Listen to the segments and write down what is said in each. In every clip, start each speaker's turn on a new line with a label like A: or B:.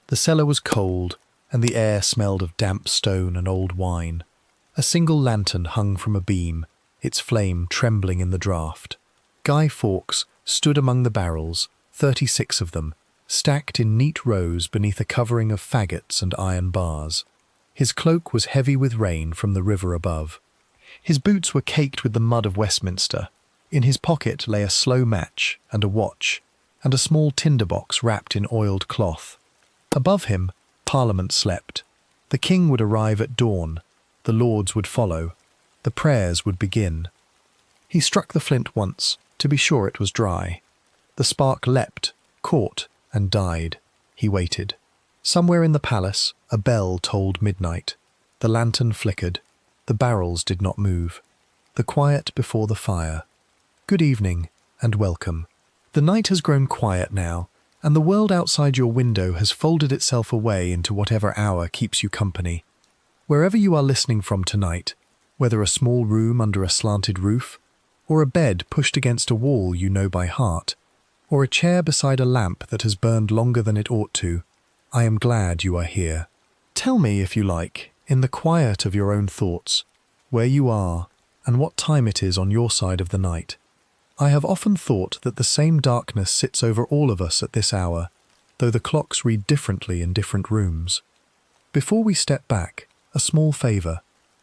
A: The cellar was cold, and the air smelled of damp stone and old wine. A single lantern hung from a beam, its flame trembling in the draught. Guy Fawkes stood among the barrels, 36 of them, stacked in neat rows beneath a covering of faggots and iron bars. His cloak was heavy with rain from the river above. His boots were caked with the mud of Westminster. In his pocket lay a slow match and a watch, and a small tinderbox wrapped in oiled cloth. Above him, Parliament slept. The King would arrive at dawn. The Lords would follow. The prayers would begin. He struck the flint once, to be sure it was dry. The spark leapt, caught, and died. He waited. Somewhere in the palace, a bell tolled midnight. The lantern flickered. The barrels did not move. The quiet before the fire. Good evening, and welcome. The night has grown quiet now, and the world outside your window has folded itself away into whatever hour keeps you company. Wherever you are listening from tonight, whether a small room under a slanted roof, or a bed pushed against a wall you know by heart, or a chair beside a lamp that has burned longer than it ought to, I am glad you are here. Tell me, if you like, in the quiet of your own thoughts, where you are and what time it is on your side of the night. I have often thought that the same darkness sits over all of us at this hour, though the clocks read differently in different rooms. Before we step back, a small favour.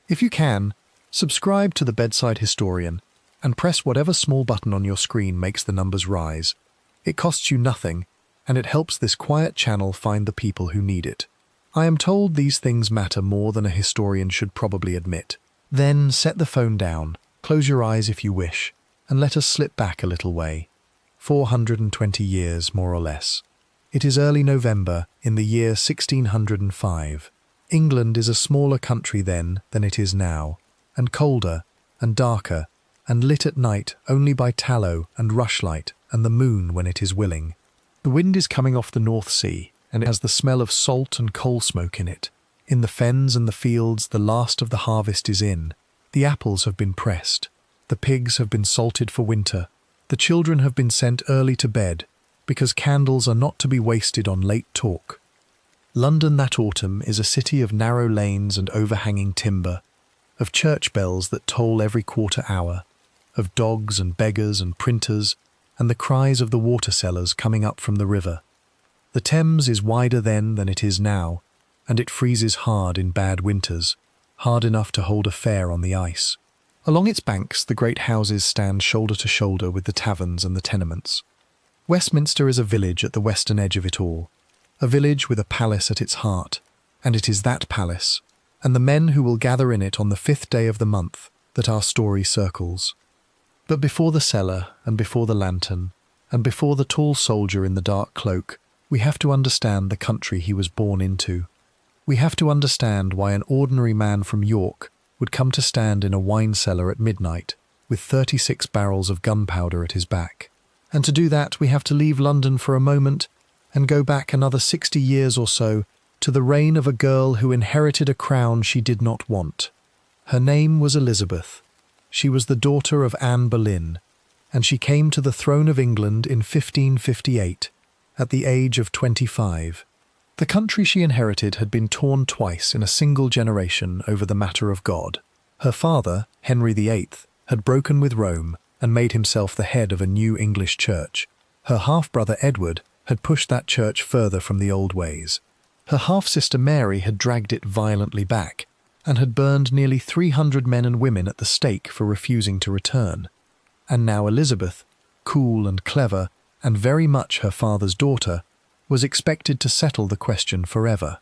A: If you can, subscribe to the Bedside Historian and press whatever small button on your screen makes the numbers rise. It costs you nothing, and it helps this quiet channel find the people who need it. I am told these things matter more than a historian should probably admit. Then set the phone down, close your eyes if you wish, and let us slip back a little way. 420 years, more or less. It is early November in the year 1605. England is a smaller country then than it is now, and colder, and darker, and lit at night only by tallow and rushlight and the moon when it is willing. The wind is coming off the North Sea, and it has the smell of salt and coal smoke in it. In the fens and the fields the last of the harvest is in. The apples have been pressed. The pigs have been salted for winter. The children have been sent early to bed, because candles are not to be wasted on late talk. London that autumn is a city of narrow lanes and overhanging timber, of church bells that toll every quarter hour, of dogs and beggars and printers, and the cries of the water sellers coming up from the river. The Thames is wider then than it is now, and it freezes hard in bad winters, hard enough to hold a fair on the ice. Along its banks the great houses stand shoulder to shoulder with the taverns and the tenements. Westminster is a village at the western edge of it all, a village with a palace at its heart, and it is that palace, and the men who will gather in it on the 5th day of the month, that our story circles. But before the cellar, and before the lantern, and before the tall soldier in the dark cloak, we have to understand the country he was born into. We have to understand why an ordinary man from York would come to stand in a wine cellar at midnight with 36 barrels of gunpowder at his back. And to do that we have to leave London for a moment and go back another 60 years or so to the reign of a girl who inherited a crown she did not want. Her name was Elizabeth. She was the daughter of Anne Boleyn, and she came to the throne of England in 1558, at the age of 25. The country she inherited had been torn twice in a single generation over the matter of God. Her father, Henry VIII, had broken with Rome and made himself the head of a new English church. Her half-brother Edward had pushed that church further from the old ways. Her half-sister Mary had dragged it violently back and had burned nearly 300 men and women at the stake for refusing to return. And now Elizabeth, cool and clever and very much her father's daughter, was expected to settle the question forever.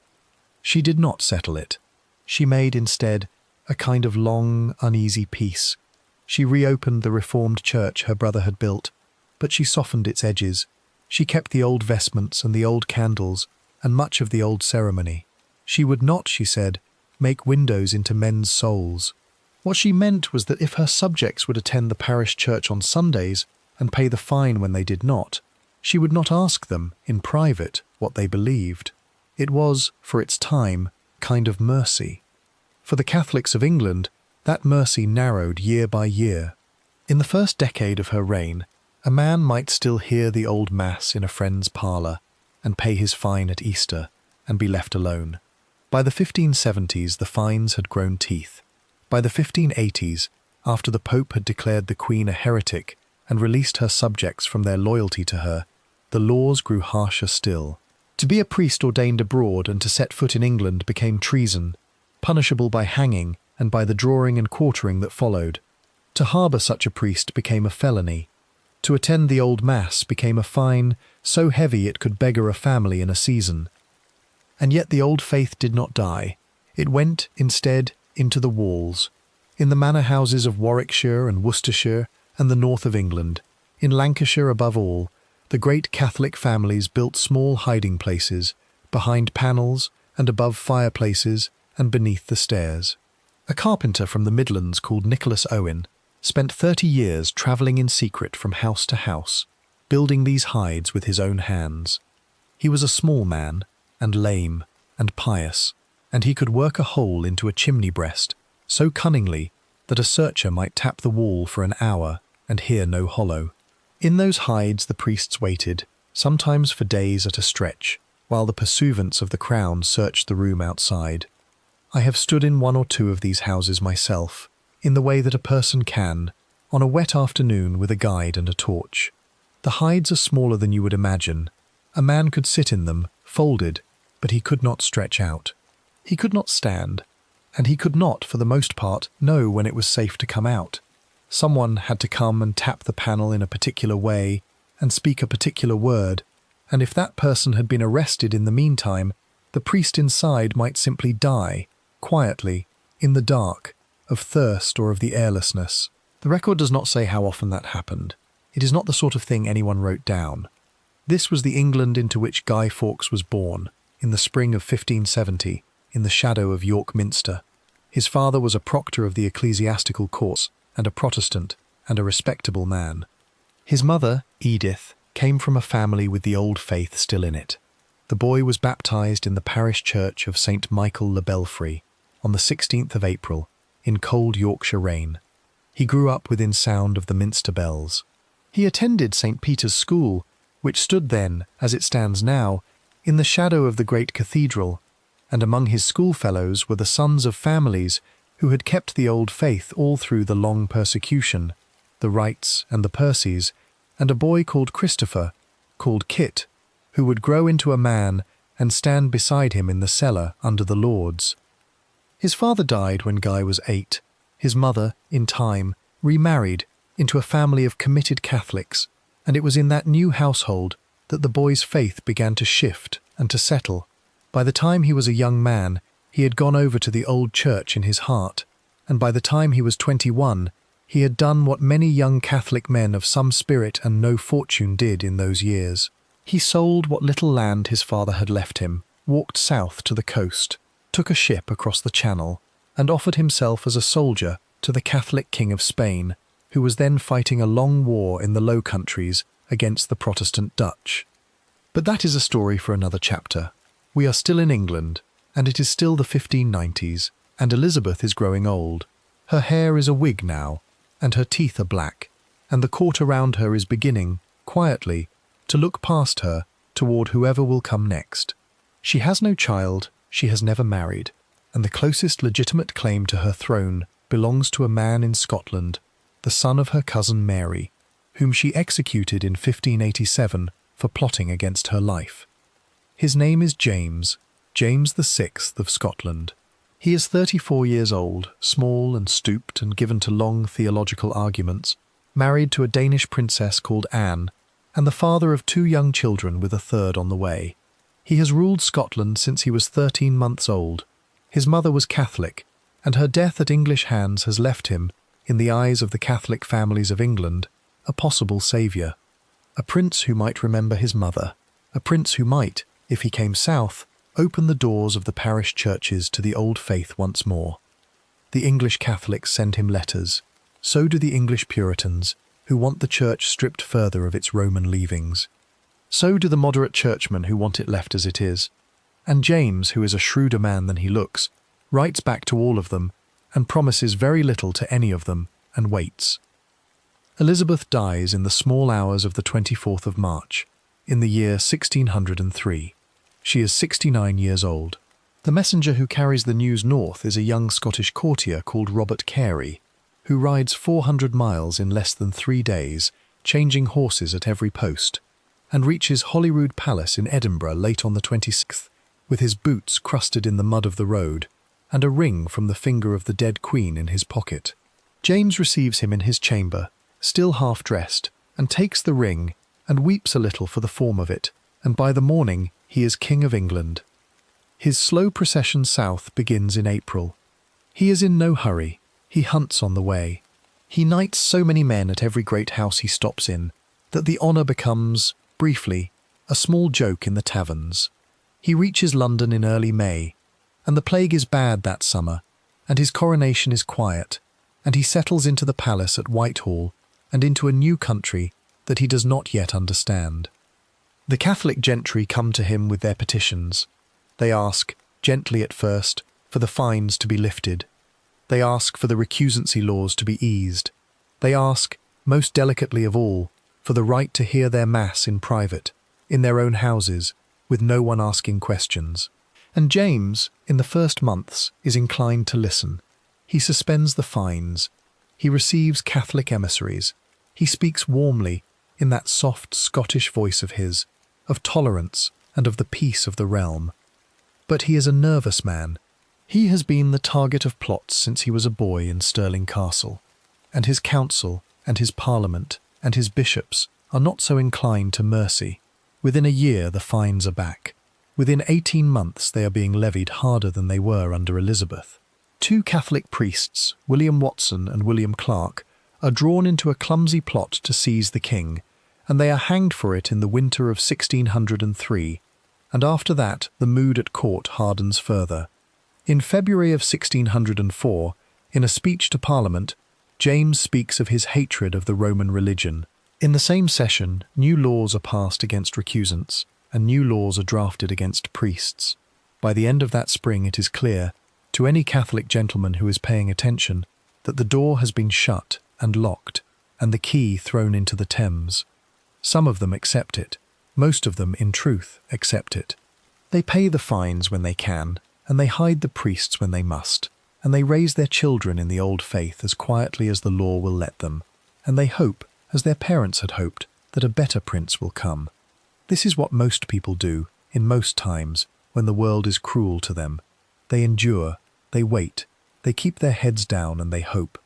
A: She did not settle it. She made, instead, a kind of long, uneasy peace. She reopened the reformed church her brother had built, but she softened its edges. She kept the old vestments and the old candles and much of the old ceremony. She would not, she said, make windows into men's souls. What she meant was that if her subjects would attend the parish church on Sundays and pay the fine when they did not, she would not ask them, in private, what they believed. It was, for its time, kind of mercy. For the Catholics of England, that mercy narrowed year by year. In the first decade of her reign, a man might still hear the old Mass in a friend's parlour and pay his fine at Easter. and be left alone. By the 1570s, the fines had grown teeth. By the 1580s, after the Pope had declared the Queen a heretic and released her subjects from their loyalty to her, the laws grew harsher still. To be a priest ordained abroad and to set foot in England became treason, punishable by hanging and by the drawing and quartering that followed. To harbour such a priest became a felony. To attend the old Mass became a fine so heavy it could beggar a family in a season. And yet the old faith did not die. It went, instead, into the walls, in the manor houses of Warwickshire and Worcestershire and the north of England. In Lancashire above all, the great Catholic families built small hiding places, behind panels and above fireplaces and beneath the stairs. A carpenter from the Midlands called Nicholas Owen spent 30 years travelling in secret from house to house, building these hides with his own hands. He was a small man, and lame, and pious, and he could work a hole into a chimney breast so cunningly that a searcher might tap the wall for an hour and hear no hollow. In those hides the priests waited, sometimes for days at a stretch, while the pursuivants of the crown searched the room outside. I have stood in one or two of these houses myself, in the way that a person can, on a wet afternoon with a guide and a torch. The hides are smaller than you would imagine. A man could sit in them, folded, but he could not stretch out. He could not stand, and he could not, for the most part, know when it was safe to come out. Someone had to come and tap the panel in a particular way and speak a particular word, and if that person had been arrested in the meantime, the priest inside might simply die, quietly, in the dark, of thirst or of the airlessness. The record does not say how often that happened. It is not the sort of thing anyone wrote down. This was the England into which Guy Fawkes was born, in the spring of 1570, in the shadow of York Minster. His father was a proctor of the ecclesiastical courts, and a Protestant, and a respectable man. His mother, Edith, came from a family with the old faith still in it. The boy was baptised in the parish church of St. Michael le Belfry on the 16th of April, in cold Yorkshire rain. He grew up within sound of the Minster bells. He attended St. Peter's School, which stood then, as it stands now, in the shadow of the great cathedral, and among his schoolfellows were the sons of families who had kept the old faith all through the long persecution, the Wrights and the Percys, and a boy called Christopher, called Kit, who would grow into a man and stand beside him in the cellar under the Lords. His father died when Guy was 8. His mother, in time, remarried into a family of committed Catholics, and it was in that new household that the boy's faith began to shift and to settle. By the time he was a young man, he had gone over to the old church in his heart, and by the time he was 21, he had done what many young Catholic men of some spirit and no fortune did in those years. He sold what little land his father had left him, walked south to the coast, took a ship across the Channel, and offered himself as a soldier to the Catholic King of Spain, who was then fighting a long war in the Low Countries against the Protestant Dutch. But that is a story for another chapter. We are still in England, and it is still the 1590s, and Elizabeth is growing old. Her hair is a wig now, and her teeth are black, and the court around her is beginning, quietly, to look past her toward whoever will come next. She has no child, she has never married, and the closest legitimate claim to her throne belongs to a man in Scotland, the son of her cousin Mary, whom she executed in 1587 for plotting against her life. His name is James VI of Scotland. He is 34 years old, small and stooped and given to long theological arguments, married to a Danish princess called Anne, and the father of 2 young children with a third on the way. He has ruled Scotland since he was 13 months old. His mother was Catholic, and her death at English hands has left him, in the eyes of the Catholic families of England, a possible saviour. A prince who might remember his mother. A prince who might, if he came south, open the doors of the parish churches to the old faith once more. The English Catholics send him letters. So do the English Puritans, who want the church stripped further of its Roman leavings. So do the moderate churchmen who want it left as it is. And James, who is a shrewder man than he looks, writes back to all of them and promises very little to any of them and waits. Elizabeth dies in the small hours of the 24th of March, in the year 1603. She is 69 years old. The messenger who carries the news north is a young Scottish courtier called Robert Carey, who rides 400 miles in less than 3 days, changing horses at every post, and reaches Holyrood Palace in Edinburgh late on the 26th, with his boots crusted in the mud of the road, and a ring from the finger of the dead Queen in his pocket. James receives him in his chamber, still half-dressed, and takes the ring, and weeps a little for the form of it, and by the morning he is King of England. His slow procession south begins in April. He is in no hurry. He hunts on the way. He knights so many men at every great house he stops in, that the honour becomes, briefly, a small joke in the taverns. He reaches London in early May, and the plague is bad that summer, and his coronation is quiet, and he settles into the palace at Whitehall and into a new country that he does not yet understand. The Catholic gentry come to him with their petitions. They ask, gently at first, for the fines to be lifted. They ask for the recusancy laws to be eased. They ask, most delicately of all, for the right to hear their mass in private, in their own houses, with no one asking questions. And James, in the first months, is inclined to listen. He suspends the fines. He receives Catholic emissaries. He speaks warmly, in that soft Scottish voice of his, of tolerance and of the peace of the realm. But he is a nervous man. He has been the target of plots since he was a boy in Stirling Castle, and his council and his parliament and his bishops are not so inclined to mercy. Within a year the fines are back. Within 18 months they are being levied harder than they were under Elizabeth. 2 Catholic priests, William Watson and William Clark, are drawn into a clumsy plot to seize the king, and they are hanged for it in the winter of 1603, and after that the mood at court hardens further. In February of 1604, in a speech to Parliament, James speaks of his hatred of the Roman religion. In the same session, new laws are passed against recusants, and new laws are drafted against priests. By the end of that spring it is clear, to any Catholic gentleman who is paying attention, that the door has been shut and locked, and the key thrown into the Thames. Some of them accept it. Most of them, in truth, accept it. They pay the fines when they can, and they hide the priests when they must, and they raise their children in the old faith as quietly as the law will let them, and they hope, as their parents had hoped, that a better prince will come. This is what most people do, in most times, when the world is cruel to them. They endure, they wait, they keep their heads down and they hope.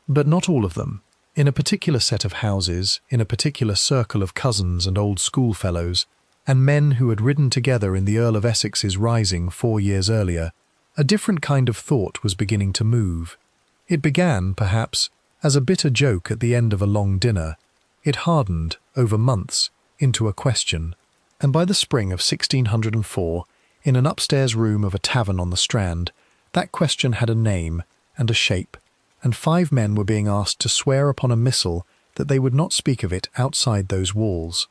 A: But not all of them. In a particular set of houses, in a particular circle of cousins and old schoolfellows, and men who had ridden together in the Earl of Essex's rising 4 years earlier, a different kind of thought was beginning to move. It began, perhaps, as a bitter joke at the end of a long dinner. It hardened, over months, into a question, and by the spring of 1604, in an upstairs room of a tavern on the Strand, that question had a name and a shape, and 5 men were being asked to swear upon a missal that they would not speak of it outside those walls.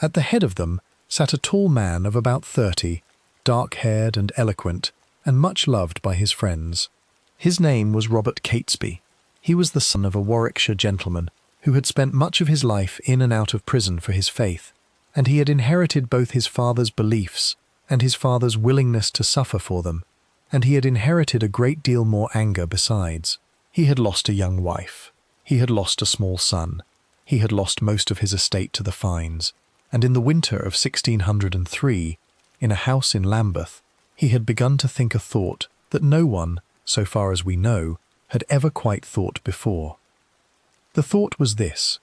A: At the head of them sat a tall man of about 30, dark-haired and eloquent, and much loved by his friends. His name was Robert Catesby. He was the son of a Warwickshire gentleman who had spent much of his life in and out of prison for his faith, and he had inherited both his father's beliefs and his father's willingness to suffer for them, and he had inherited a great deal more anger besides. He had lost a young wife. He had lost a small son. He had lost most of his estate to the fines, and in the winter of 1603, in a house in Lambeth, he had begun to think a thought that no one, so far as we know, had ever quite thought before. The thought was this,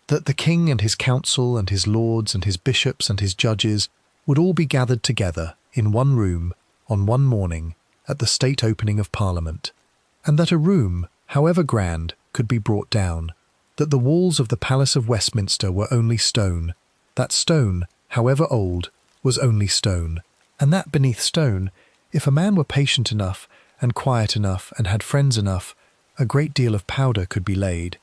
A: that the king and his council and his lords and his bishops and his judges would all be gathered together in one room on one morning at the state opening of Parliament, and that a room, however grand, could be brought down, that the walls of the Palace of Westminster were only stone, that stone, however old, was only stone, and that beneath stone, if a man were patient enough and quiet enough and had friends enough, a great deal of powder could be laid.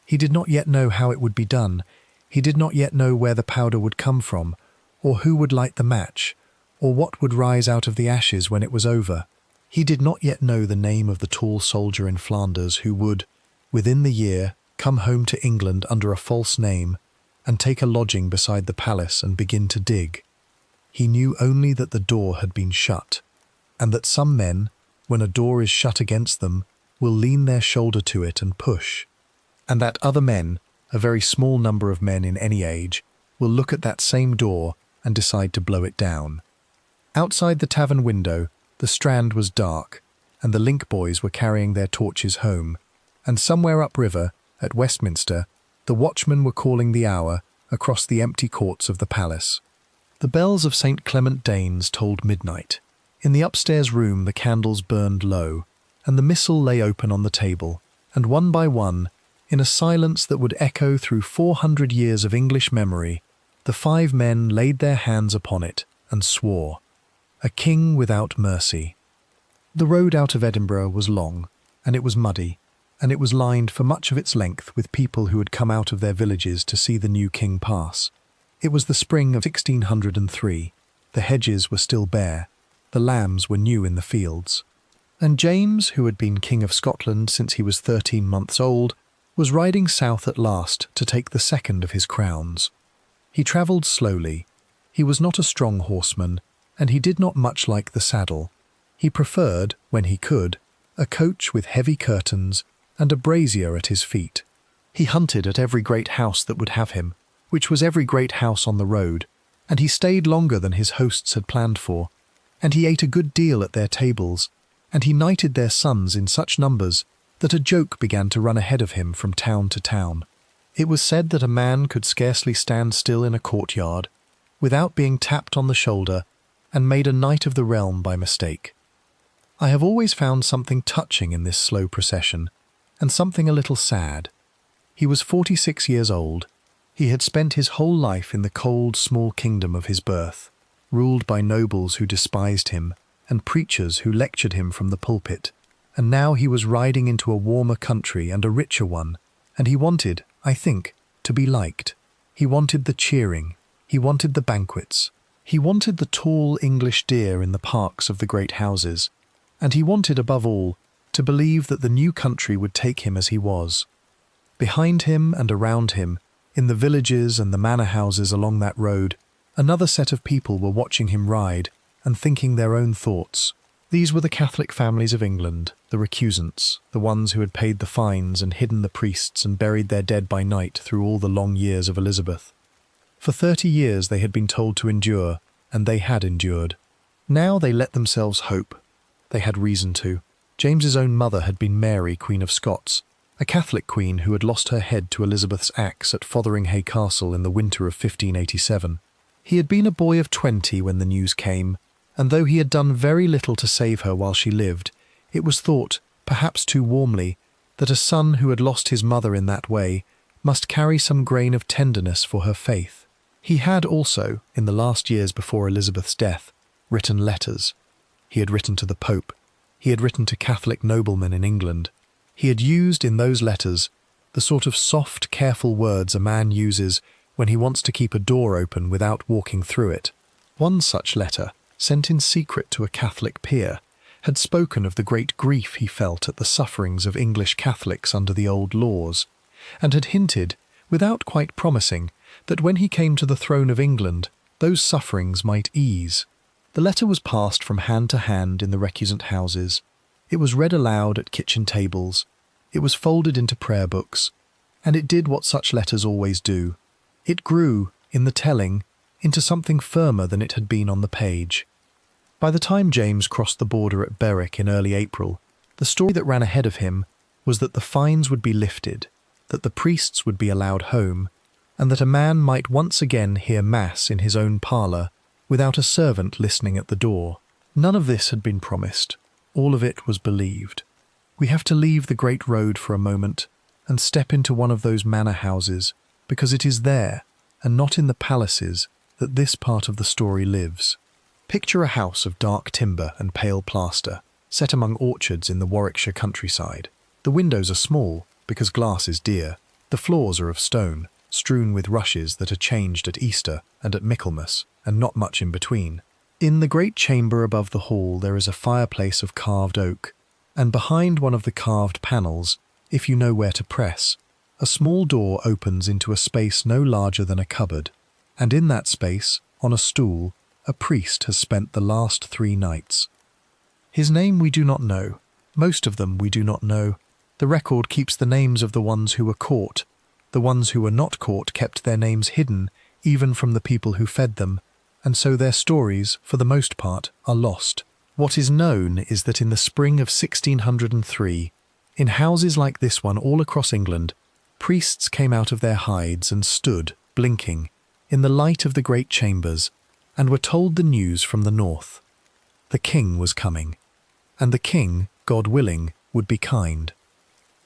A: He did not yet know how it would be done. He did not yet know where the powder would come from, or who would light the match, or what would rise out of the ashes when it was over. He did not yet know the name of the tall soldier in Flanders who would, within the year, come home to England under a false name and take a lodging beside the palace and begin to dig. He knew only that the door had been shut, and that some men, when a door is shut against them, will lean their shoulder to it and push, and that other men, a very small number of men in any age, will look at that same door and decide to blow it down. Outside the tavern window, the Strand was dark, and the link boys were carrying their torches home, and somewhere upriver, at Westminster, the watchmen were calling the hour across the empty courts of the palace. The bells of St. Clement Danes tolled midnight. In the upstairs room the candles burned low, and the missal lay open on the table, and one by one, in a silence that would echo through 400 years of English memory, the 5 men laid their hands upon it and swore. A king without mercy. The road out of Edinburgh was long, and it was muddy, and it was lined for much of its length with people who had come out of their villages to see the new king pass. It was the spring of 1603. The hedges were still bare. The lambs were new in the fields. And James, who had been King of Scotland since he was 13 months old, was riding south at last to take the second of his crowns. He travelled slowly. He was not a strong horseman, and he did not much like the saddle. He preferred, when he could, a coach with heavy curtains and a brazier at his feet. He hunted at every great house that would have him, which was every great house on the road, and he stayed longer than his hosts had planned for, and he ate a good deal at their tables, and he knighted their sons in such numbers that a joke began to run ahead of him from town to town. It was said that a man could scarcely stand still in a courtyard without being tapped on the shoulder and made a knight of the realm by mistake. I have always found something touching in this slow procession, and something a little sad. He was 46 years old. He had spent his whole life in the cold, small kingdom of his birth, ruled by nobles who despised him and preachers who lectured him from the pulpit, and now he was riding into a warmer country and a richer one, and he wanted, I think, to be liked. He wanted the cheering. He wanted the banquets. He wanted the tall English deer in the parks of the great houses, and he wanted, above all, to believe that the new country would take him as he was. Behind him and around him, in the villages and the manor houses along that road, another set of people were watching him ride and thinking their own thoughts. These were the Catholic families of England, the recusants, the ones who had paid the fines and hidden the priests and buried their dead by night through all the long years of Elizabeth. For 30 years they had been told to endure, and they had endured. Now they let themselves hope. They had reason to. James's own mother had been Mary, Queen of Scots, a Catholic queen who had lost her head to Elizabeth's axe at Fotheringhay Castle in the winter of 1587. He had been a boy of 20 when the news came, and though he had done very little to save her while she lived, it was thought, perhaps too warmly, that a son who had lost his mother in that way must carry some grain of tenderness for her faith. He had also, in the last years before Elizabeth's death, written letters. He had written to the Pope. He had written to Catholic noblemen in England. He had used in those letters the sort of soft, careful words a man uses when he wants to keep a door open without walking through it. One such letter, sent in secret to a Catholic peer, had spoken of the great grief he felt at the sufferings of English Catholics under the old laws, and had hinted, without quite promising, that when he came to the throne of England, those sufferings might ease. The letter was passed from hand to hand in the recusant houses. It was read aloud at kitchen tables. It was folded into prayer books, and it did what such letters always do. It grew, in the telling, into something firmer than it had been on the page. By the time James crossed the border at Berwick in early April, the story that ran ahead of him was that the fines would be lifted, that the priests would be allowed home, and that a man might once again hear Mass in his own parlour without a servant listening at the door. None of this had been promised. All of it was believed. We have to leave the great road for a moment and step into one of those manor houses, because it is there, and not in the palaces, that this part of the story lives. Picture a house of dark timber and pale plaster, set among orchards in the Warwickshire countryside. The windows are small, because glass is dear. The floors are of stone, strewn with rushes that are changed at Easter and at Michaelmas, and not much in between. In the great chamber above the hall there is a fireplace of carved oak, and behind one of the carved panels, if you know where to press, a small door opens into a space no larger than a cupboard, and in that space, on a stool, a priest has spent the last 3 nights. His name we do not know. Most of them we do not know. The record keeps the names of the ones who were caught. The ones who were not caught kept their names hidden, even from the people who fed them, and so their stories, for the most part, are lost. What is known is that in the spring of 1603, in houses like this one all across England, priests came out of their hides and stood, blinking, in the light of the great chambers, and were told the news from the north. The king was coming, and the king, God willing, would be kind.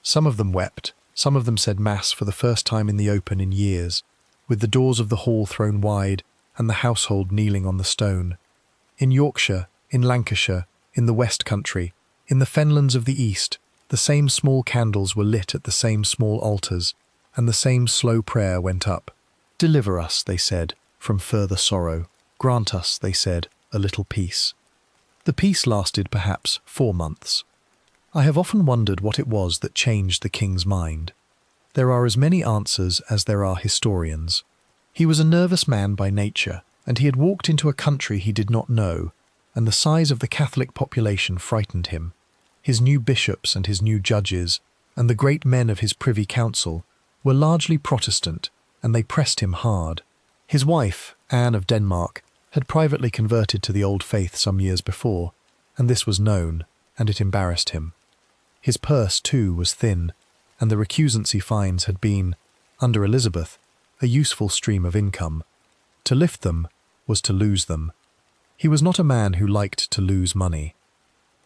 A: Some of them wept, some of them said mass for the first time in the open in years, with the doors of the hall thrown wide and the household kneeling on the stone. In Yorkshire, in Lancashire, in the West Country, in the fenlands of the East, the same small candles were lit at the same small altars, and the same slow prayer went up. Deliver us, they said, from further sorrow. Grant us, they said, a little peace. The peace lasted perhaps 4 months. I have often wondered what it was that changed the king's mind. There are as many answers as there are historians. He was a nervous man by nature, and he had walked into a country he did not know, and the size of the Catholic population frightened him. His new bishops and his new judges, and the great men of his privy council, were largely Protestant, and they pressed him hard. His wife, Anne of Denmark, had privately converted to the old faith some years before, and this was known, and it embarrassed him. His purse, too, was thin, and the recusancy fines had been, under Elizabeth, a useful stream of income. To lift them was to lose them. He was not a man who liked to lose money.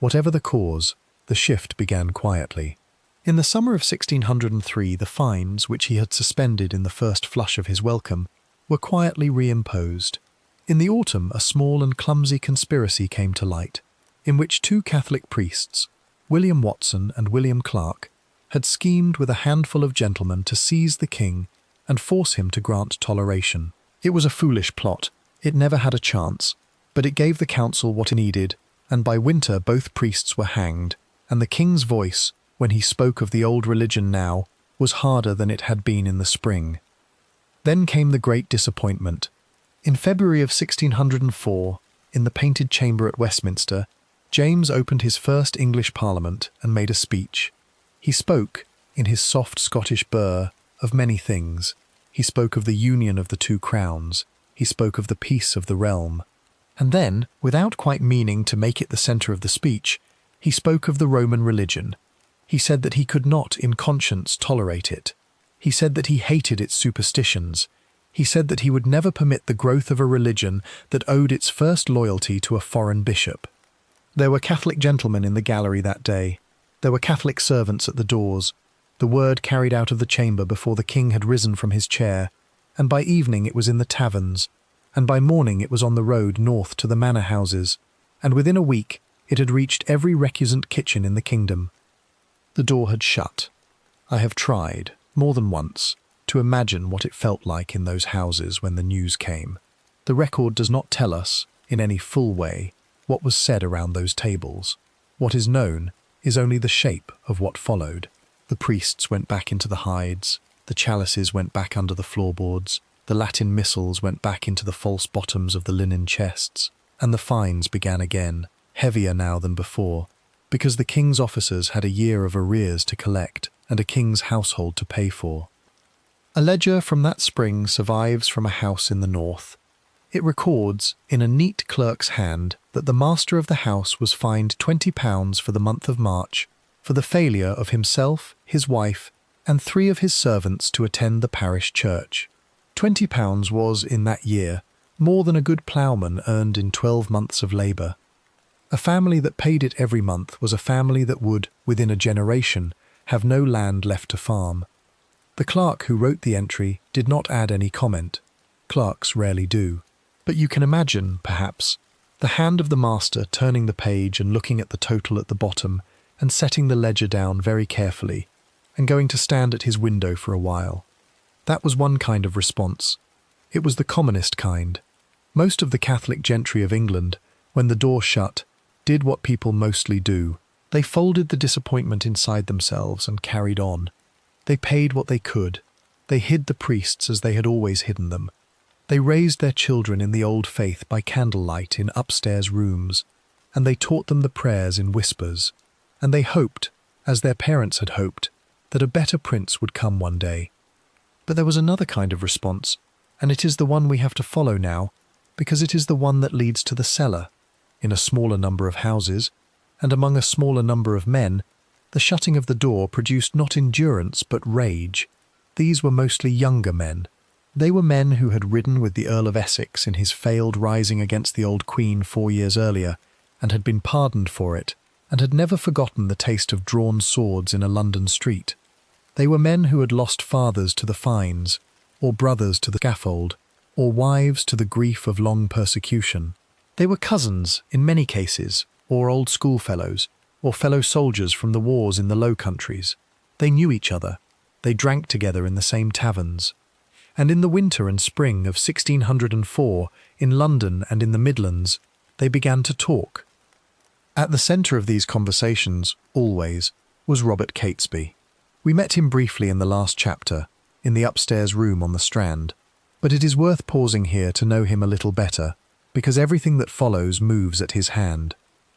A: Whatever the cause, the shift began quietly. In the summer of 1603, the fines, which he had suspended in the first flush of his welcome, were quietly reimposed. In the autumn, a small and clumsy conspiracy came to light, in which 2 Catholic priests, William Watson and William Clark, had schemed with a handful of gentlemen to seize the king and force him to grant toleration. It was a foolish plot. It never had a chance, but it gave the council what it needed, and by winter both priests were hanged, and the king's voice, when he spoke of the old religion now, was harder than it had been in the spring. Then came the great disappointment. In February of 1604, in the Painted Chamber at Westminster, James opened his first English Parliament and made a speech. He spoke, in his soft Scottish burr, of many things. He spoke of the union of the 2 crowns. He spoke of the peace of the realm. And then, without quite meaning to make it the centre of the speech, he spoke of the Roman religion. He said that he could not, in conscience, tolerate it. He said that he hated its superstitions. He said that he would never permit the growth of a religion that owed its first loyalty to a foreign bishop. There were Catholic gentlemen in the gallery that day. There were Catholic servants at the doors. The word carried out of the chamber before the king had risen from his chair, and by evening it was in the taverns, and by morning it was on the road north to the manor houses, and within a week it had reached every recusant kitchen in the kingdom. The door had shut. I have tried, more than once, to imagine what it felt like in those houses when the news came. The record does not tell us, in any full way, what was said around those tables. What is known is only the shape of what followed. The priests went back into the hides, the chalices went back under the floorboards, the Latin missals went back into the false bottoms of the linen chests, and the fines began again, heavier now than before, because the king's officers had a year of arrears to collect and a king's household to pay for. A ledger from that spring survives from a house in the north. It records, in a neat clerk's hand, that the master of the house was fined £20 for the month of March for the failure of himself, his wife, and 3 of his servants to attend the parish church. £20 was, in that year, more than a good ploughman earned in 12 months of labour. A family that paid it every month was a family that would, within a generation, have no land left to farm. The clerk who wrote the entry did not add any comment. Clerks rarely do. But you can imagine, perhaps, the hand of the master turning the page and looking at the total at the bottom and setting the ledger down very carefully and going to stand at his window for a while. That was one kind of response. It was the commonest kind. Most of the Catholic gentry of England, when the door shut, did what people mostly do. They folded the disappointment inside themselves and carried on. They paid what they could. They hid the priests as they had always hidden them. They raised their children in the old faith by candlelight in upstairs rooms, and they taught them the prayers in whispers, and they hoped, as their parents had hoped, that a better prince would come one day. But there was another kind of response, and it is the one we have to follow now, because it is the one that leads to the cellar. In a smaller number of houses, and among a smaller number of men, the shutting of the door produced not endurance but rage. These were mostly younger men. They were men who had ridden with the Earl of Essex in his failed rising against the old Queen 4 years earlier, and had been pardoned for it, and had never forgotten the taste of drawn swords in a London street. They were men who had lost fathers to the fines, or brothers to the scaffold, or wives to the grief of long persecution. They were cousins, in many cases, or old schoolfellows, or fellow soldiers from the wars in the Low Countries. They knew each other. They drank together in the same taverns. And in the winter and spring of 1604, in London and in the Midlands, they began to talk. At the centre of these conversations, always, was Robert Catesby. We met him briefly in the last chapter, in the upstairs room on the Strand, but it is worth pausing here to know him a little better, because everything that follows moves at his hand.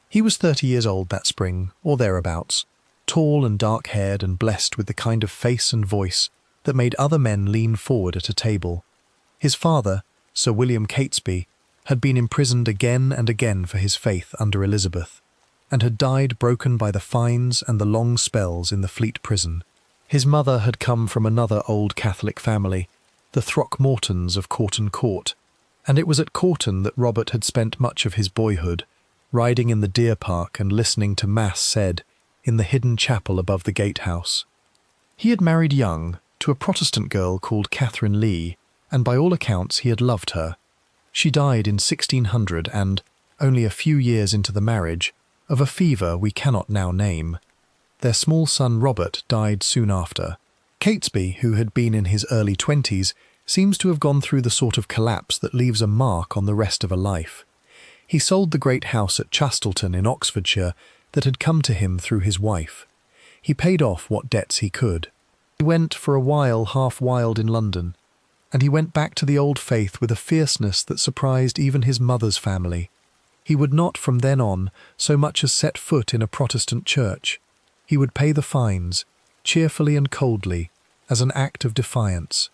A: He was 30 years old that spring, or thereabouts, tall and dark-haired and blessed with the kind of face and voice that made other men lean forward at a table. His father, Sir William Catesby, had been imprisoned again and again for his faith under Elizabeth, and had died broken by the fines and the long spells in the Fleet prison. His mother had come from another old Catholic family, the Throckmortons of Courton Court, and it was at Courton that Robert had spent much of his boyhood, riding in the deer park and listening to Mass said in the hidden chapel above the gatehouse. He had married young, to a Protestant girl called Catherine Lee, and by all accounts he had loved her. She died in 1600 and, only a few years into the marriage, of a fever we cannot now name. Their small son Robert died soon after. Catesby, who had been in his early 20s, seems to have gone through the sort of collapse that leaves a mark on the rest of a life. He sold the great house at Chastleton in Oxfordshire that had come to him through his wife. He paid off what debts he could. He went for a while half wild in London, and he went back to the old faith with a fierceness that surprised even his mother's family. He would not from then on so much as set foot in a Protestant church. He would pay the fines, cheerfully and coldly, as an act of defiance.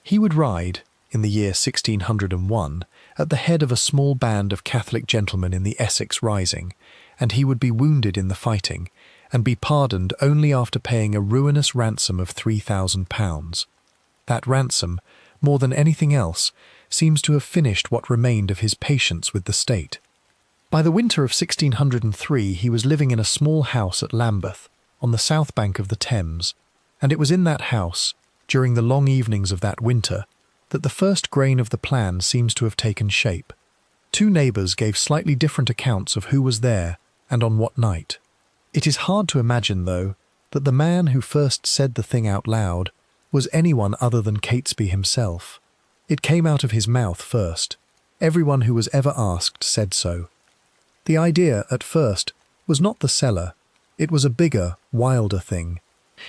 A: He would ride, in the year 1601, at the head of a small band of Catholic gentlemen in the Essex Rising, and he would be wounded in the fighting, and be pardoned only after paying a ruinous ransom of £3,000. That ransom, more than anything else, seems to have finished what remained of his patience with the state. By the winter of 1603 he was living in a small house at Lambeth, on the south bank of the Thames, and it was in that house, during the long evenings of that winter, that the first grain of the plan seems to have taken shape. Two neighbours gave slightly different accounts of who was there and on what night. It is hard to imagine, though, that the man who first said the thing out loud was anyone other than Catesby himself. It came out of his mouth first. Everyone who was ever asked said so. The idea, at first, was not the cellar. It was a bigger, wilder thing.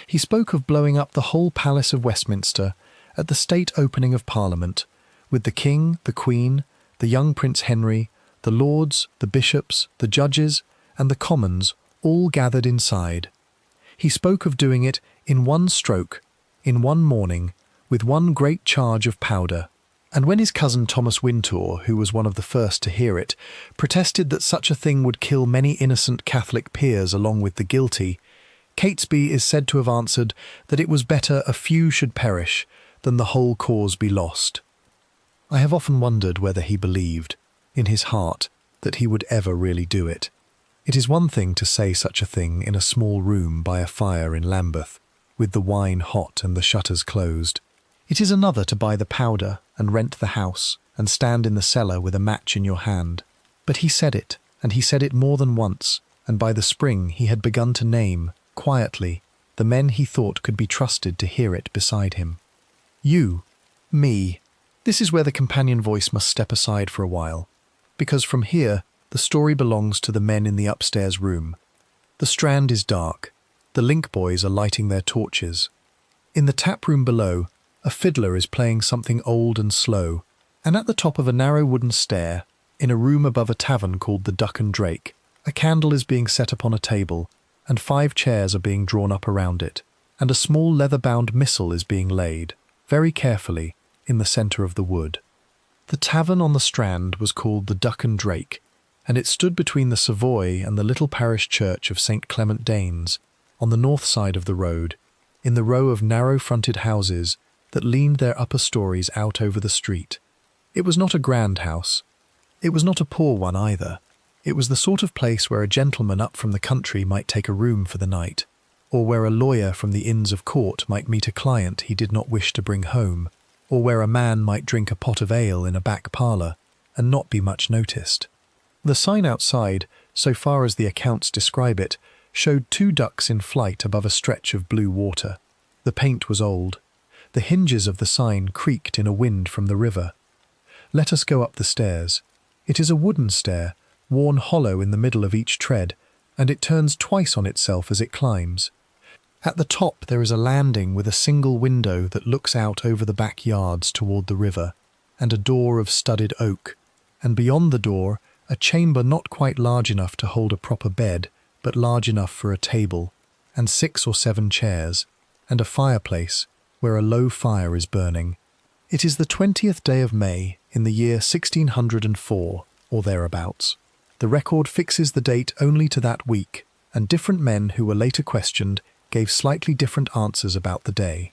A: He spoke of blowing up the whole Palace of Westminster at the state opening of Parliament, with the King, the Queen, the young Prince Henry, the Lords, the Bishops, the Judges, and the Commons all gathered inside. He spoke of doing it in one stroke, in one morning, with one great charge of powder. And when his cousin Thomas Wintour, who was one of the first to hear it, protested that such a thing would kill many innocent Catholic peers along with the guilty, Catesby is said to have answered that it was better a few should perish than the whole cause be lost. I have often wondered whether he believed, in his heart, that he would ever really do it. It is one thing to say such a thing in a small room by a fire in Lambeth, with the wine hot and the shutters closed. It is another to buy the powder and rent the house and stand in the cellar with a match in your hand. But he said it, and he said it more than once, and by the spring he had begun to name, quietly, the men he thought could be trusted to hear it beside him. You, me. This is where the companion voice must step aside for a while, because from here the story belongs to the men in the upstairs room. The Strand is dark. The link boys are lighting their torches. In the tap room below, a fiddler is playing something old and slow, And at the top of a narrow wooden stair, in a room above a tavern called the Duck and Drake, a candle is being set upon a table, and 5 chairs are being drawn up around it, and a small leather-bound missal is being laid, very carefully, in the centre of the wood. The tavern on the Strand was called the Duck and Drake, and it stood between the Savoy and the little parish church of St. Clement Danes, on the north side of the road, in the row of narrow-fronted houses that leaned their upper stories out over the street. It was not a grand house. It was not a poor one either. It was the sort of place where a gentleman up from the country might take a room for the night, or where a lawyer from the Inns of Court might meet a client he did not wish to bring home, or where a man might drink a pot of ale in a back parlour and not be much noticed. The sign outside, so far as the accounts describe it, showed 2 ducks in flight above a stretch of blue water. The paint was old. The hinges of the sign creaked in a wind from the river. Let us go up the stairs. It is a wooden stair, worn hollow in the middle of each tread, and it turns twice on itself as it climbs. At the top there is a landing with a single window that looks out over the backyards toward the river, and a door of studded oak, and beyond the door a chamber not quite large enough to hold a proper bed, but large enough for a table, and 6 or 7 chairs, and a fireplace where a low fire is burning. It is the 20th day of May in the year 1604, or thereabouts. The record fixes the date only to that week, and different men who were later questioned gave slightly different answers about the day.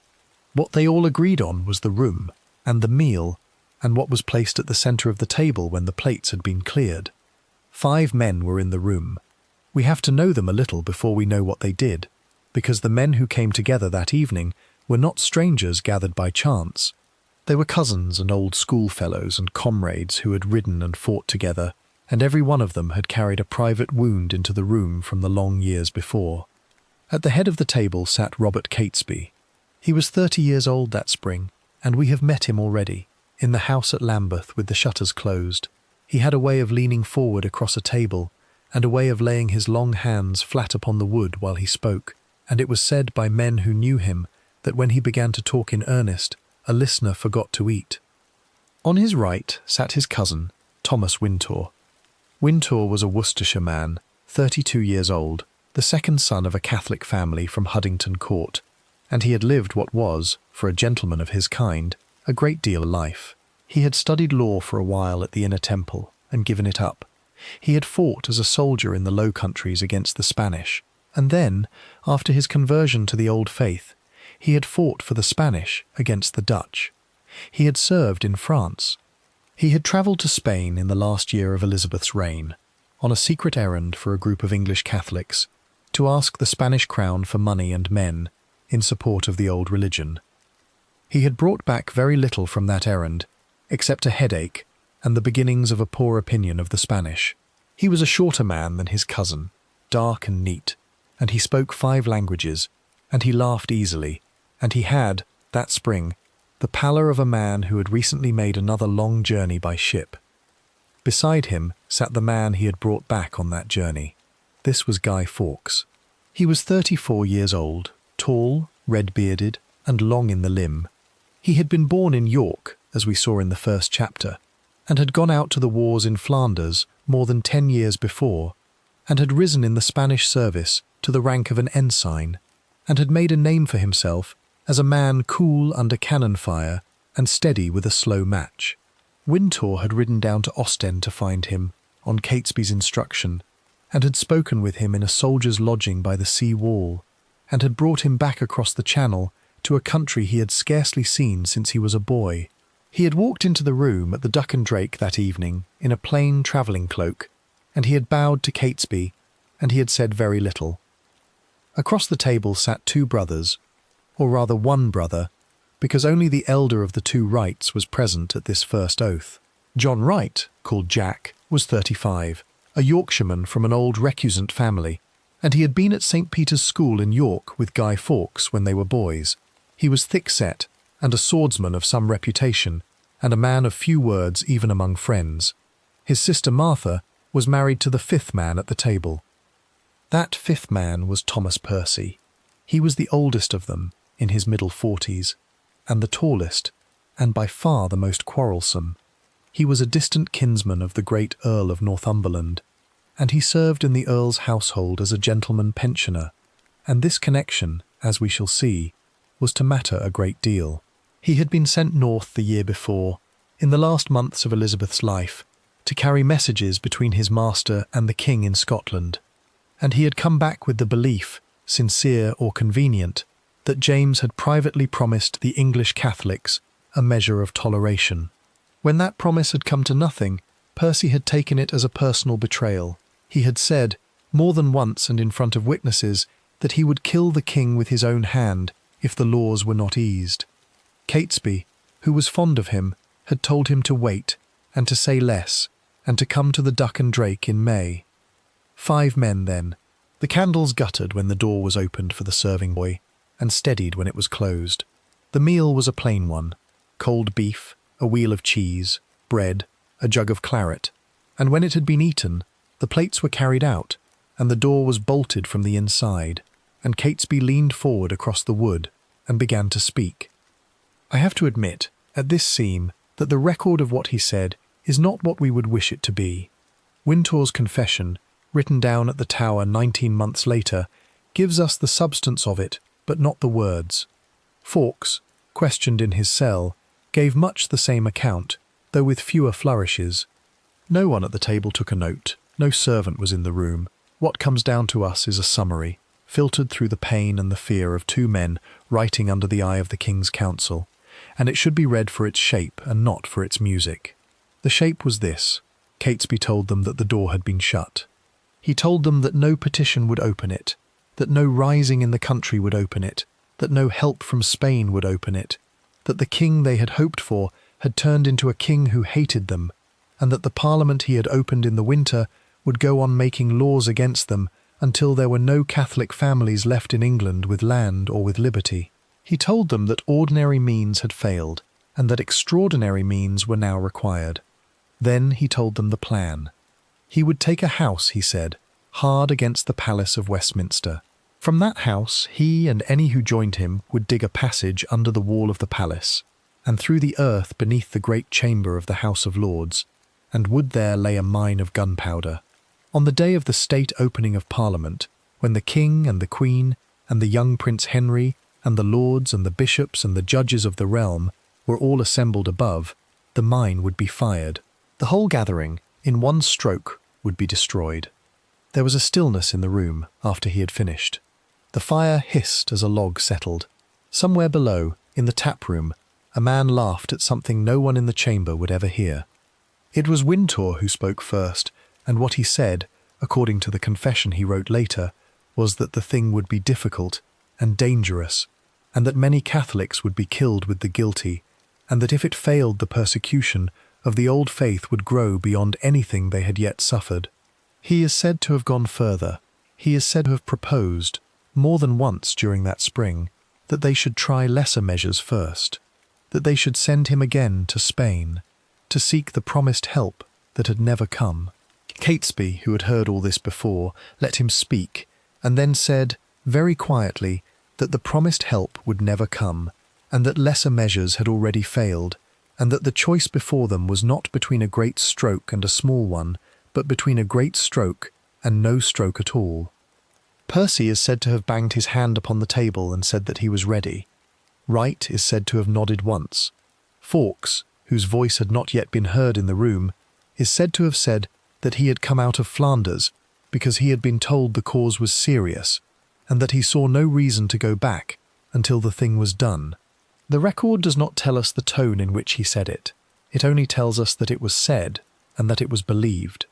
A: What they all agreed on was the room, and the meal, and what was placed at the centre of the table when the plates had been cleared. 5 men were in the room. We have to know them a little before we know what they did, because the men who came together that evening were not strangers gathered by chance. They were cousins and old schoolfellows and comrades who had ridden and fought together, and every one of them had carried a private wound into the room from the long years before. At the head of the table sat Robert Catesby. He was 30 years old that spring, and we have met him already, in the house at Lambeth with the shutters closed. He had a way of leaning forward across a table, and a way of laying his long hands flat upon the wood while he spoke, and it was said by men who knew him that when he began to talk in earnest, a listener forgot to eat. On his right sat his cousin, Thomas Wintour. Wintour was a Worcestershire man, 32 years old, the second son of a Catholic family from Huddington Court, and he had lived what was, for a gentleman of his kind, a great deal of life. He had studied law for a while at the Inner Temple and given it up. He had fought as a soldier in the Low Countries against the Spanish, and then, after his conversion to the old faith, he had fought for the Spanish against the Dutch. He had served in France. He had travelled to Spain in the last year of Elizabeth's reign, on a secret errand for a group of English Catholics, to ask the Spanish crown for money and men in support of the old religion. He had brought back very little from that errand, except a headache and the beginnings of a poor opinion of the Spanish. He was a shorter man than his cousin, dark and neat, and he spoke 5 languages, and he laughed easily, and he had, that spring, the pallor of a man who had recently made another long journey by ship. Beside him sat the man he had brought back on that journey. This was Guy Fawkes. He was 34 years old, tall, red-bearded, and long in the limb. He had been born in York, as we saw in the first chapter, and had gone out to the wars in Flanders more than 10 years before, and had risen in the Spanish service to the rank of an ensign, and had made a name for himself as a man cool under cannon fire and steady with a slow match. Wintour had ridden down to Ostend to find him, on Catesby's instruction, and had spoken with him in a soldier's lodging by the sea wall, and had brought him back across the Channel to a country he had scarcely seen since he was a boy. He had walked into the room at the Duck and Drake that evening in a plain travelling cloak, and he had bowed to Catesby, and he had said very little. Across the table sat 2 brothers, or rather 1 brother, because only the elder of the 2 Wrights was present at this first oath. John Wright, called Jack, was 35, a Yorkshireman from an old recusant family, and he had been at St. Peter's School in York with Guy Fawkes when they were boys. He was thick-set, and a swordsman of some reputation, and a man of few words even among friends. His sister Martha was married to the 5th man at the table. That 5th man was Thomas Percy. He was the oldest of them, in his middle 40s, and the tallest, and by far the most quarrelsome. He was a distant kinsman of the great Earl of Northumberland, and he served in the Earl's household as a gentleman pensioner, and this connection, as we shall see, was to matter a great deal. He had been sent north the year before, in the last months of Elizabeth's life, to carry messages between his master and the king in Scotland, and he had come back with the belief, sincere or convenient, that James had privately promised the English Catholics a measure of toleration. When that promise had come to nothing, Percy had taken it as a personal betrayal. He had said, more than once and in front of witnesses, that he would kill the king with his own hand if the laws were not eased. Catesby, who was fond of him, had told him to wait and to say less, and to come to the Duck and Drake in May. 5 men then. The candles guttered when the door was opened for the serving boy, and steadied when it was closed. The meal was a plain one: cold beef, a wheel of cheese, bread, a jug of claret, and when it had been eaten, the plates were carried out, and the door was bolted from the inside, and Catesby leaned forward across the wood and began to speak. I have to admit, at this seam, that the record of what he said is not what we would wish it to be. Wintour's confession, written down at the Tower 19 months later, gives us the substance of it, but not the words. Fawkes, questioned in his cell, gave much the same account, though with fewer flourishes. No one at the table took a note, no servant was in the room. What comes down to us is a summary, filtered through the pain and the fear of 2 men writing under the eye of the King's Council, and it should be read for its shape and not for its music. The shape was this. Catesby told them that the door had been shut. He told them that no petition would open it, that no rising in the country would open it, that no help from Spain would open it, that the king they had hoped for had turned into a king who hated them, and that the Parliament he had opened in the winter would go on making laws against them until there were no Catholic families left in England with land or with liberty. He told them that ordinary means had failed, and that extraordinary means were now required. Then he told them the plan. He would take a house, he said, hard against the Palace of Westminster. From that house he and any who joined him would dig a passage under the wall of the palace, and through the earth beneath the great chamber of the House of Lords, and would there lay a mine of gunpowder. On the day of the state opening of Parliament, when the King and the Queen and the young Prince Henry and the lords and the bishops and the judges of the realm were all assembled above, the mine would be fired. The whole gathering, in one stroke, would be destroyed. There was a stillness in the room after he had finished. The fire hissed as a log settled. Somewhere below, in the tap-room, a man laughed at something no one in the chamber would ever hear. It was Wintour who spoke first, and what he said, according to the confession he wrote later, was that the thing would be difficult and dangerous, and that many Catholics would be killed with the guilty, and that if it failed the persecution of the old faith would grow beyond anything they had yet suffered. He is said to have gone further. He is said to have proposed, more than once during that spring, that they should try lesser measures first, that they should send him again to Spain, to seek the promised help that had never come. Catesby, who had heard all this before, let him speak, and then said, very quietly, that the promised help would never come, and that lesser measures had already failed, and that the choice before them was not between a great stroke and a small one, but between a great stroke and no stroke at all. Percy is said to have banged his hand upon the table and said that he was ready. Wright is said to have nodded once. Fawkes, whose voice had not yet been heard in the room, is said to have said that he had come out of Flanders because he had been told the cause was serious, and that he saw no reason to go back until the thing was done. The record does not tell us the tone in which he said it. It only tells us that it was said and that it was believed.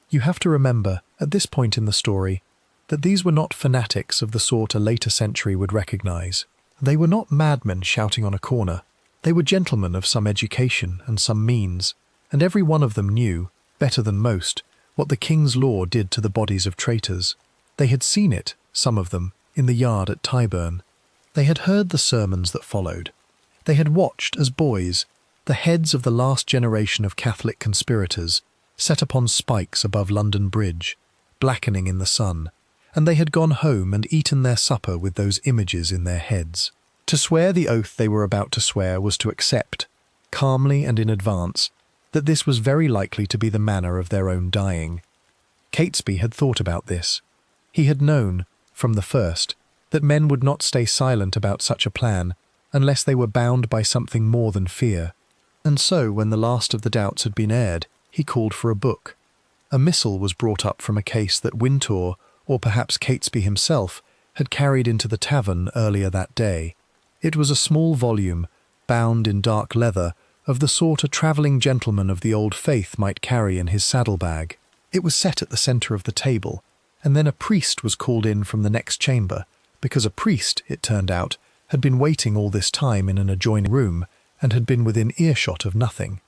A: You have to remember, at this point in the story, that these were not fanatics of the sort a later century would recognize. They were not madmen shouting on a corner. They were gentlemen of some education and some means, and every one of them knew, better than most, what the king's law did to the bodies of traitors. They had seen it, some of them, in the yard at Tyburn. They had heard the sermons that followed. They had watched, as boys, the heads of the last generation of Catholic conspirators set upon spikes above London Bridge, blackening in the sun, and they had gone home and eaten their supper with those images in their heads. To swear the oath they were about to swear was to accept, calmly and in advance, that this was very likely to be the manner of their own dying. Catesby had thought about this. He had known, from the first, that men would not stay silent about such a plan unless they were bound by something more than fear. And so, when the last of the doubts had been aired, he called for a book. A missal was brought up from a case that Wintour, or perhaps Catesby himself, had carried into the tavern earlier that day. It was a small volume, bound in dark leather, of the sort a travelling gentleman of the old faith might carry in his saddlebag. It was set at the centre of the table, and then a priest was called in from the next chamber, because a priest, it turned out, had been waiting all this time in an adjoining room, and had been within earshot of nothing.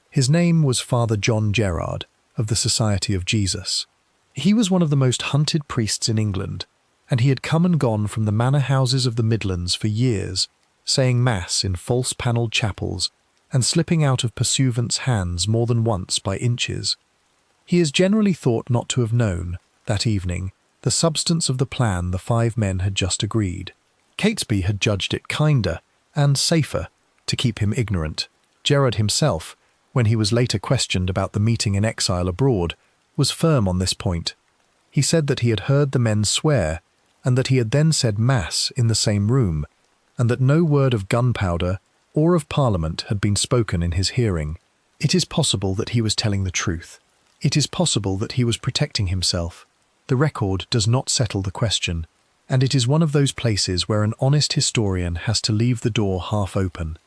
A: His name was Father John Gerard, of the Society of Jesus. He was one of the most hunted priests in England, and he had come and gone from the manor houses of the Midlands for years, saying mass in false-panelled chapels, and slipping out of pursuivants' hands more than once by inches. He is generally thought not to have known, that evening, the substance of the plan the 5 men had just agreed. Catesby had judged it kinder and safer to keep him ignorant. Gerard himself, when he was later questioned about the meeting in exile abroad, was firm on this point. He said that he had heard the men swear, and that he had then said mass in the same room, and that no word of gunpowder or of Parliament had been spoken in his hearing. It is possible that he was telling the truth. It is possible that he was protecting himself. The record does not settle the question, and it is one of those places where an honest historian has to leave the door half open.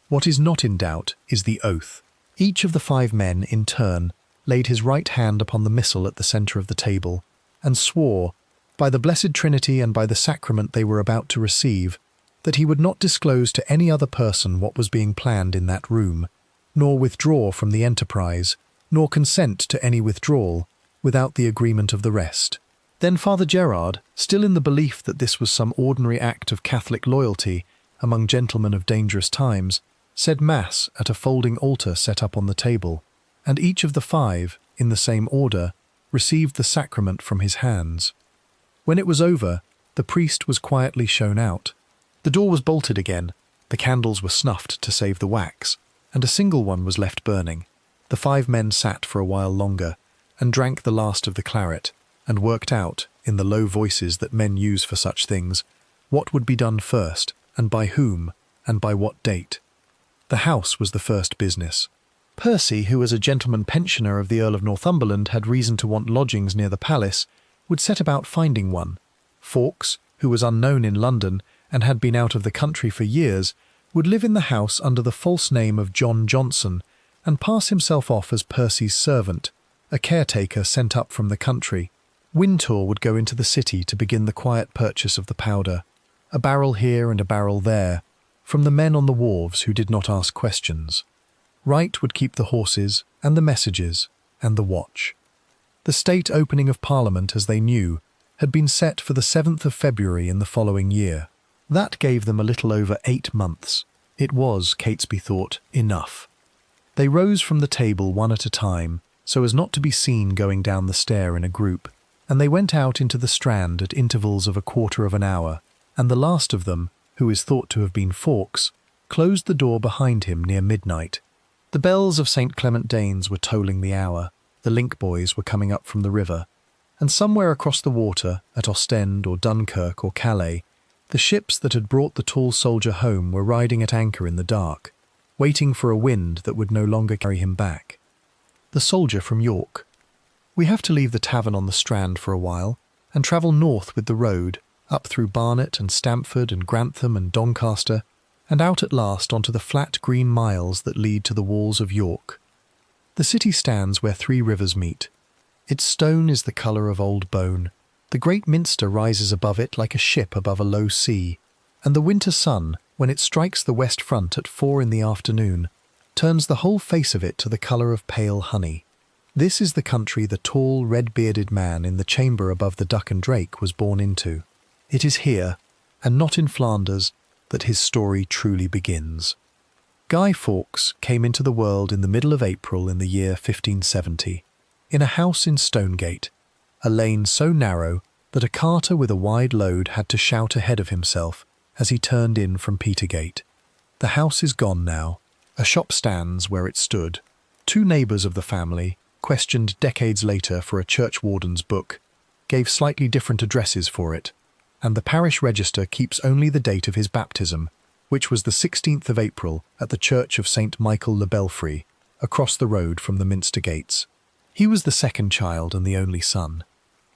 A: What is not in doubt is the oath. Each of the 5 men, in turn, laid his right hand upon the missal at the centre of the table, and swore, by the Blessed Trinity and by the sacrament they were about to receive, that he would not disclose to any other person what was being planned in that room, nor withdraw from the enterprise, nor consent to any withdrawal, without the agreement of the rest. Then Father Gerard, still in the belief that this was some ordinary act of Catholic loyalty among gentlemen of dangerous times, said mass at a folding altar set up on the table, and each of the 5, in the same order, received the sacrament from his hands. When it was over, the priest was quietly shown out. The door was bolted again, the candles were snuffed to save the wax, and a single one was left burning. The 5 men sat for a while longer, and drank the last of the claret, and worked out, in the low voices that men use for such things, what would be done first, and by whom, and by what date. The house was the first business. Percy, who as a gentleman pensioner of the Earl of Northumberland had reason to want lodgings near the palace, would set about finding one. Fawkes, who was unknown in London and had been out of the country for years, would live in the house under the false name of John Johnson and pass himself off as Percy's servant, a caretaker sent up from the country. Wintour would go into the city to begin the quiet purchase of the powder, a barrel here and a barrel there, from the men on the wharves who did not ask questions. Wright would keep the horses and the messages and the watch. The state opening of Parliament, as they knew, had been set for the 7th of February in the following year. That gave them a little over 8 months. It was, Catesby thought, enough. They rose from the table one at a time, so as not to be seen going down the stair in a group, and they went out into the Strand at intervals of a quarter of an hour, and the last of them, who is thought to have been Fawkes, closed the door behind him near midnight. The bells of St. Clement Danes were tolling the hour, the link boys were coming up from the river, and somewhere across the water, at Ostend or Dunkirk or Calais, the ships that had brought the tall soldier home were riding at anchor in the dark, waiting for a wind that would no longer carry him back. The soldier from York. We have to leave the tavern on the Strand for a while, and travel north with the road, up through Barnet and Stamford and Grantham and Doncaster, and out at last onto the flat green miles that lead to the walls of York. The city stands where 3 rivers meet. Its stone is the colour of old bone. The great minster rises above it like a ship above a low sea, and the winter sun, when it strikes the west front at 4 in the afternoon, turns the whole face of it to the colour of pale honey. This is the country the tall, red-bearded man in the chamber above the Duck and Drake was born into. It is here, and not in Flanders, that his story truly begins. Guy Fawkes came into the world in the middle of April in the year 1570, in a house in Stonegate, a lane so narrow that a carter with a wide load had to shout ahead of himself as he turned in from Petergate. The house is gone now. A shop stands where it stood. Two neighbours of the family, questioned decades later for a churchwarden's book, gave slightly different addresses for it, and the parish register keeps only the date of his baptism, which was the 16th of April at the church of St. Michael le Belfry, across the road from the Minster gates. He was the second child and the only son.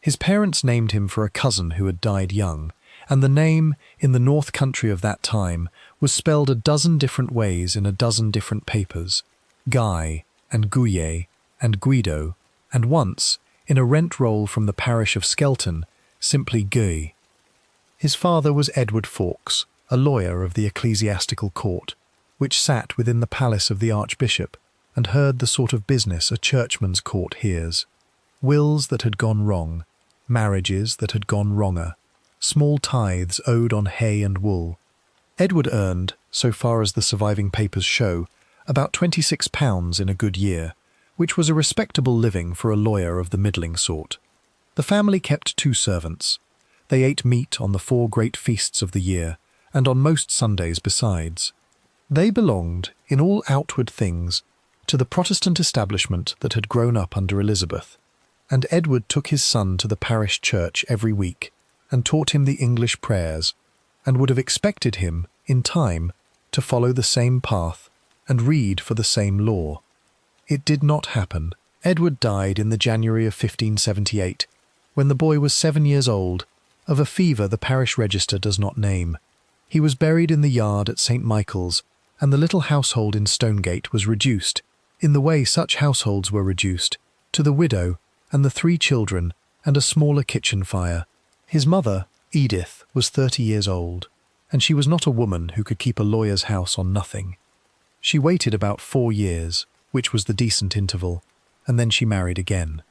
A: His parents named him for a cousin who had died young, and the name, in the North Country of that time, was spelled a dozen different ways in a dozen different papers: Guy, and Gouillet, and Guido, and once, in a rent roll from the parish of Skelton, simply Guy. His father was Edward Fawkes, a lawyer of the ecclesiastical court, which sat within the palace of the archbishop and heard the sort of business a churchman's court hears: wills that had gone wrong, marriages that had gone wronger, small tithes owed on hay and wool. Edward earned, so far as the surviving papers show, about £26 in a good year, which was a respectable living for a lawyer of the middling sort. The family kept 2 servants. They ate meat on the 4 great feasts of the year, and on most Sundays besides. They belonged, in all outward things, to the Protestant establishment that had grown up under Elizabeth, and Edward took his son to the parish church every week and taught him the English prayers, and would have expected him, in time, to follow the same path and read for the same law. It did not happen. Edward died in the January of 1578, when the boy was 7 years old, of a fever the parish register does not name. He was buried in the yard at St. Michael's, and the little household in Stonegate was reduced, in the way such households were reduced, to the widow and the 3 children and a smaller kitchen fire. His mother, Edith, was 30 years old, and she was not a woman who could keep a lawyer's house on nothing. She waited about 4 years, which was the decent interval, and then she married again.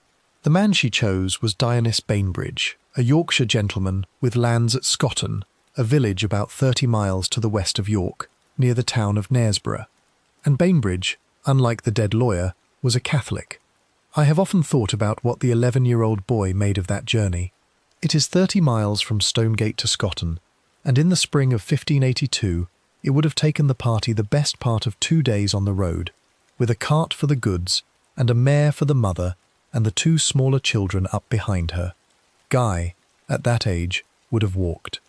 A: The man she chose was Dionysius Bainbridge, a Yorkshire gentleman with lands at Scotton, a village about 30 miles to the west of York, near the town of Knaresborough. And Bainbridge, unlike the dead lawyer, was a Catholic. I have often thought about what the 11-year-old boy made of that journey. It is 30 miles from Stonegate to Scotton, and in the spring of 1582 it would have taken the party the best part of 2 days on the road, with a cart for the goods and a mare for the mother and the 2 smaller children up behind her. Guy, at that age, would have walked.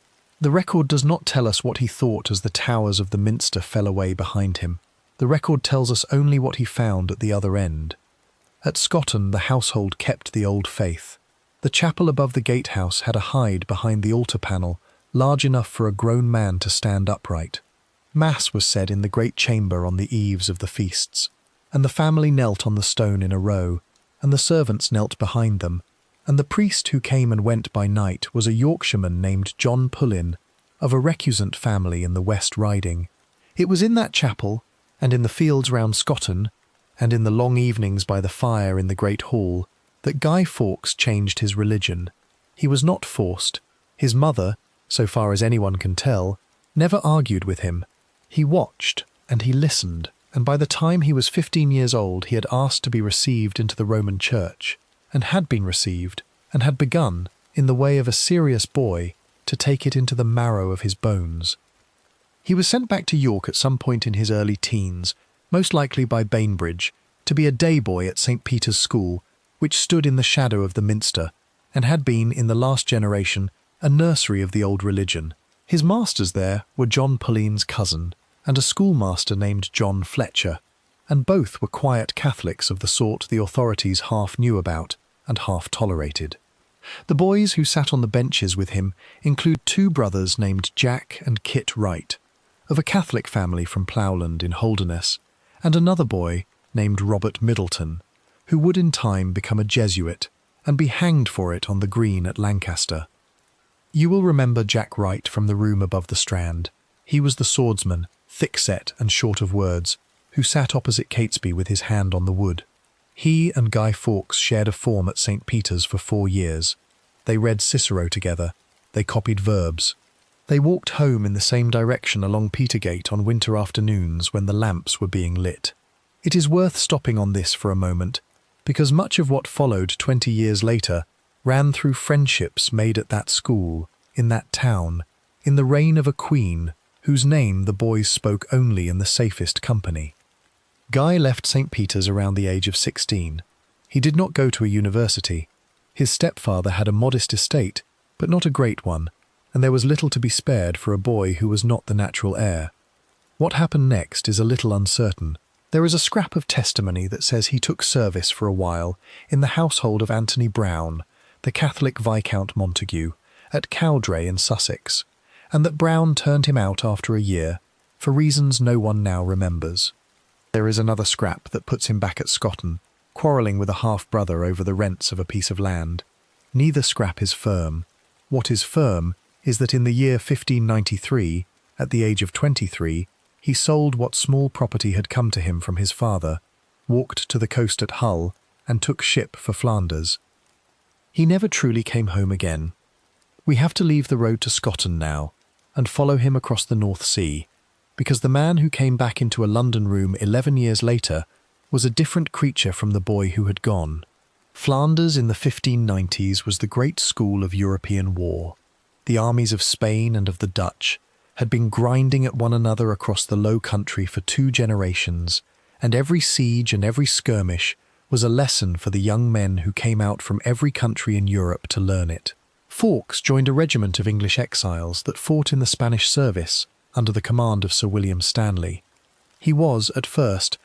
A: The record does not tell us what he thought as the towers of the minster fell away behind him. The record tells us only what he found at the other end. At Scotton the household kept the old faith. The chapel above the gatehouse had a hide behind the altar panel, large enough for a grown man to stand upright. Mass was said in the great chamber on the eves of the feasts, and the family knelt on the stone in a row, and the servants knelt behind them, and the priest who came and went by night was a Yorkshireman named John Pullin, of a recusant family in the West Riding. It was in that chapel, and in the fields round Scotton, and in the long evenings by the fire in the great hall, that Guy Fawkes changed his religion. He was not forced. His mother, so far as anyone can tell, never argued with him. He watched, and he listened, and by the time he was 15 years old he had asked to be received into the Roman Church, and had been received, and had begun, in the way of a serious boy, to take it into the marrow of his bones. He was sent back to York at some point in his early teens, most likely by Bainbridge, to be a day boy at St. Peter's School, which stood in the shadow of the minster, and had been, in the last generation, a nursery of the old religion. His masters there were John Pullin's cousin, and a schoolmaster named John Fletcher, and both were quiet Catholics of the sort the authorities half knew about and half tolerated. The boys who sat on the benches with him include 2 brothers named Jack and Kit Wright, of a Catholic family from Plowland in Holderness, and another boy named Robert Middleton, who would in time become a Jesuit and be hanged for it on the green at Lancaster. You will remember Jack Wright from the room above the Strand. He was the swordsman, thick-set and short of words, who sat opposite Catesby with his hand on the wood. He and Guy Fawkes shared a form at St. Peter's for 4 years. They read Cicero together. They copied verbs. They walked home in the same direction along Petergate on winter afternoons when the lamps were being lit. It is worth stopping on this for a moment, because much of what followed 20 years later ran through friendships made at that school, in that town, in the reign of a queen whose name the boys spoke only in the safest company. Guy left St. Peter's around the age of 16. He did not go to a university. His stepfather had a modest estate, but not a great one, and there was little to be spared for a boy who was not the natural heir. What happened next is a little uncertain. There is a scrap of testimony that says he took service for a while in the household of Anthony Browne, the Catholic Viscount Monteagle, at Cowdray in Sussex, and that Browne turned him out after a year, for reasons no one now remembers. There is another scrap that puts him back at Scotland, quarrelling with a half-brother over the rents of a piece of land. Neither scrap is firm. What is firm is that in the year 1593, at the age of 23, he sold what small property had come to him from his father, walked to the coast at Hull, and took ship for Flanders. He never truly came home again. We have to leave the road to Scotland now, and follow him across the North Sea, because the man who came back into a London room 11 years later was a different creature from the boy who had gone. Flanders in the 1590s was the great school of European war. The armies of Spain and of the Dutch had been grinding at one another across the Low Country for 2 generations, and every siege and every skirmish was a lesson for the young men who came out from every country in Europe to learn it. Fawkes joined a regiment of English exiles that fought in the Spanish service under the command of Sir William Stanley. He was, at first,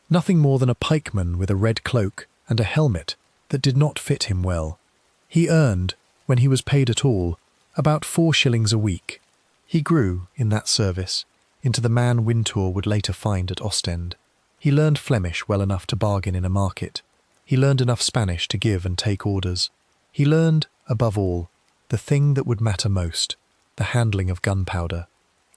A: nothing more than a pikeman with a red cloak and a helmet that did not fit him well. He earned, when he was paid at all, about 4 shillings a week. He grew, in that service, into the man Wintour would later find at Ostend. He learned Flemish well enough to bargain in a market. He learned enough Spanish to give and take orders. He learned, above all, the thing that would matter most, the handling of gunpowder.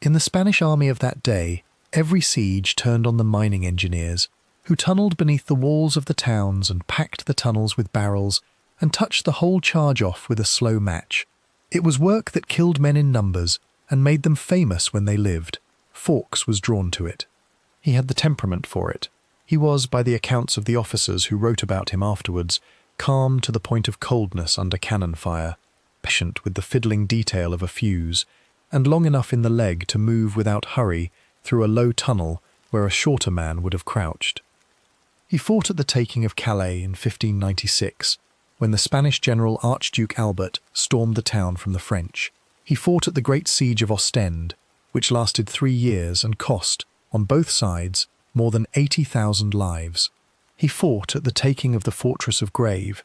A: In the Spanish army of that day, every siege turned on the mining engineers, who tunnelled beneath the walls of the towns and packed the tunnels with barrels and touched the whole charge off with a slow match. It was work that killed men in numbers and made them famous when they lived. Fawkes was drawn to it. He had the temperament for it. He was, by the accounts of the officers who wrote about him afterwards, calm to the point of coldness under cannon fire, patient with the fiddling detail of a fuse, and long enough in the leg to move without hurry through a low tunnel where a shorter man would have crouched. He fought at the taking of Calais in 1596, when the Spanish general Archduke Albert stormed the town from the French. He fought at the great siege of Ostend, which lasted 3 years and cost, on both sides, more than 80,000 lives. He fought at the taking of the fortress of Grave,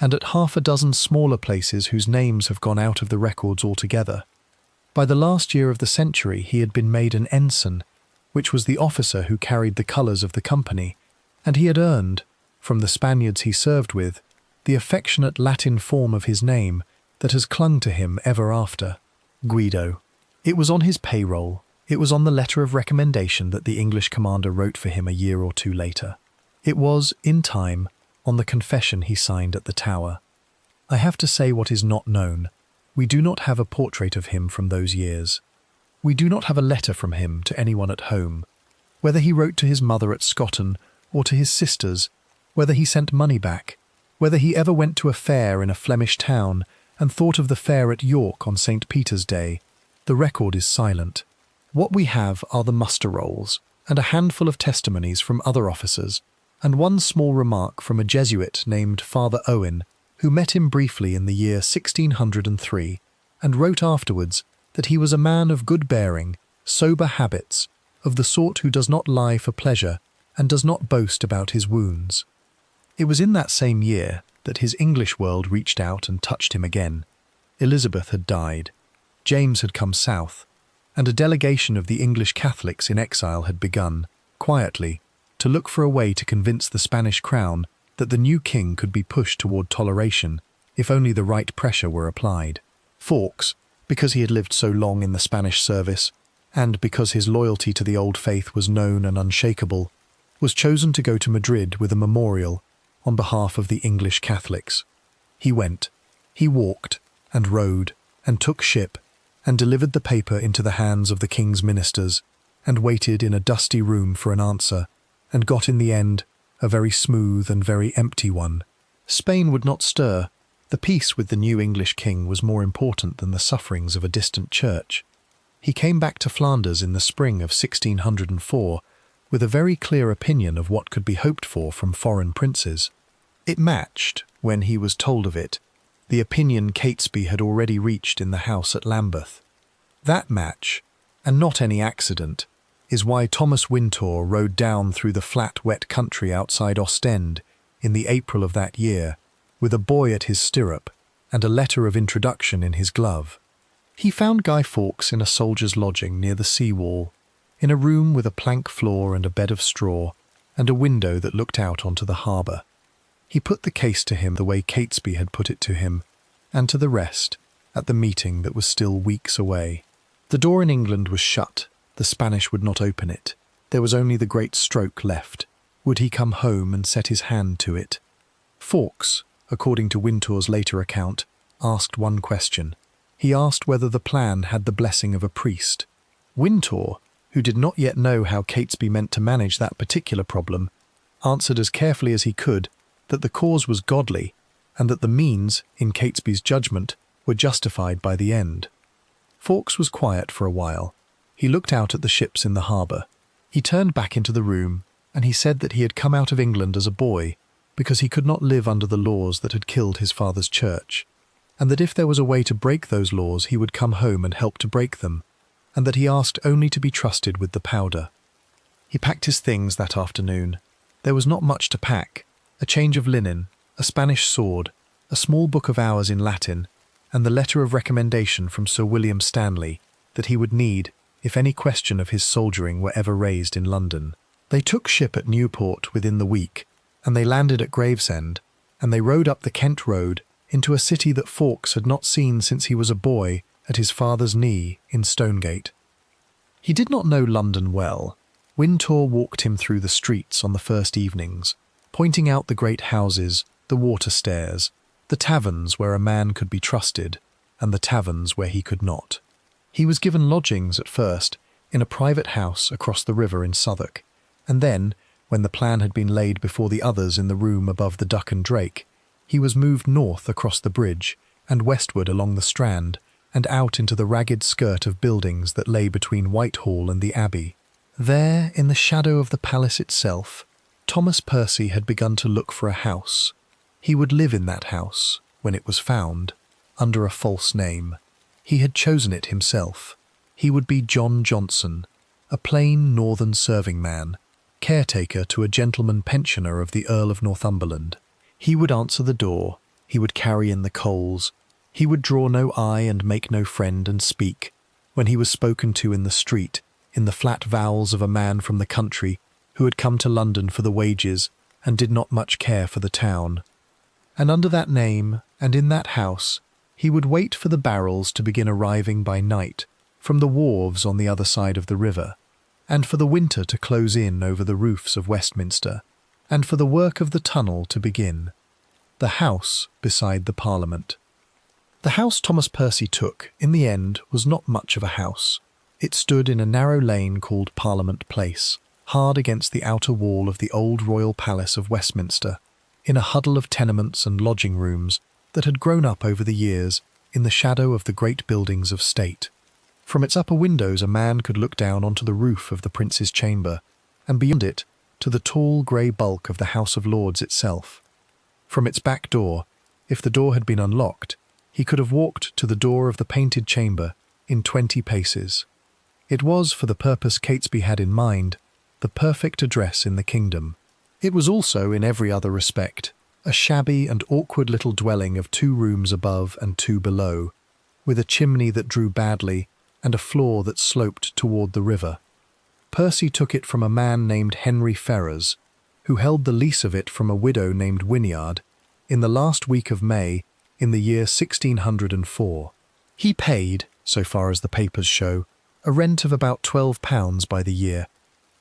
A: and at 6 smaller places whose names have gone out of the records altogether. By the last year of the century he had been made an ensign, which was the officer who carried the colours of the company, and he had earned, from the Spaniards he served with, the affectionate Latin form of his name that has clung to him ever after, Guido. It was on his payroll, it was on the letter of recommendation that the English commander wrote for him a year or 2 later. It was, in time, on the confession he signed at the Tower. I have to say what is not known. We do not have a portrait of him from those years. We do not have a letter from him to anyone at home, whether he wrote to his mother at Scotton or to his sisters, whether he sent money back, whether he ever went to a fair in a Flemish town and thought of the fair at York on St. Peter's Day. The record is silent. What we have are the muster rolls, and a handful of testimonies from other officers, and one small remark from a Jesuit named Father Owen, who met him briefly in the year 1603, and wrote afterwards that he was a man of good bearing, sober habits, of the sort who does not lie for pleasure, and does not boast about his wounds. It was in that same year that his English world reached out and touched him again. Elizabeth had died, James had come south, and a delegation of the English Catholics in exile had begun, quietly, to look for a way to convince the Spanish crown that the new king could be pushed toward toleration if only the right pressure were applied. Fawkes, because he had lived so long in the Spanish service, and because his loyalty to the old faith was known and unshakable, was chosen to go to Madrid with a memorial on behalf of the English Catholics. He went, he walked, and rode, and took ship, and delivered the paper into the hands of the king's ministers, and waited in a dusty room for an answer, and got in the end a very smooth and very empty one. Spain would not stir. The peace with the new English king was more important than the sufferings of a distant church. He came back to Flanders in the spring of 1604 with a very clear opinion of what could be hoped for from foreign princes. It matched, when he was told of it, the opinion Catesby had already reached in the house at Lambeth. That match, and not any accident, is why Thomas Wintour rode down through the flat, wet country outside Ostend in the April of that year, with a boy at his stirrup and a letter of introduction in his glove. He found Guy Fawkes in a soldier's lodging near the sea-wall, in a room with a plank floor and a bed of straw, and a window that looked out onto the harbour. He put the case to him the way Catesby had put it to him, and to the rest, at the meeting that was still weeks away. The door in England was shut. The Spanish would not open it. There was only the great stroke left. Would he come home and set his hand to it? Fawkes, according to Wintour's later account, asked one question. He asked whether the plan had the blessing of a priest. Wintour, who did not yet know how Catesby meant to manage that particular problem, answered as carefully as he could that the cause was godly, and that the means, in Catesby's judgment, were justified by the end. Fawkes was quiet for a while. He looked out at the ships in the harbour. He turned back into the room, and he said that he had come out of England as a boy because he could not live under the laws that had killed his father's church, and that if there was a way to break those laws he would come home and help to break them, and that he asked only to be trusted with the powder. He packed his things that afternoon. There was not much to pack: a change of linen, a Spanish sword, a small book of hours in Latin, and the letter of recommendation from Sir William Stanley that he would need if any question of his soldiering were ever raised in London. They took ship at Newport within the week, and they landed at Gravesend, and they rode up the Kent road into a city that Fawkes had not seen since he was a boy at his father's knee in Stonegate. He did not know London well. Wintour walked him through the streets on the first evenings, pointing out the great houses, the water stairs, the taverns where a man could be trusted, and the taverns where he could not. He was given lodgings at first in a private house across the river in Southwark, and then, when the plan had been laid before the others in the room above the Duck and Drake, he was moved north across the bridge and westward along the Strand and out into the ragged skirt of buildings that lay between Whitehall and the Abbey. There, in the shadow of the palace itself, Thomas Percy had begun to look for a house. He would live in that house, when it was found, under a false name. He had chosen it himself. He would be John Johnson, a plain northern serving man, caretaker to a gentleman pensioner of the Earl of Northumberland. He would answer the door, he would carry in the coals, he would draw no eye and make no friend and speak, when he was spoken to in the street, in the flat vowels of a man from the country who had come to London for the wages and did not much care for the town. And under that name, and in that house, he would wait for the barrels to begin arriving by night from the wharves on the other side of the river, and for the winter to close in over the roofs of Westminster, and for the work of the tunnel to begin. The house beside the Parliament. The house Thomas Percy took, in the end, was not much of a house. It stood in a narrow lane called Parliament Place, hard against the outer wall of the old royal palace of Westminster, in a huddle of tenements and lodging rooms that had grown up over the years in the shadow of the great buildings of state. From its upper windows a man could look down onto the roof of the Prince's chamber, and beyond it to the tall grey bulk of the House of Lords itself. From its back door, if the door had been unlocked, he could have walked to the door of the painted chamber in 20 paces. It was, for the purpose Catesby had in mind, the perfect address in the kingdom. It was also, in every other respect, a shabby and awkward little dwelling of 2 rooms above and 2 below, with a chimney that drew badly and a floor that sloped toward the river. Percy took it from a man named Henry Ferrers, who held the lease of it from a widow named Wynyard, in the last week of May, in the year 1604. He paid, so far as the papers show, a rent of about £12 by the year,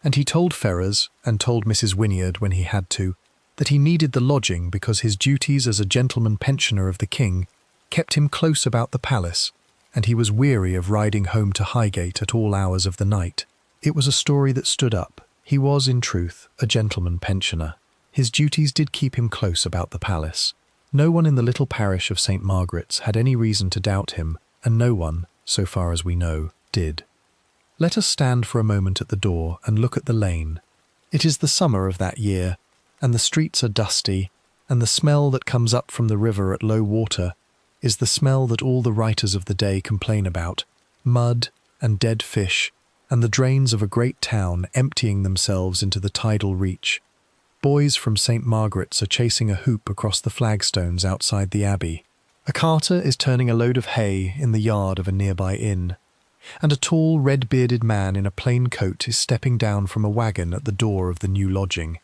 A: and he told Ferrers, and told Mrs. Wynyard when he had to, that he needed the lodging because his duties as a gentleman pensioner of the king kept him close about the palace, and he was weary of riding home to Highgate at all hours of the night. It was a story that stood up. He was, in truth, a gentleman pensioner. His duties did keep him close about the palace. No one in the little parish of St. Margaret's had any reason to doubt him, and no one, so far as we know, did. Let us stand for a moment at the door and look at the lane. It is the summer of that year, and the streets are dusty, and the smell that comes up from the river at low water is the smell that all the writers of the day complain about: mud and dead fish, and the drains of a great town emptying themselves into the tidal reach. Boys from St. Margaret's are chasing a hoop across the flagstones outside the abbey. A carter is turning a load of hay in the yard of a nearby inn, and a tall, red-bearded man in a plain coat is stepping down from a wagon at the door of the new lodging,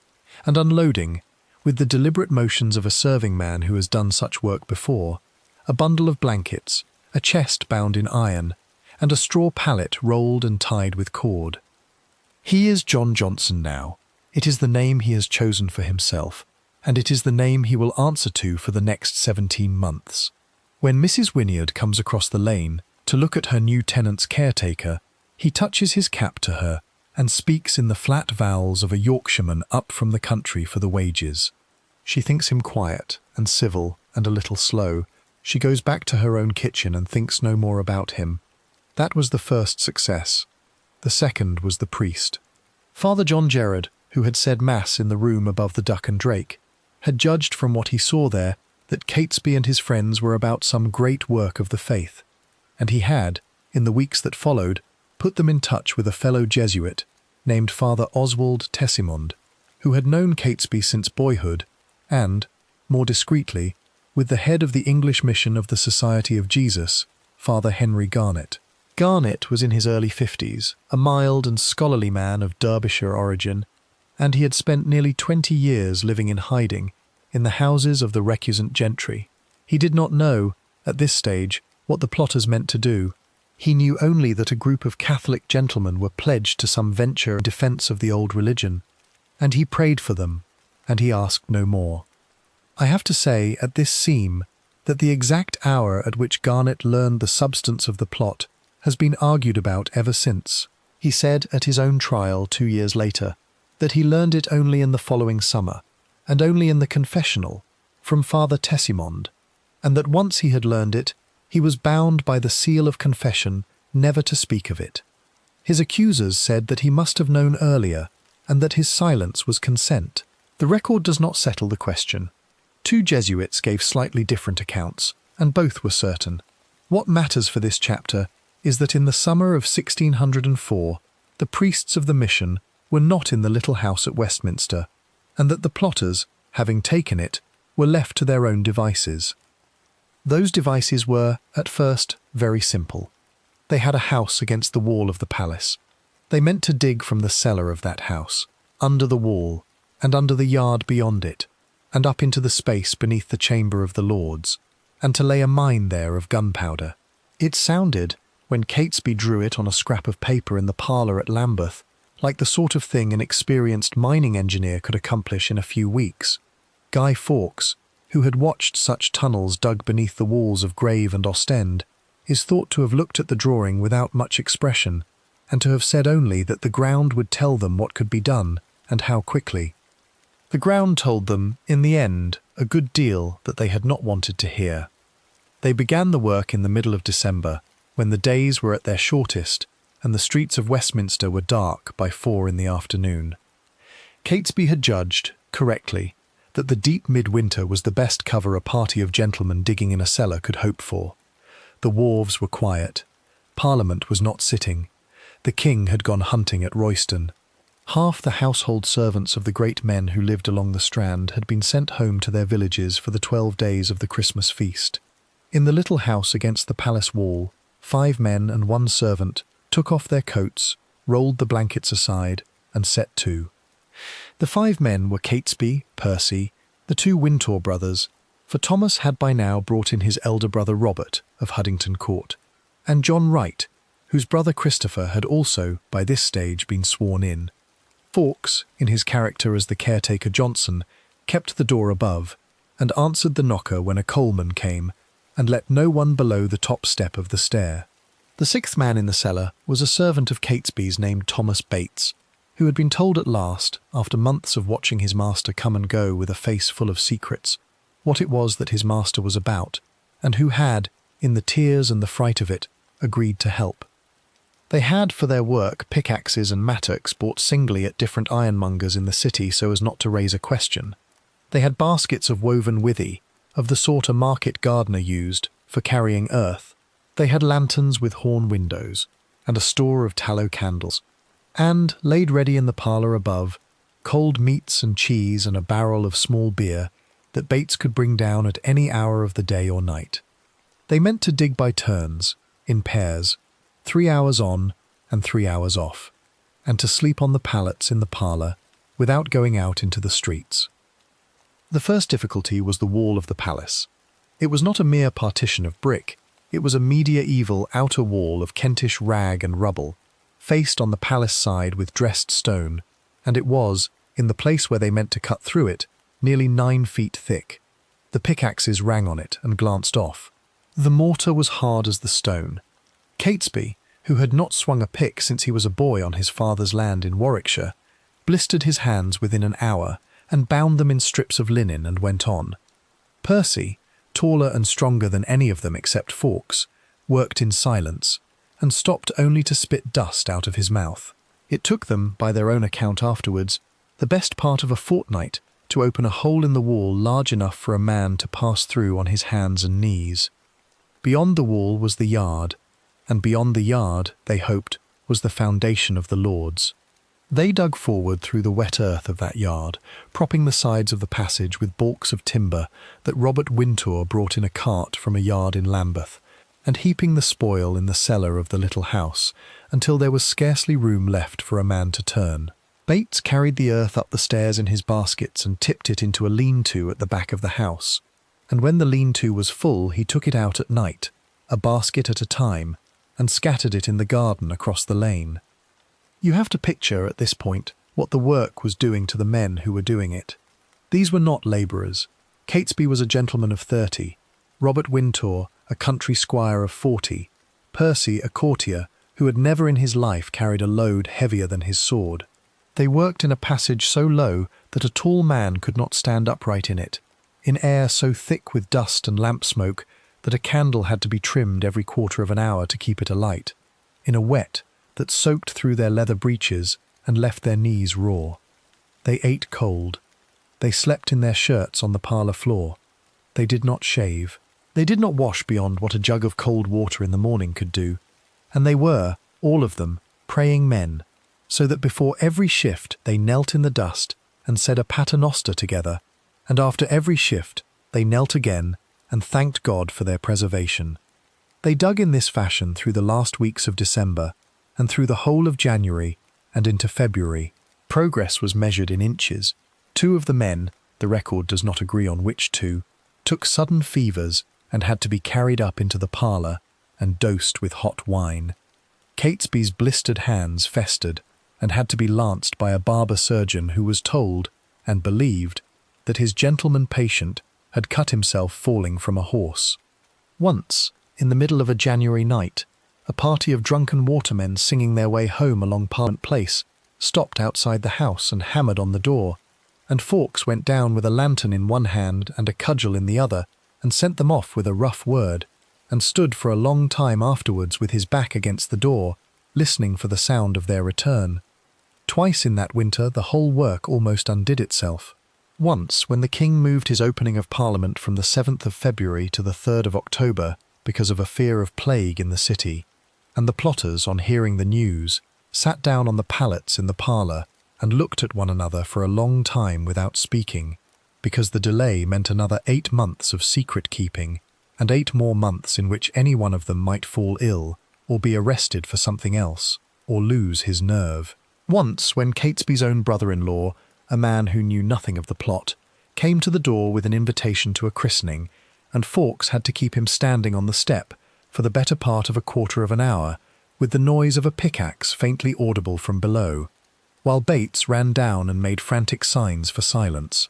A: and unloading, with the deliberate motions of a serving man who has done such work before, a bundle of blankets, a chest bound in iron, and a straw pallet rolled and tied with cord. He is John Johnson now. It is the name he has chosen for himself, and it is the name he will answer to for the next 17 months. When Mrs. Wynyard comes across the lane to look at her new tenant's caretaker, he touches his cap to her and speaks in the flat vowels of a Yorkshireman up from the country for the wages. She thinks him quiet and civil and a little slow. She goes back to her own kitchen and thinks no more about him. That was the first success. The second was the priest. Father John Gerard, who had said Mass in the room above the Duck and Drake, had judged from what he saw there that Catesby and his friends were about some great work of the faith, and he had, in the weeks that followed, put them in touch with a fellow Jesuit named Father Oswald Tessimond, who had known Catesby since boyhood, and, more discreetly, with the head of the English mission of the Society of Jesus, Father Henry Garnet. Garnet was in his early 50s, a mild and scholarly man of Derbyshire origin, and he had spent nearly 20 years living in hiding in the houses of the recusant gentry. He did not know, at this stage, what the plotters meant to do. He knew only that a group of Catholic gentlemen were pledged to some venture in defence of the old religion, and he prayed for them, and he asked no more. I have to say, at this seam, that the exact hour at which Garnet learned the substance of the plot has been argued about ever since. He said at his own trial 2 years later that he learned it only in the following summer, and only in the confessional, from Father Tessimond, and that once he had learned it, he was bound by the seal of confession never to speak of it. His accusers said that he must have known earlier, and that his silence was consent. The record does not settle the question. 2 Jesuits gave slightly different accounts, and both were certain. What matters for this chapter is that in the summer of 1604, the priests of the mission were not in the little house at Westminster, and that the plotters, having taken it, were left to their own devices. Those devices were, at first, very simple. They had a house against the wall of the palace. They meant to dig from the cellar of that house, under the wall, and under the yard beyond it, and up into the space beneath the chamber of the lords, and to lay a mine there of gunpowder. It sounded, when Catesby drew it on a scrap of paper in the parlour at Lambeth, like the sort of thing an experienced mining engineer could accomplish in a few weeks. Guy Fawkes, who had watched such tunnels dug beneath the walls of Grave and Ostend, is thought to have looked at the drawing without much expression, and to have said only that the ground would tell them what could be done, and how quickly. The ground told them, in the end, a good deal that they had not wanted to hear. They began the work in the middle of December, when the days were at their shortest, and the streets of Westminster were dark by 4 in the afternoon. Catesby had judged, correctly, that the deep midwinter was the best cover a party of gentlemen digging in a cellar could hope for. The wharves were quiet. Parliament was not sitting. The king had gone hunting at Royston. Half the household servants of the great men who lived along the Strand had been sent home to their villages for the 12 days of the Christmas feast. In the little house against the palace wall, 5 men and 1 servant took off their coats, rolled the blankets aside, and set to. The 5 men were Catesby, Percy, the 2 Wintour brothers, for Thomas had by now brought in his elder brother Robert of Huddington Court, and John Wright, whose brother Christopher had also, by this stage, been sworn in. Fawkes, in his character as the caretaker Johnson, kept the door above, and answered the knocker when a coalman came, and let no one below the top step of the stair. The 6th man in the cellar was a servant of Catesby's named Thomas Bates, who had been told at last, after months of watching his master come and go with a face full of secrets, what it was that his master was about, and who had, in the tears and the fright of it, agreed to help. They had for their work pickaxes and mattocks bought singly at different ironmongers in the city so as not to raise a question. They had baskets of woven withy, of the sort a market gardener used for carrying earth. They had lanterns with horn windows, and a store of tallow candles, and, laid ready in the parlour above, cold meats and cheese and a barrel of small beer that Bates could bring down at any hour of the day or night. They meant to dig by turns, in pairs, 3 hours on and 3 hours off, and to sleep on the pallets in the parlour without going out into the streets. The first difficulty was the wall of the palace. It was not a mere partition of brick, it was a mediaeval outer wall of Kentish rag and rubble, faced on the palace side with dressed stone, and it was, in the place where they meant to cut through it, nearly 9 feet thick. The pickaxes rang on it and glanced off. The mortar was hard as the stone. Catesby, who had not swung a pick since he was a boy on his father's land in Warwickshire, blistered his hands within an hour and bound them in strips of linen and went on. Percy, taller and stronger than any of them except Fawkes, worked in silence, and stopped only to spit dust out of his mouth. It took them, by their own account afterwards, the best part of a fortnight to open a hole in the wall large enough for a man to pass through on his hands and knees. Beyond the wall was the yard, and beyond the yard, they hoped, was the foundation of the Lords. They dug forward through the wet earth of that yard, propping the sides of the passage with baulks of timber that Robert Wintour brought in a cart from a yard in Lambeth, and heaping the spoil in the cellar of the little house, until there was scarcely room left for a man to turn. Bates carried the earth up the stairs in his baskets and tipped it into a lean-to at the back of the house, and when the lean-to was full he took it out at night, a basket at a time, and scattered it in the garden across the lane. You have to picture, at this point, what the work was doing to the men who were doing it. These were not labourers. Catesby was a gentleman of 30, Robert Wintour a country squire of 40, Percy a courtier who had never in his life carried a load heavier than his sword. They worked in a passage so low that a tall man could not stand upright in it, in air so thick with dust and lamp smoke that a candle had to be trimmed every quarter of an hour to keep it alight, in a wet that soaked through their leather breeches and left their knees raw. They ate cold. They slept in their shirts on the parlour floor. They did not shave. They did not wash beyond what a jug of cold water in the morning could do, and they were, all of them, praying men, so that before every shift they knelt in the dust and said a paternoster together, and after every shift they knelt again and thanked God for their preservation. They dug in this fashion through the last weeks of December, and through the whole of January and into February. Progress was measured in inches. 2 of the men, the record does not agree on which 2, took sudden fevers and had to be carried up into the parlour and dosed with hot wine. Catesby's blistered hands festered and had to be lanced by a barber surgeon who was told, and believed, that his gentleman patient had cut himself falling from a horse. Once, in the middle of a January night, a party of drunken watermen singing their way home along Parliament Place stopped outside the house and hammered on the door, and Fawkes went down with a lantern in one hand and a cudgel in the other and sent them off with a rough word, and stood for a long time afterwards with his back against the door, listening for the sound of their return. Twice in that winter the whole work almost undid itself. Once, when the King moved his opening of Parliament from the 7th of February to the 3rd of October because of a fear of plague in the city, and the plotters, on hearing the news, sat down on the pallets in the parlour and looked at one another for a long time without speaking, because the delay meant another 8 months of secret-keeping, and 8 more months in which any one of them might fall ill, or be arrested for something else, or lose his nerve. Once, when Catesby's own brother-in-law, a man who knew nothing of the plot, came to the door with an invitation to a christening, and Fawkes had to keep him standing on the step for the better part of a quarter of an hour, with the noise of a pickaxe faintly audible from below, while Bates ran down and made frantic signs for silence.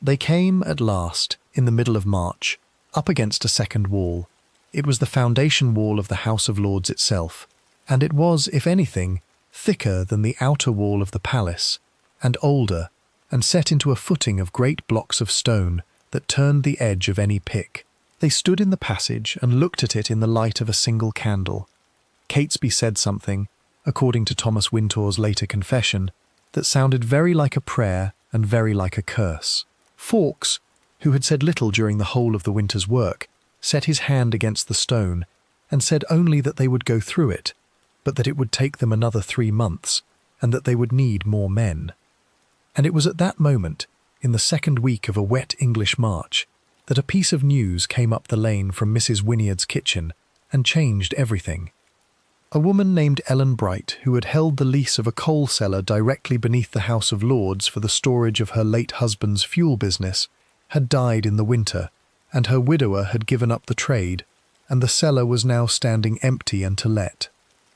A: They came, at last, in the middle of March, up against a second wall. It was the foundation wall of the House of Lords itself, and it was, if anything, thicker than the outer wall of the palace, and older, and set into a footing of great blocks of stone that turned the edge of any pick. They stood in the passage and looked at it in the light of a single candle. Catesby said something, according to Thomas Wintour's later confession, that sounded very like a prayer and very like a curse. Fawkes, who had said little during the whole of the winter's work, set his hand against the stone and said only that they would go through it, but that it would take them another 3 months and that they would need more men. And it was at that moment, in the second week of a wet English March, that a piece of news came up the lane from Mrs. Wynyard's kitchen and changed everything. A woman named Ellen Bright, who had held the lease of a coal cellar directly beneath the House of Lords for the storage of her late husband's fuel business, had died in the winter, and her widower had given up the trade, and the cellar was now standing empty and to let.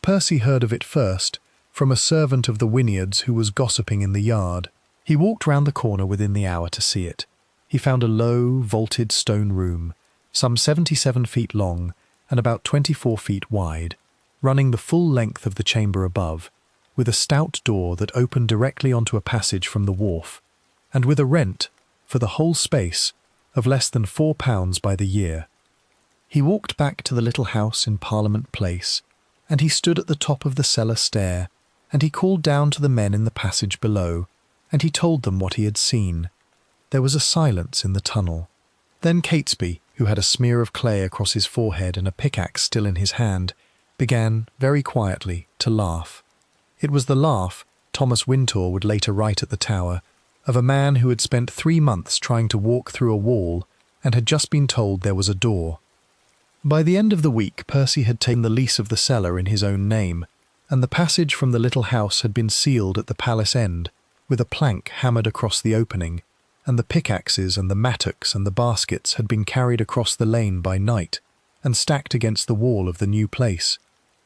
A: Percy heard of it first, from a servant of the Wynyards who was gossiping in the yard. He walked round the corner within the hour to see it. He found a low, vaulted stone room, some 77 feet long and about 24 feet wide, running the full length of the chamber above, with a stout door that opened directly onto a passage from the wharf, and with a rent, for the whole space, of less than £4 by the year. He walked back to the little house in Parliament Place, and he stood at the top of the cellar stair, and he called down to the men in the passage below, and he told them what he had seen. There was a silence in the tunnel. Then Catesby, who had a smear of clay across his forehead and a pickaxe still in his hand, began, very quietly, to laugh. It was the laugh, Thomas Wintour would later write at the Tower, of a man who had spent 3 months trying to walk through a wall and had just been told there was a door. By the end of the week, Percy had taken the lease of the cellar in his own name, and the passage from the little house had been sealed at the palace end, with a plank hammered across the opening, and the pickaxes and the mattocks and the baskets had been carried across the lane by night and stacked against the wall of the new place,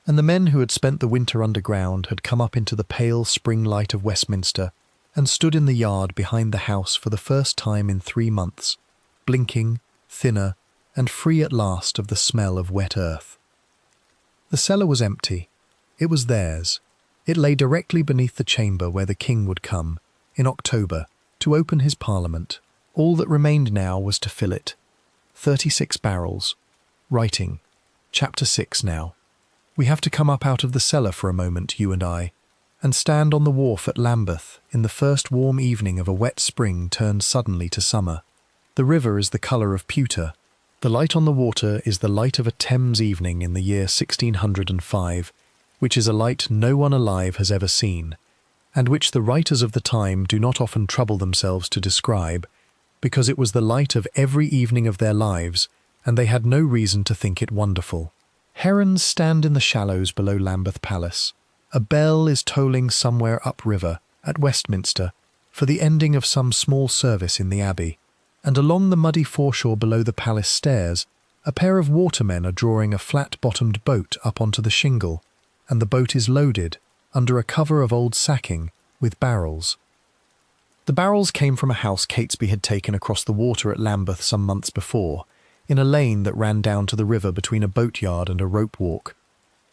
A: and the men who had spent the winter underground had come up into the pale spring light of Westminster and stood in the yard behind the house for the first time in 3 months, blinking, thinner, and free at last of the smell of wet earth. The cellar was empty. It was theirs. It lay directly beneath the chamber where the king would come, in October, to open his parliament. All that remained now was to fill it. 36 barrels. Writing. Chapter 6 now. We have to come up out of the cellar for a moment, you and I, and stand on the wharf at Lambeth in the first warm evening of a wet spring turned suddenly to summer. The river is the colour of pewter. The light on the water is the light of a Thames evening in the year 1605, which is a light no one alive has ever seen, and which the writers of the time do not often trouble themselves to describe, because it was the light of every evening of their lives, and they had no reason to think it wonderful. Herons stand in the shallows below Lambeth Palace. A bell is tolling somewhere upriver, at Westminster, for the ending of some small service in the Abbey, and along the muddy foreshore below the palace stairs, a pair of watermen are drawing a flat-bottomed boat up onto the shingle, and the boat is loaded, under a cover of old sacking, with barrels. The barrels came from a house Catesby had taken across the water at Lambeth some months before, in a lane that ran down to the river between a boatyard and a rope walk.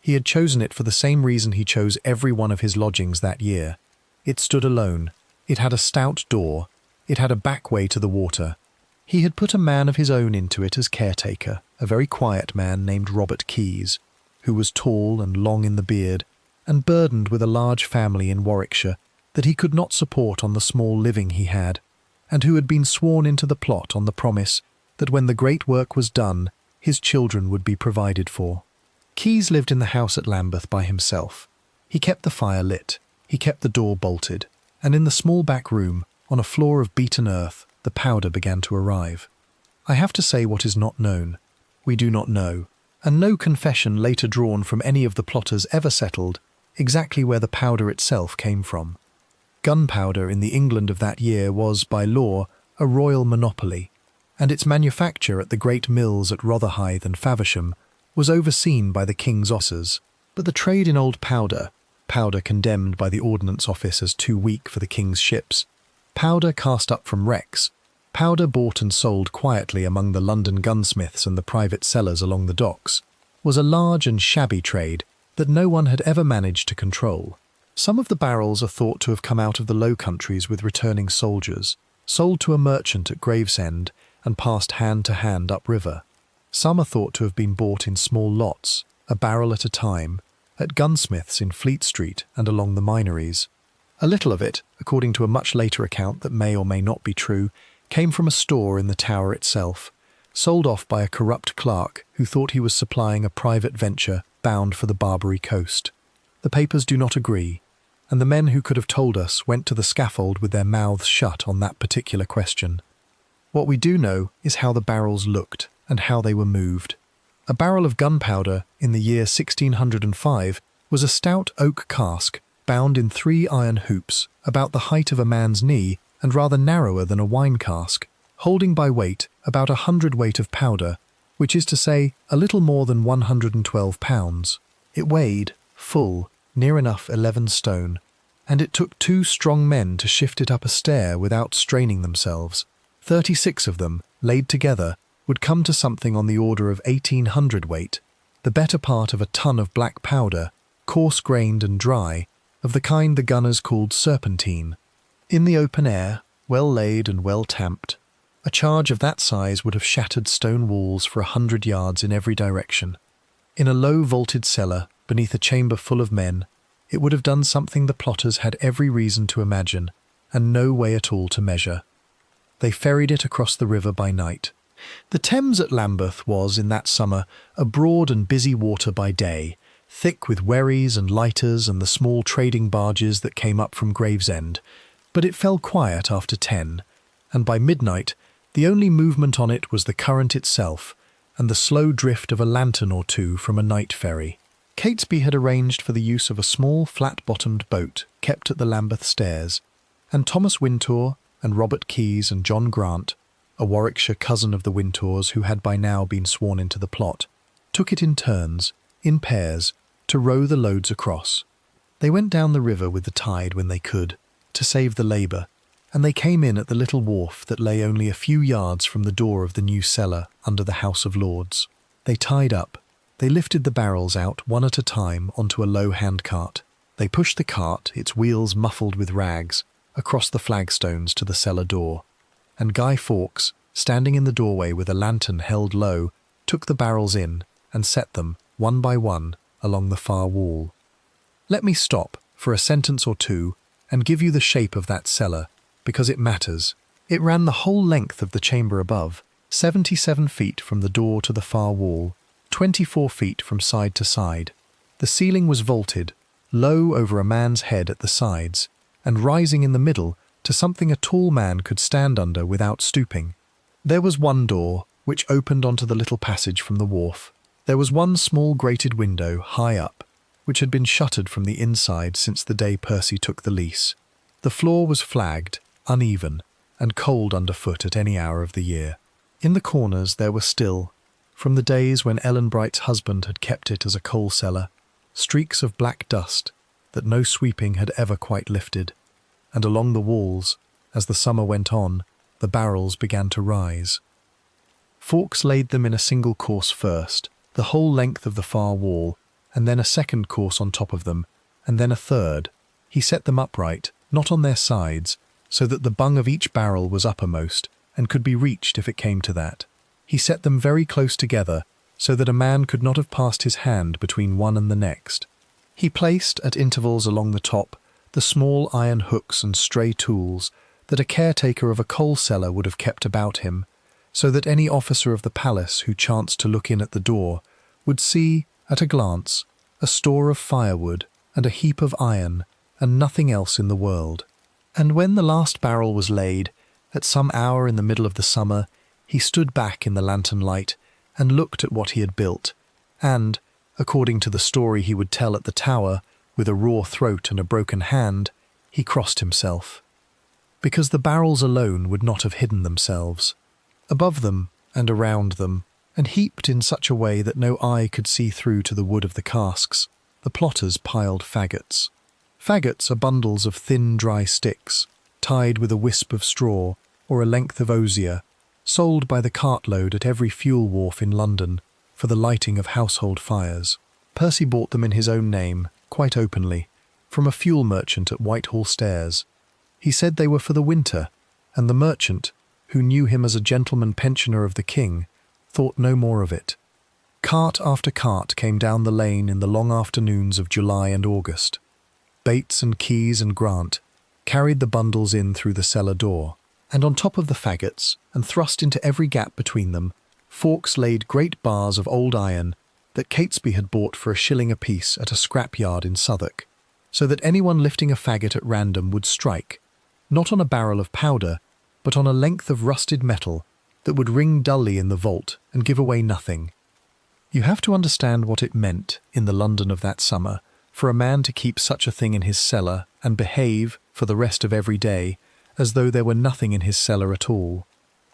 A: He had chosen it for the same reason he chose every one of his lodgings that year. It stood alone. It had a stout door. It had a back way to the water. He had put a man of his own into it as caretaker, a very quiet man named Robert Keyes, who was tall and long in the beard, and burdened with a large family in Warwickshire that he could not support on the small living he had, and who had been sworn into the plot on the promise that when the great work was done, his children would be provided for. Keyes lived in the house at Lambeth by himself. He kept the fire lit, he kept the door bolted, and in the small back room, on a floor of beaten earth, the powder began to arrive. I have to say what is not known. We do not know, and no confession later drawn from any of the plotters ever settled exactly where the powder itself came from. Gunpowder in the England of that year was, by law, a royal monopoly, and its manufacture at the great mills at Rotherhithe and Faversham was overseen by the king's officers. But the trade in old powder, powder condemned by the Ordnance Office as too weak for the king's ships, powder cast up from wrecks, powder bought and sold quietly among the London gunsmiths and the private sellers along the docks, was a large and shabby trade that no one had ever managed to control. Some of the barrels are thought to have come out of the Low Countries with returning soldiers, sold to a merchant at Gravesend, and passed hand to hand upriver. Some are thought to have been bought in small lots, a barrel at a time, at gunsmiths in Fleet Street and along the Minories. A little of it, according to a much later account that may or may not be true, came from a store in the tower itself, sold off by a corrupt clerk who thought he was supplying a private venture bound for the Barbary coast. The papers do not agree, and the men who could have told us went to the scaffold with their mouths shut on that particular question. What we do know is how the barrels looked and how they were moved. A barrel of gunpowder in the year 1605 was a stout oak cask bound in 3 iron hoops about the height of a man's knee and rather narrower than a wine cask, holding by weight about 100 weight of powder, which is to say a little more than 112 pounds. It weighed, full, near enough 11 stone, and it took 2 strong men to shift it up a stair without straining themselves. 36 of them, laid together, would come to something on the order of 1800 weight, the better part of a ton of black powder, coarse-grained and dry, of the kind the gunners called serpentine. In the open air, well laid and well tamped, a charge of that size would have shattered stone walls for 100 yards in every direction. In a low vaulted cellar, beneath a chamber full of men, it would have done something the plotters had every reason to imagine, and no way at all to measure. They ferried it across the river by night. The Thames at Lambeth was, in that summer, a broad and busy water by day, thick with wherries and lighters and the small trading barges that came up from Gravesend, but it fell quiet after 10, and by midnight the only movement on it was the current itself and the slow drift of a lantern or two from a night ferry. Catesby had arranged for the use of a small flat-bottomed boat kept at the Lambeth Stairs, and Thomas Wintour and Robert Keyes and John Grant, a Warwickshire cousin of the Wintours who had by now been sworn into the plot, took it in turns, in pairs, to row the loads across. They went down the river with the tide when they could, to save the labour, and they came in at the little wharf that lay only a few yards from the door of the new cellar under the House of Lords. They tied up. They lifted the barrels out one at a time onto a low handcart. They pushed the cart, its wheels muffled with rags, across the flagstones to the cellar door, and Guy Fawkes, standing in the doorway with a lantern held low, took the barrels in and set them, one by one, along the far wall. Let me stop for a sentence or two and give you the shape of that cellar, because it matters. It ran the whole length of the chamber above, 77 feet from the door to the far wall, 24 feet from side to side. The ceiling was vaulted, low over a man's head at the sides, and rising in the middle to something a tall man could stand under without stooping. There was one door, which opened onto the little passage from the wharf. There was one small grated window, high up, which had been shuttered from the inside since the day Percy took the lease. The floor was flagged, uneven, and cold underfoot at any hour of the year. In the corners there were still, from the days when Ellen Bright's husband had kept it as a coal cellar, streaks of black dust that no sweeping had ever quite lifted, and along the walls, as the summer went on, the barrels began to rise. Fawkes laid them in a single course first, the whole length of the far wall, and then a second course on top of them, and then a third. He set them upright, not on their sides, so that the bung of each barrel was uppermost, and could be reached if it came to that. He set them very close together, so that a man could not have passed his hand between one and the next. He placed, at intervals along the top, the small iron hooks and stray tools that a caretaker of a coal cellar would have kept about him, so that any officer of the palace who chanced to look in at the door would see, at a glance, a store of firewood and a heap of iron, and nothing else in the world. And when the last barrel was laid, at some hour in the middle of the summer, he stood back in the lantern light and looked at what he had built, and, according to the story he would tell at the tower, with a raw throat and a broken hand, he crossed himself. Because the barrels alone would not have hidden themselves. Above them and around them, and heaped in such a way that no eye could see through to the wood of the casks, the plotters piled faggots. Faggots are bundles of thin, dry sticks, tied with a wisp of straw or a length of osier, sold by the cartload at every fuel wharf in London for the lighting of household fires. Percy bought them in his own name, quite openly, from a fuel merchant at Whitehall Stairs. He said they were for the winter, and the merchant, who knew him as a gentleman pensioner of the king, thought no more of it. Cart after cart came down the lane in the long afternoons of July and August. Bates and Keyes and Grant carried the bundles in through the cellar door, and on top of the faggots, and thrust into every gap between them, Fawkes laid great bars of old iron that Catesby had bought for £1 apiece at a scrap-yard in Southwark, so that anyone lifting a faggot at random would strike, not on a barrel of powder, but on a length of rusted metal that would ring dully in the vault and give away nothing. You have to understand what it meant, in the London of that summer, for a man to keep such a thing in his cellar and behave, for the rest of every day, as though there were nothing in his cellar at all.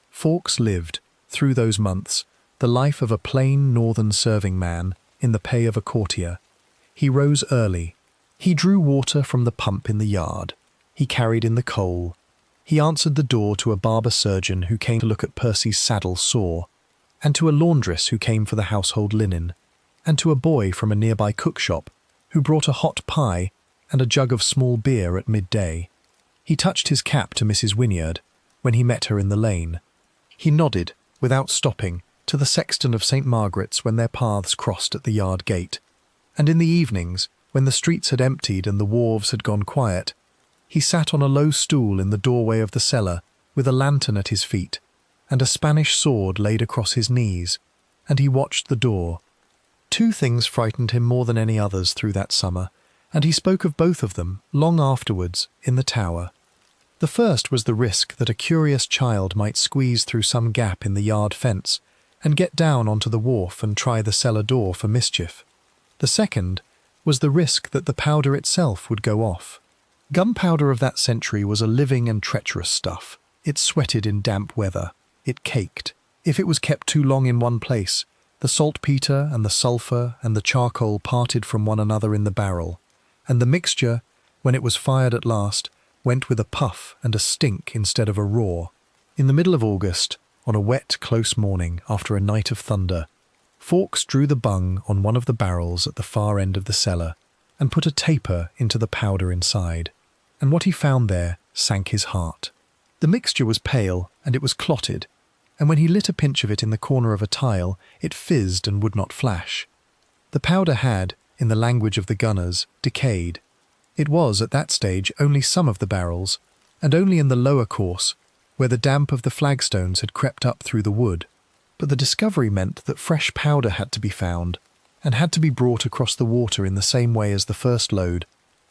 A: Fawkes lived, through those months, the life of a plain northern serving man in the pay of a courtier. He rose early. He drew water from the pump in the yard. He carried in the coal. He answered the door to a barber surgeon who came to look at Percy's saddle sore, and to a laundress who came for the household linen, and to a boy from a nearby cook-shop who brought a hot pie and a jug of small beer at midday. He touched his cap to Mrs. Wynyard when he met her in the lane. He nodded, without stopping, to the sexton of St. Margaret's when their paths crossed at the yard gate. And in the evenings, when the streets had emptied and the wharves had gone quiet, he sat on a low stool in the doorway of the cellar with a lantern at his feet and a Spanish sword laid across his knees, and he watched the door. Two things frightened him more than any others through that summer, and he spoke of both of them, long afterwards, in the tower. The first was the risk that a curious child might squeeze through some gap in the yard fence and get down onto the wharf and try the cellar door for mischief. The second was the risk that the powder itself would go off. Gunpowder of that century was a living and treacherous stuff. It sweated in damp weather. It caked. If it was kept too long in one place, the saltpetre and the sulphur and the charcoal parted from one another in the barrel, and the mixture, when it was fired at last, went with a puff and a stink instead of a roar. In the middle of August, on a wet, close morning after a night of thunder, Fawkes drew the bung on one of the barrels at the far end of the cellar and put a taper into the powder inside, and what he found there sank his heart. The mixture was pale and it was clotted, and when he lit a pinch of it in the corner of a tile, it fizzed and would not flash. The powder had, in the language of the gunners, decayed. It was, at that stage, only some of the barrels, and only in the lower course, where the damp of the flagstones had crept up through the wood. But the discovery meant that fresh powder had to be found, and had to be brought across the water in the same way as the first load,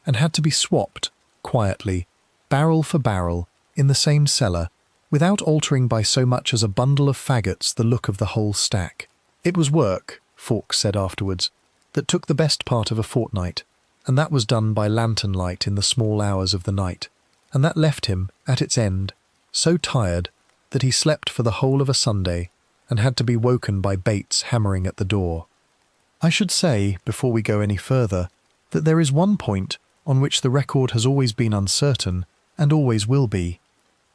A: and had to be swapped, quietly, barrel for barrel, in the same cellar, without altering by so much as a bundle of faggots the look of the whole stack. It was work, Fawkes said afterwards, that took the best part of a fortnight, and that was done by lantern light in the small hours of the night, and that left him, at its end, so tired that he slept for the whole of a Sunday and had to be woken by Bates hammering at the door. I should say, before we go any further, that there is one point on which the record has always been uncertain, and always will be.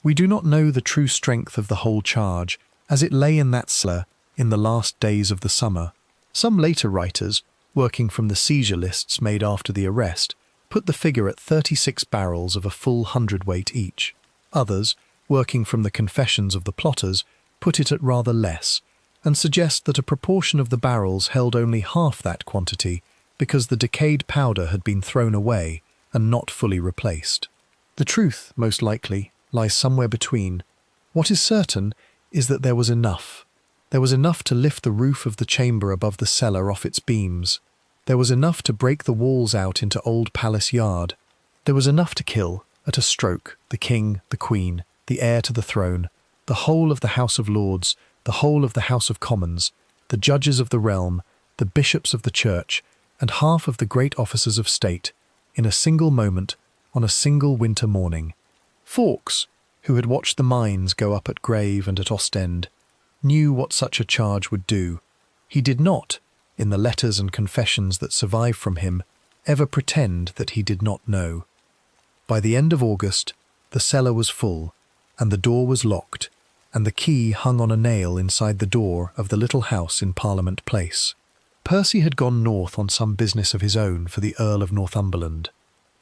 A: We do not know the true strength of the whole charge, as it lay in that cellar in the last days of the summer. Some later writers, working from the seizure lists made after the arrest, put the figure at 36 barrels of a full hundredweight each. Others, working from the confessions of the plotters, put it at rather less, and suggest that a proportion of the barrels held only half that quantity because the decayed powder had been thrown away and not fully replaced. The truth, most likely, lies somewhere between. What is certain is that there was enough. There was enough to lift the roof of the chamber above the cellar off its beams. There was enough to break the walls out into Old Palace Yard. There was enough to kill, at a stroke, the king, the queen, the heir to the throne, the whole of the House of Lords, the whole of the House of Commons, the judges of the realm, the bishops of the church, and half of the great officers of state, in a single moment, on a single winter morning. Fawkes, who had watched the mines go up at Grave and at Ostend, knew what such a charge would do. He did not, in the letters and confessions that survive from him, ever pretend that he did not know. By the end of August, the cellar was full, and the door was locked, and the key hung on a nail inside the door of the little house in Parliament Place. Percy had gone north on some business of his own for the Earl of Northumberland.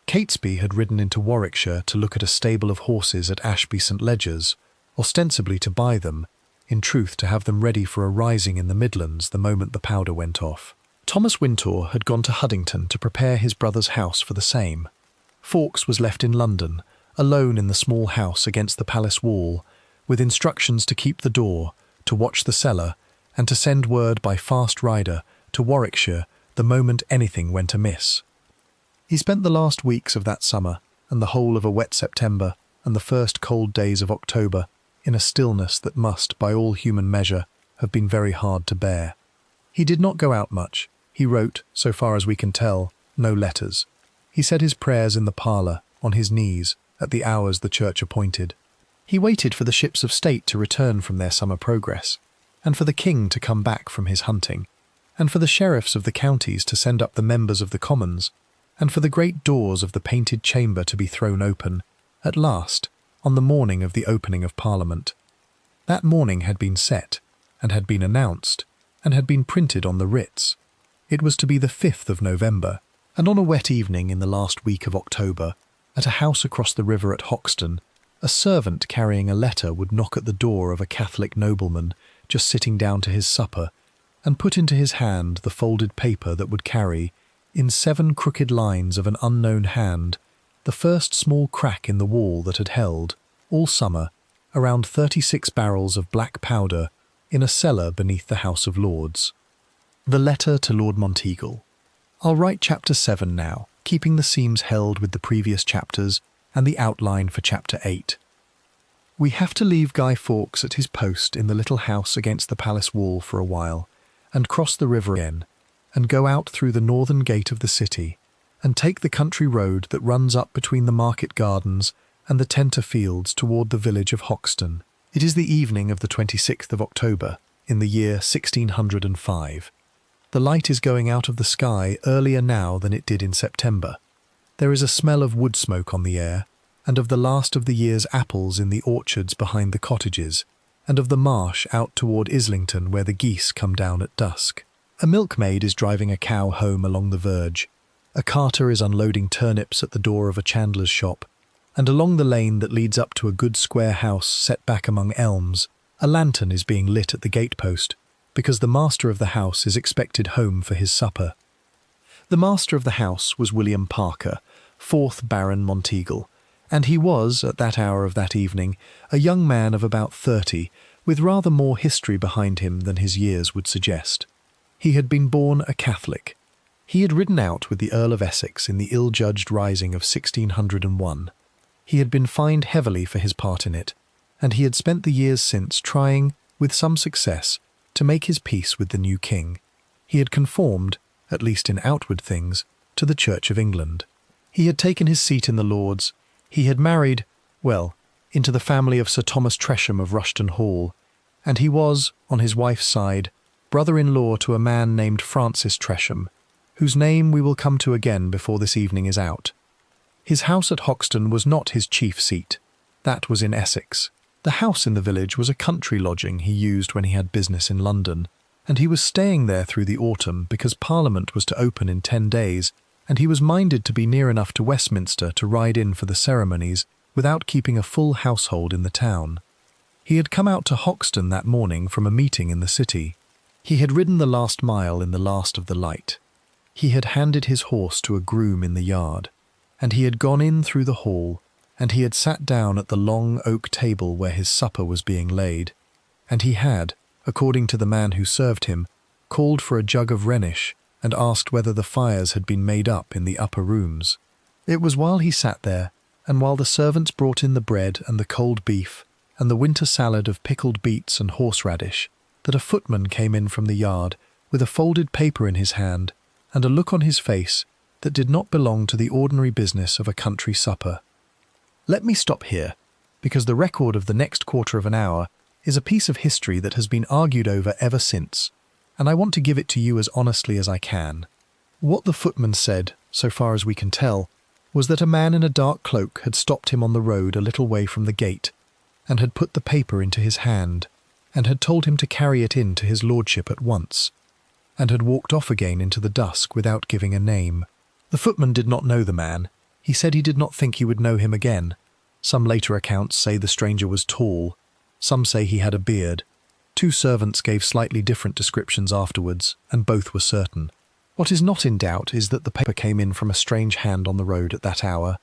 A: Catesby had ridden into Warwickshire to look at a stable of horses at Ashby St Ledgers, ostensibly to buy them, in truth to have them ready for a rising in the Midlands the moment the powder went off. Thomas Wintour had gone to Huddington to prepare his brother's house for the same. Fawkes was left in London, alone in the small house against the palace wall, with instructions to keep the door, to watch the cellar, and to send word by fast rider to Warwickshire the moment anything went amiss. He spent the last weeks of that summer, and the whole of a wet September, and the first cold days of October, in a stillness that must, by all human measure, have been very hard to bear. He did not go out much. He wrote, so far as we can tell, no letters. He said his prayers in the parlour, on his knees, at the hours the church appointed. He waited for the ships of state to return from their summer progress, and for the king to come back from his hunting, and for the sheriffs of the counties to send up the members of the commons, and for the great doors of the painted chamber to be thrown open, at last, on the morning of the opening of Parliament. That morning had been set, and had been announced, and had been printed on the writs. It was to be the 5th of November, and on a wet evening in the last week of October, at a house across the river at Hoxton, a servant carrying a letter would knock at the door of a Catholic nobleman just sitting down to his supper, and put into his hand the folded paper that would carry, in 7 crooked lines of an unknown hand, the first small crack in the wall that had held, all summer, around 36 barrels of black powder in a cellar beneath the House of Lords. The letter to Lord Monteagle. I'll write chapter 7 now, keeping the seams held with the previous chapters and the outline for chapter 8. We have to leave Guy Fawkes at his post in the little house against the palace wall for a while, and cross the river again, and go out through the northern gate of the city, and take the country road that runs up between the market gardens and the tenter fields toward the village of Hoxton. It is the evening of the 26th of October, in the year 1605. The light is going out of the sky earlier now than it did in September. There is a smell of wood smoke on the air, and of the last of the year's apples in the orchards behind the cottages, and of the marsh out toward Islington where the geese come down at dusk. A milkmaid is driving a cow home along the verge. A carter is unloading turnips at the door of a chandler's shop, and along the lane that leads up to a good square house set back among elms, a lantern is being lit at the gatepost, because the master of the house is expected home for his supper. The master of the house was William Parker, 4th Baron Monteagle, and he was, at that hour of that evening, a young man of about 30, with rather more history behind him than his years would suggest. He had been born a Catholic. He had ridden out with the Earl of Essex in the ill-judged rising of 1601. He had been fined heavily for his part in it, and he had spent the years since trying, with some success, to make his peace with the new king. He had conformed, at least in outward things, to the Church of England. He had taken his seat in the Lords. He had married, well, into the family of Sir Thomas Tresham of Rushton Hall, and he was, on his wife's side, brother-in-law to a man named Francis Tresham, whose name we will come to again before this evening is out. His house at Hoxton was not his chief seat. That was in Essex. The house in the village was a country lodging he used when he had business in London, and he was staying there through the autumn because Parliament was to open in 10 days, and he was minded to be near enough to Westminster to ride in for the ceremonies without keeping a full household in the town. He had come out to Hoxton that morning from a meeting in the city. He had ridden the last mile in the last of the light. He had handed his horse to a groom in the yard, and he had gone in through the hall, and he had sat down at the long oak table where his supper was being laid, and he had, according to the man who served him, called for a jug of Rhenish and asked whether the fires had been made up in the upper rooms. It was while he sat there, and while the servants brought in the bread and the cold beef and the winter salad of pickled beets and horseradish, that a footman came in from the yard with a folded paper in his hand and a look on his face that did not belong to the ordinary business of a country supper. Let me stop here, because the record of the next quarter of an hour is a piece of history that has been argued over ever since, and I want to give it to you as honestly as I can. What the footman said, so far as we can tell, was that a man in a dark cloak had stopped him on the road a little way from the gate, and had put the paper into his hand, and had told him to carry it in to his lordship at once, and had walked off again into the dusk without giving a name. The footman did not know the man. He said he did not think he would know him again. Some later accounts say the stranger was tall. Some say he had a beard. Two servants gave slightly different descriptions afterwards, and both were certain. What is not in doubt is that the paper came in from a strange hand on the road at that hour,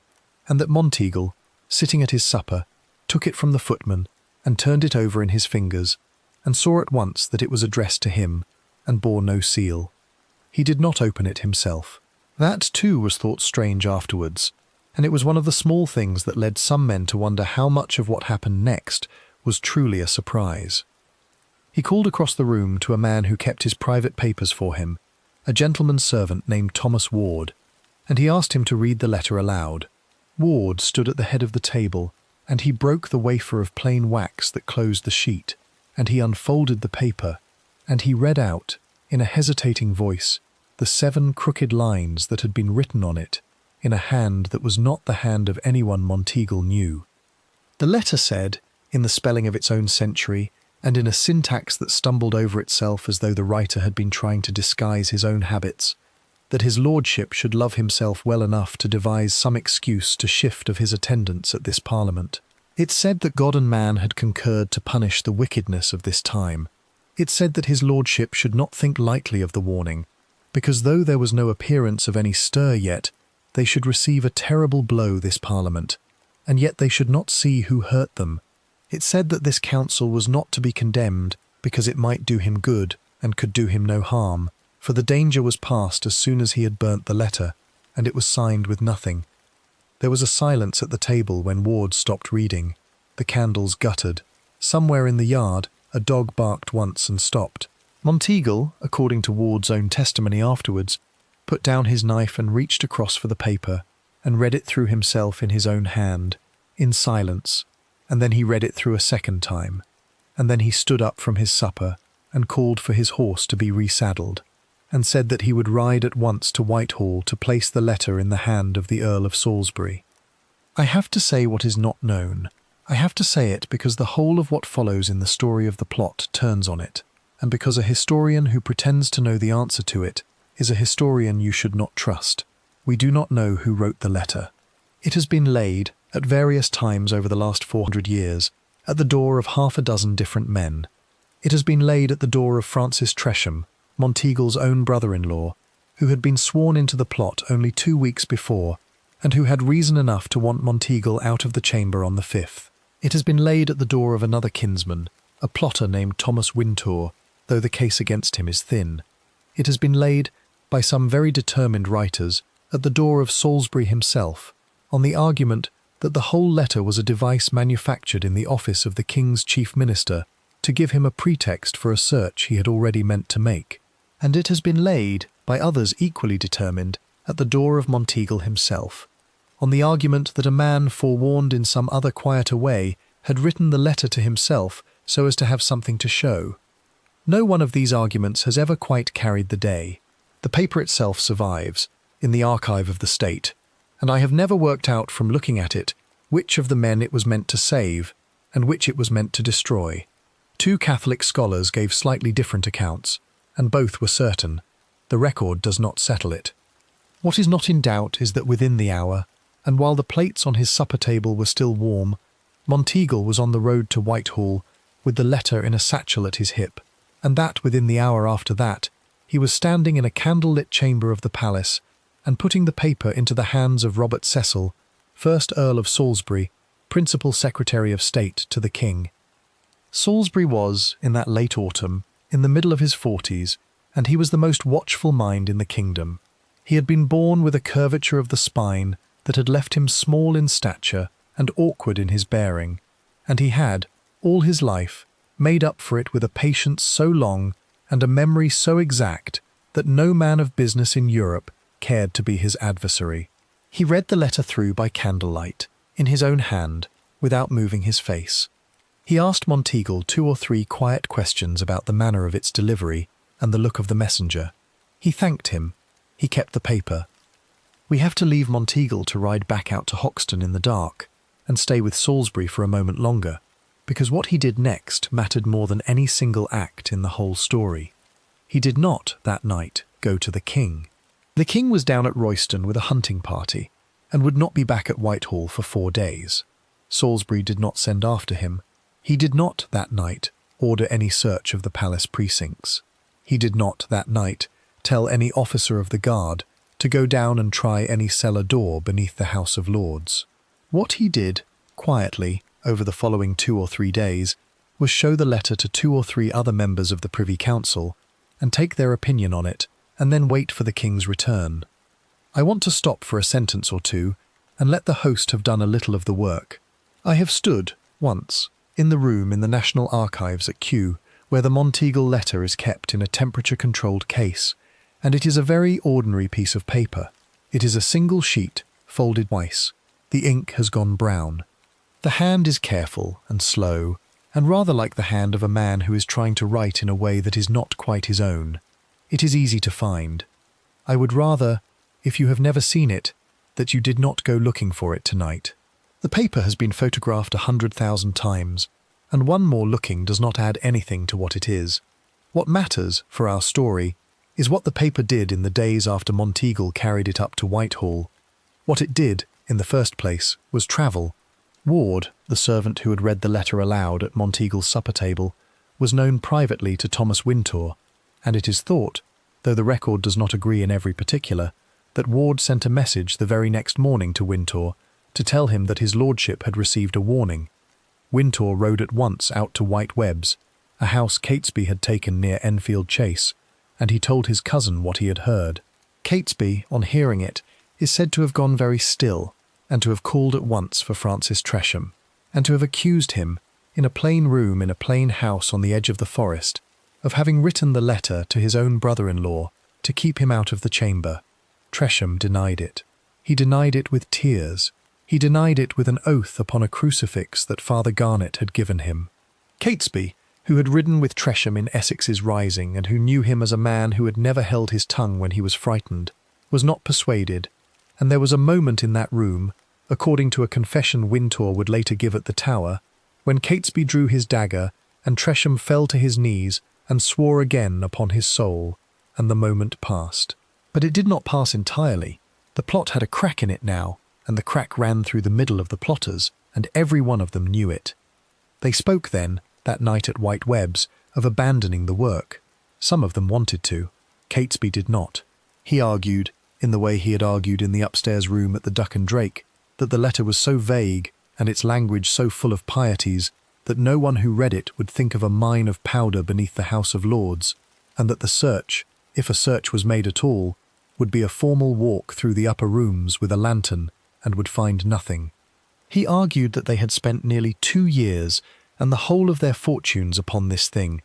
A: and that Monteagle, sitting at his supper, took it from the footman and turned it over in his fingers, and saw at once that it was addressed to him, and bore no seal. He did not open it himself. That too was thought strange afterwards, and it was one of the small things that led some men to wonder how much of what happened next was truly a surprise. He called across the room to a man who kept his private papers for him, a gentleman's servant named Thomas Ward, and he asked him to read the letter aloud. Ward stood at the head of the table, and he broke the wafer of plain wax that closed the sheet, and he unfolded the paper, and he read out, in a hesitating voice, the 7 crooked lines that had been written on it, in a hand that was not the hand of anyone Monteagle knew. The letter said, in the spelling of its own century, and in a syntax that stumbled over itself as though the writer had been trying to disguise his own habits, that his lordship should love himself well enough to devise some excuse to shift of his attendance at this parliament. It said that God and man had concurred to punish the wickedness of this time. It said that his lordship should not think lightly of the warning, because though there was no appearance of any stir yet, they should receive a terrible blow this parliament, and yet they should not see who hurt them. It said that this council was not to be condemned because it might do him good and could do him no harm, for the danger was past as soon as he had burnt the letter, and it was signed with nothing. There was a silence at the table when Ward stopped reading. The candles guttered. Somewhere in the yard, a dog barked once and stopped. Monteagle, according to Ward's own testimony afterwards, put down his knife and reached across for the paper, and read it through himself in his own hand, in silence, and then he read it through a second time, and then he stood up from his supper and called for his horse to be resaddled, and said that he would ride at once to Whitehall to place the letter in the hand of the Earl of Salisbury. I have to say what is not known. I have to say it because the whole of what follows in the story of the plot turns on it, and because a historian who pretends to know the answer to it is a historian you should not trust. We do not know who wrote the letter. It has been laid, at various times over the last 400 years, at the door of 6 different men. It has been laid at the door of Francis Tresham, Monteagle's own brother-in-law, who had been sworn into the plot only 2 weeks before, and who had reason enough to want Monteagle out of the chamber on the 5th. It has been laid at the door of another kinsman, a plotter named Thomas Wintour, though the case against him is thin. It has been laid, by some very determined writers, at the door of Salisbury himself, on the argument that the whole letter was a device manufactured in the office of the King's chief minister to give him a pretext for a search he had already meant to make. And it has been laid, by others equally determined, at the door of Monteagle himself, on the argument that a man forewarned in some other quieter way had written the letter to himself so as to have something to show. No one of these arguments has ever quite carried the day. The paper itself survives, in the archive of the state, and I have never worked out from looking at it which of the men it was meant to save and which it was meant to destroy. 2 Catholic scholars gave slightly different accounts, and both were certain. The record does not settle it. What is not in doubt is that within the hour, and while the plates on his supper table were still warm, Monteagle was on the road to Whitehall with the letter in a satchel at his hip, and that within the hour after that, he was standing in a candle-lit chamber of the palace and putting the paper into the hands of Robert Cecil, 1st Earl of Salisbury, Principal Secretary of State to the King. Salisbury was, in that late autumn, in the middle of his 40s, and he was the most watchful mind in the kingdom. He had been born with a curvature of the spine that had left him small in stature and awkward in his bearing, and he had, all his life, made up for it with a patience so long and a memory so exact that no man of business in Europe cared to be his adversary. He read the letter through by candlelight, in his own hand, without moving his face. He asked Monteagle 2 or 3 quiet questions about the manner of its delivery and the look of the messenger. He thanked him. He kept the paper. We have to leave Monteagle to ride back out to Hoxton in the dark and stay with Salisbury for a moment longer, because what he did next mattered more than any single act in the whole story. He did not, that night, go to the King. The King was down at Royston with a hunting party, and would not be back at Whitehall for 4 days. Salisbury did not send after him. He did not, that night, order any search of the palace precincts. He did not, that night, tell any officer of the guard to go down and try any cellar door beneath the House of Lords. What he did, quietly, over the following 2 or 3 days, was show the letter to 2 or 3 other members of the Privy Council and take their opinion on it, and then wait for the king's return. I want to stop for a sentence or two and let the host have done a little of the work. I have stood, once, in the room in the National Archives at Kew, where the Monteagle letter is kept in a temperature-controlled case, and it is a very ordinary piece of paper. It is a single sheet, folded twice. The ink has gone brown. The hand is careful and slow, and rather like the hand of a man who is trying to write in a way that is not quite his own. It is easy to find. I would rather, if you have never seen it, that you did not go looking for it tonight. The paper has been photographed 100,000 times, and one more looking does not add anything to what it is. What matters, for our story, is what the paper did in the days after Monteagle carried it up to Whitehall. What it did, in the first place, was travel. Ward, the servant who had read the letter aloud at Monteagle's supper table, was known privately to Thomas Wintour, and it is thought, though the record does not agree in every particular, that Ward sent a message the very next morning to Wintour to tell him that his lordship had received a warning. Wintour rode at once out to White Webb's, a house Catesby had taken near Enfield Chase, and he told his cousin what he had heard. Catesby, on hearing it, is said to have gone very still, and to have called at once for Francis Tresham, and to have accused him, in a plain room in a plain house on the edge of the forest, of having written the letter to his own brother-in-law to keep him out of the chamber. Tresham denied it. He denied it with tears. He denied it with an oath upon a crucifix that Father Garnet had given him. Catesby, who had ridden with Tresham in Essex's Rising and who knew him as a man who had never held his tongue when he was frightened, was not persuaded, and there was a moment in that room, according to a confession Wintour would later give at the Tower, when Catesby drew his dagger and Tresham fell to his knees and swore again upon his soul, and the moment passed. But it did not pass entirely. The plot had a crack in it now, and the crack ran through the middle of the plotters, and every one of them knew it. They spoke then, that night at White Webb's, of abandoning the work. Some of them wanted to. Catesby did not. He argued, in the way he had argued in the upstairs room at the Duck and Drake, that the letter was so vague and its language so full of pieties that no one who read it would think of a mine of powder beneath the House of Lords, and that the search, if a search was made at all, would be a formal walk through the upper rooms with a lantern and would find nothing. He argued that they had spent nearly 2 years and the whole of their fortunes upon this thing,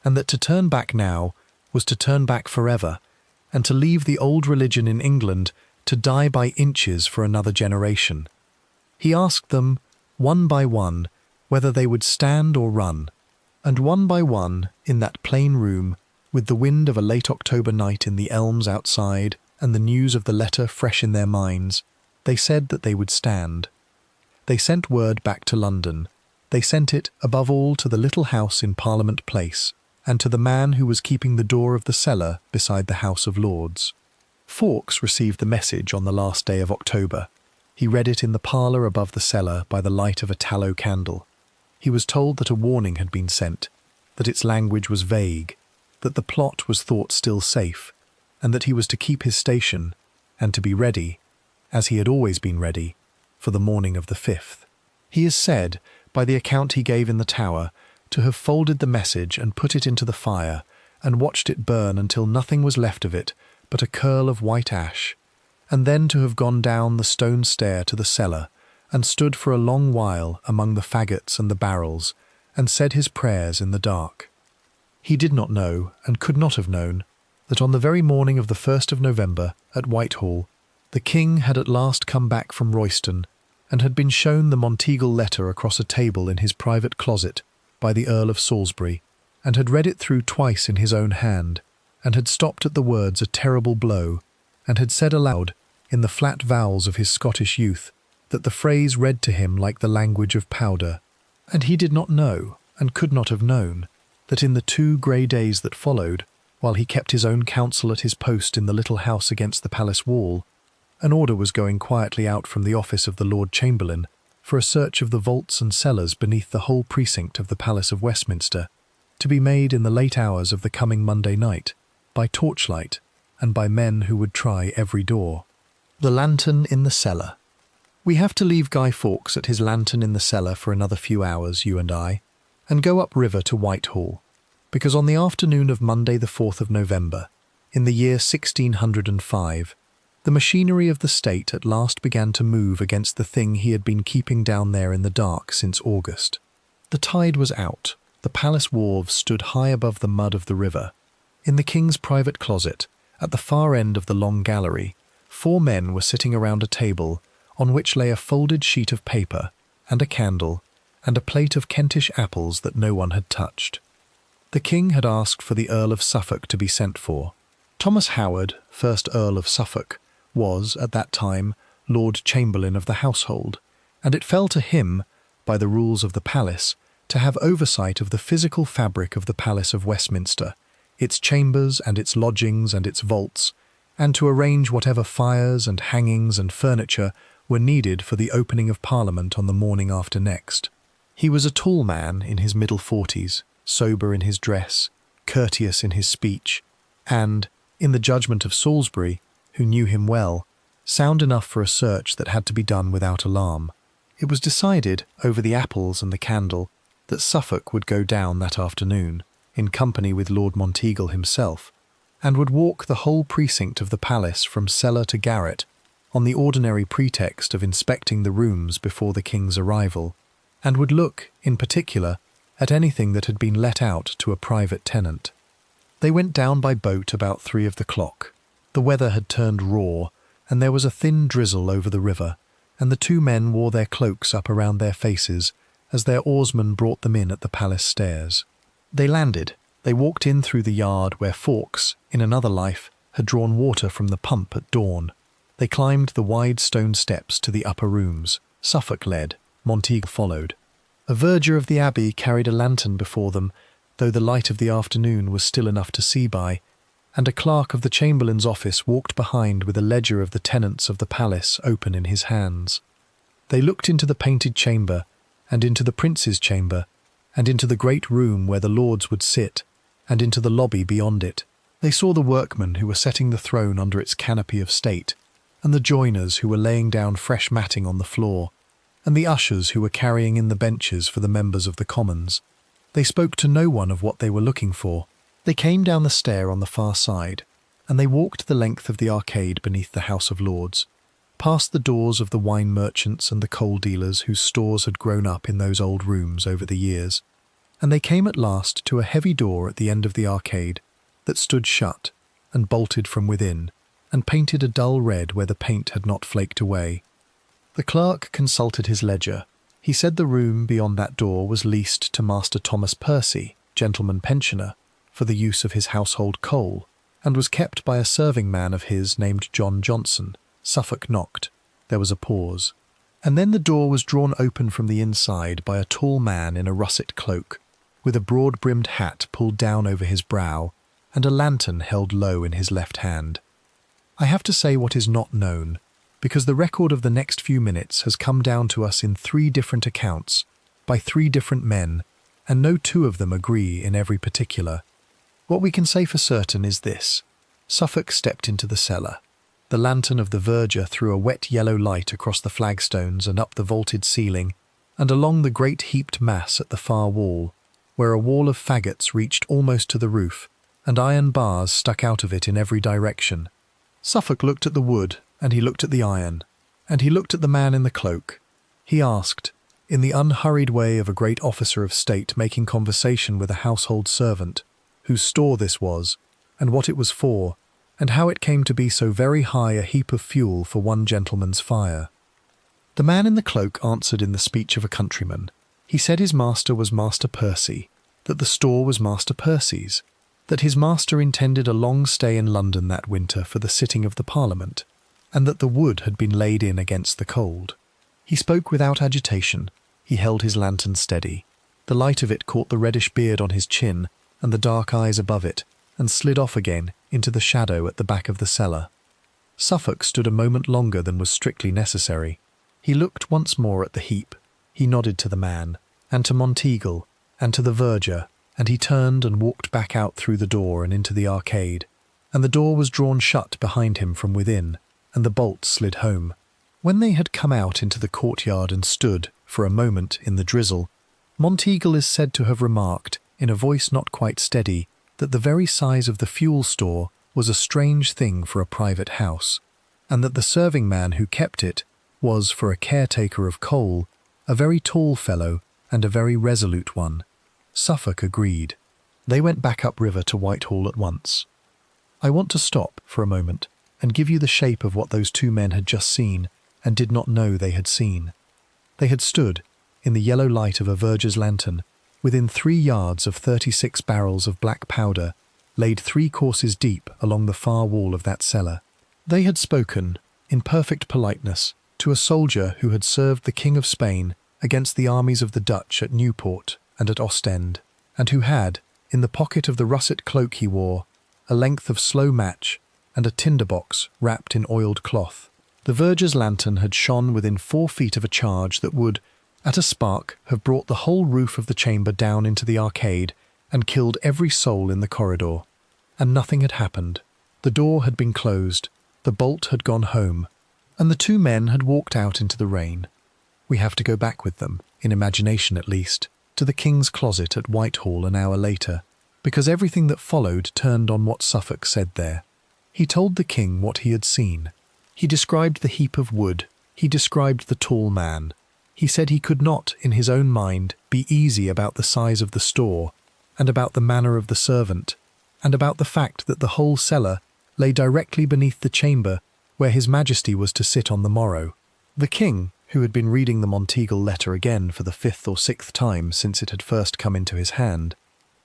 A: and that to turn back now was to turn back forever, and to leave the old religion in England to die by inches for another generation. He asked them, one by one, whether they would stand or run, and one by one, in that plain room, with the wind of a late October night in the elms outside and the news of the letter fresh in their minds, they said that they would stand. They sent word back to London. They sent it, above all, to the little house in Parliament Place, and to the man who was keeping the door of the cellar beside the House of Lords. Fawkes received the message on the last day of October. He read it in the parlour above the cellar by the light of a tallow candle. He was told that a warning had been sent, that its language was vague, that the plot was thought still safe, and that he was to keep his station, and to be ready, as he had always been ready, for the morning of the 5th. He is said, by the account he gave in the Tower, to have folded the message and put it into the fire, and watched it burn until nothing was left of it but a curl of white ash, and then to have gone down the stone stair to the cellar, and stood for a long while among the faggots and the barrels, and said his prayers in the dark. He did not know, and could not have known, that on the very morning of the 1st of November, at Whitehall, the King had at last come back from Royston, and had been shown the Monteagle letter across a table in his private closet by the Earl of Salisbury, and had read it through twice in his own hand, and had stopped at the words "a terrible blow," and had said aloud, in the flat vowels of his Scottish youth, that the phrase read to him like the language of powder. And he did not know, and could not have known, that in the 2 grey days that followed, while he kept his own counsel at his post in the little house against the palace wall, an order was going quietly out from the office of the Lord Chamberlain for a search of the vaults and cellars beneath the whole precinct of the Palace of Westminster, to be made in the late hours of the coming Monday night, by torchlight, and by men who would try every door. The lantern in the cellar. We have to leave Guy Fawkes at his lantern in the cellar for another few hours, you and I, and go up river to Whitehall, because on the afternoon of Monday the 4th of November, in the year 1605, the machinery of the state at last began to move against the thing he had been keeping down there in the dark since August. The tide was out. The palace wharves stood high above the mud of the river. In the king's private closet, at the far end of the long gallery, 4 men were sitting around a table on which lay a folded sheet of paper and a candle and a plate of Kentish apples that no one had touched. The king had asked for the Earl of Suffolk to be sent for. Thomas Howard, 1st Earl of Suffolk, was, at that time, Lord Chamberlain of the household, and it fell to him, by the rules of the palace, to have oversight of the physical fabric of the Palace of Westminster, its chambers and its lodgings and its vaults, and to arrange whatever fires and hangings and furniture were needed for the opening of Parliament on the morning after next. He was a tall man in his middle 40s, sober in his dress, courteous in his speech, and, in the judgment of Salisbury, who knew him well, sound enough for a search that had to be done without alarm. It was decided, over the apples and the candle, that Suffolk would go down that afternoon, in company with Lord Monteagle himself, and would walk the whole precinct of the palace from cellar to garret, on the ordinary pretext of inspecting the rooms before the king's arrival, and would look, in particular, at anything that had been let out to a private tenant. They went down by boat about 3 of the clock. The weather had turned raw, and there was a thin drizzle over the river, and the 2 men wore their cloaks up around their faces as their oarsmen brought them in at the palace stairs. They landed. They walked in through the yard where Fawkes, in another life, had drawn water from the pump at dawn. They climbed the wide stone steps to the upper rooms. Suffolk led. Monteagle followed. A verger of the abbey carried a lantern before them, though the light of the afternoon was still enough to see by, and a clerk of the chamberlain's office walked behind with a ledger of the tenants of the palace open in his hands. They looked into the painted chamber, and into the prince's chamber, and into the great room where the lords would sit, and into the lobby beyond it. They saw the workmen who were setting the throne under its canopy of state, and the joiners who were laying down fresh matting on the floor, and the ushers who were carrying in the benches for the members of the Commons. They spoke to no one of what they were looking for. They came down the stair on the far side, and they walked the length of the arcade beneath the House of Lords, past the doors of the wine merchants and the coal dealers whose stores had grown up in those old rooms over the years, and they came at last to a heavy door at the end of the arcade that stood shut and bolted from within, and painted a dull red where the paint had not flaked away. The clerk consulted his ledger. He said the room beyond that door was leased to Master Thomas Percy, gentleman pensioner, for the use of his household coal, and was kept by a serving man of his named John Johnson. Suffolk knocked. There was a pause. And then the door was drawn open from the inside by a tall man in a russet cloak, with a broad-brimmed hat pulled down over his brow, and a lantern held low in his left hand. I have to say what is not known, because the record of the next few minutes has come down to us in 3 different accounts, by 3 different men, and no 2 of them agree in every particular. What we can say for certain is this. Suffolk stepped into the cellar. The lantern of the verger threw a wet yellow light across the flagstones and up the vaulted ceiling, and along the great heaped mass at the far wall, where a wall of faggots reached almost to the roof, and iron bars stuck out of it in every direction. Suffolk looked at the wood, and he looked at the iron, and he looked at the man in the cloak. He asked, in the unhurried way of a great officer of state making conversation with a household servant, whose store this was, and what it was for, and how it came to be so very high a heap of fuel for one gentleman's fire. The man in the cloak answered in the speech of a countryman. He said his master was Master Percy, that the store was Master Percy's, that his master intended a long stay in London that winter for the sitting of the Parliament, and that the wood had been laid in against the cold. He spoke without agitation. He held his lantern steady. The light of it caught the reddish beard on his chin and the dark eyes above it, and slid off again into the shadow at the back of the cellar. Suffolk stood a moment longer than was strictly necessary. He looked once more at the heap. He nodded to the man, and to Monteagle, and to the verger, and he turned and walked back out through the door and into the arcade, and the door was drawn shut behind him from within, and the bolt slid home. When they had come out into the courtyard and stood, for a moment, in the drizzle, Monteagle is said to have remarked, in a voice not quite steady, that the very size of the fuel store was a strange thing for a private house, and that the serving man who kept it was, for a caretaker of coal, a very tall fellow and a very resolute one. Suffolk agreed. They went back upriver to Whitehall at once. I want to stop for a moment and give you the shape of what those two men had just seen and did not know they had seen. They had stood, in the yellow light of a verger's lantern, within 3 yards of 36 barrels of black powder, laid 3 courses deep along the far wall of that cellar. They had spoken, in perfect politeness, to a soldier who had served the King of Spain against the armies of the Dutch at Newport and at Ostend, and who had, in the pocket of the russet cloak he wore, a length of slow match and a tinder-box wrapped in oiled cloth. The verger's lantern had shone within 4 feet of a charge that would, at a spark, have brought the whole roof of the chamber down into the arcade and killed every soul in the corridor. And nothing had happened. The door had been closed, the bolt had gone home, and the 2 men had walked out into the rain. We have to go back with them, in imagination at least, to the King's closet at Whitehall an hour later, because everything that followed turned on what Suffolk said there. He told the King what he had seen. He described the heap of wood. He described the tall man. He said he could not, in his own mind, be easy about the size of the store, and about the manner of the servant, and about the fact that the whole cellar lay directly beneath the chamber where His Majesty was to sit on the morrow. The King, who had been reading the Monteagle letter again for the 5th or 6th time since it had first come into his hand,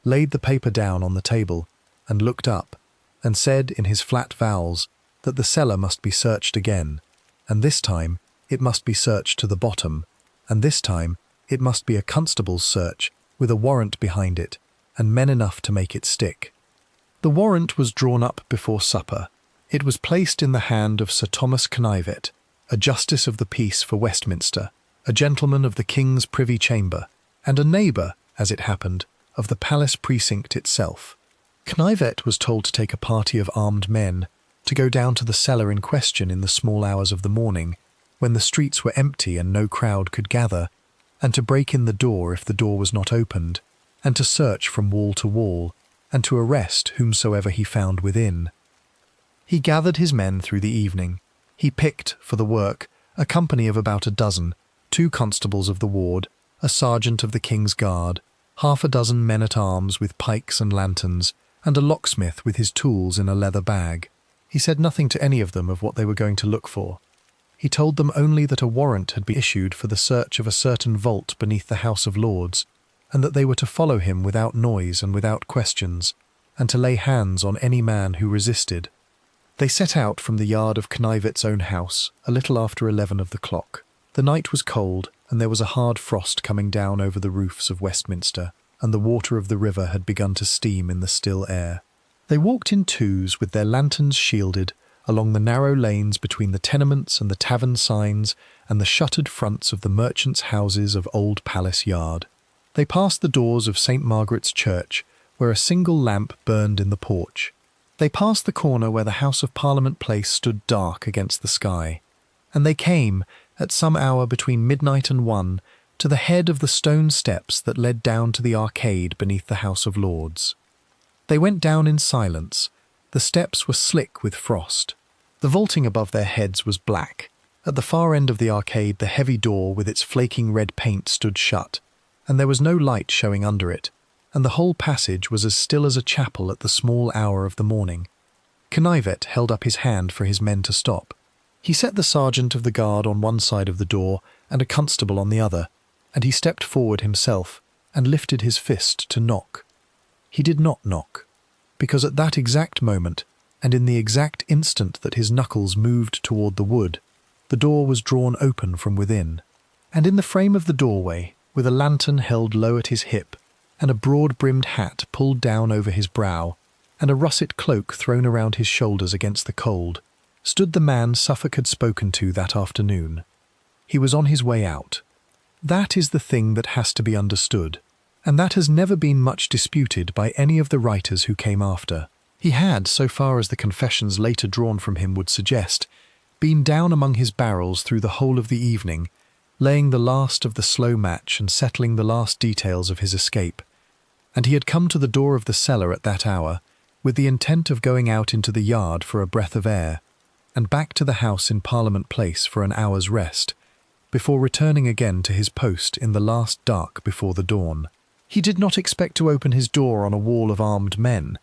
A: laid the paper down on the table and looked up, and said in his flat vowels that the cellar must be searched again, and this time it must be searched to the bottom, and this time it must be a constable's search with a warrant behind it, and men enough to make it stick. The warrant was drawn up before supper. It was placed in the hand of Sir Thomas Knivet, a justice of the peace for Westminster, a gentleman of the King's Privy Chamber, and a neighbour, as it happened, of the palace precinct itself. Knivet was told to take a party of armed men to go down to the cellar in question in the small hours of the morning, when the streets were empty and no crowd could gather, and to break in the door if the door was not opened, and to search from wall to wall, and to arrest whomsoever he found within. He gathered his men through the evening. He picked, for the work, a company of about 12, 2 constables of the ward, a sergeant of the King's Guard, 6 men-at-arms with pikes and lanterns, and a locksmith with his tools in a leather bag. He said nothing to any of them of what they were going to look for. He told them only that a warrant had been issued for the search of a certain vault beneath the House of Lords, and that they were to follow him without noise and without questions, and to lay hands on any man who resisted. They set out from the yard of Knivet's own house a little after 11 of the clock. The night was cold, and there was a hard frost coming down over the roofs of Westminster, and the water of the river had begun to steam in the still air. They walked in twos with their lanterns shielded along the narrow lanes between the tenements and the tavern signs and the shuttered fronts of the merchants' houses of Old Palace Yard. They passed the doors of St. Margaret's Church, where a single lamp burned in the porch. They passed the corner where the House of Parliament Place stood dark against the sky, and they came, at some hour between midnight and 1, to the head of the stone steps that led down to the arcade beneath the House of Lords. They went down in silence. The steps were slick with frost. The vaulting above their heads was black. At the far end of the arcade the heavy door with its flaking red paint stood shut, and there was no light showing under it, and the whole passage was as still as a chapel at the small hour of the morning. Knivet held up his hand for his men to stop. He set the sergeant of the guard on one side of the door and a constable on the other, and he stepped forward himself and lifted his fist to knock. He did not knock, because at that exact moment, and in the exact instant that his knuckles moved toward the wood, the door was drawn open from within, and in the frame of the doorway, with a lantern held low at his hip, and a broad-brimmed hat pulled down over his brow, and a russet cloak thrown around his shoulders against the cold, stood the man Suffolk had spoken to that afternoon. He was on his way out. That is the thing that has to be understood, and that has never been much disputed by any of the writers who came after. He had, so far as the confessions later drawn from him would suggest, been down among his barrels through the whole of the evening, laying the last of the slow match and settling the last details of his escape, and he had come to the door of the cellar at that hour, with the intent of going out into the yard for a breath of air, and back to the house in Parliament Place for an hour's rest, before returning again to his post in the last dark before the dawn. He did not expect to open his door on a wall of armed men.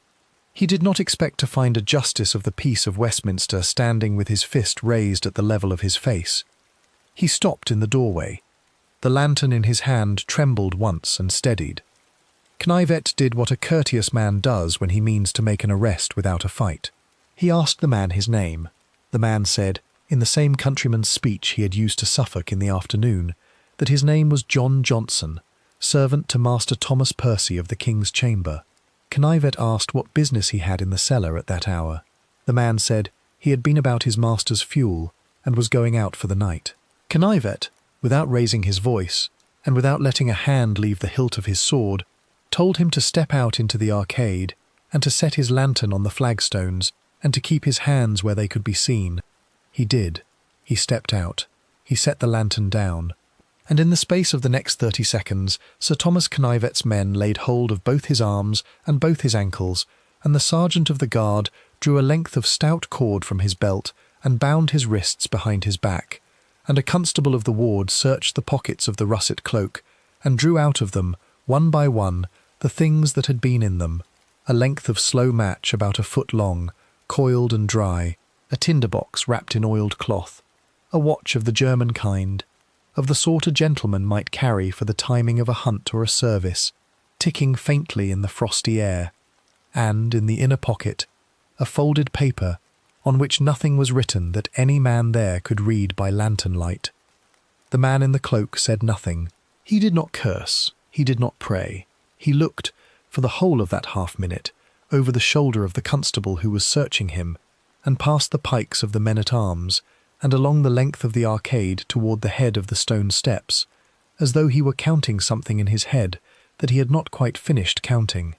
A: He did not expect to find a justice of the peace of Westminster standing with his fist raised at the level of his face. He stopped in the doorway. The lantern in his hand trembled once and steadied. Knivet did what a courteous man does when he means to make an arrest without a fight. He asked the man his name. The man said, in the same countryman's speech he had used to Suffolk in the afternoon, that his name was John Johnson, servant to Master Thomas Percy of the King's Chamber. Knivet asked what business he had in the cellar at that hour. The man said he had been about his master's fuel and was going out for the night. Knivet, without raising his voice, and without letting a hand leave the hilt of his sword, told him to step out into the arcade and to set his lantern on the flagstones and to keep his hands where they could be seen. He did. He stepped out. He set the lantern down. And in the space of the next 30 seconds, Sir Thomas Knivet's men laid hold of both his arms and both his ankles, and the sergeant of the guard drew a length of stout cord from his belt and bound his wrists behind his back, and a constable of the ward searched the pockets of the russet cloak and drew out of them, one by one, the things that had been in them, a length of slow match about a foot long, coiled and dry, a tinderbox wrapped in oiled cloth, a watch of the German kind, of the sort a gentleman might carry for the timing of a hunt or a service, ticking faintly in the frosty air, and, in the inner pocket, a folded paper on which nothing was written that any man there could read by lantern light. The man in the cloak said nothing. He did not curse. He did not pray. He looked, for the whole of that half-minute, over the shoulder of the constable who was searching him, and past the pikes of the men-at-arms, and along the length of the arcade toward the head of the stone steps, as though he were counting something in his head that he had not quite finished counting.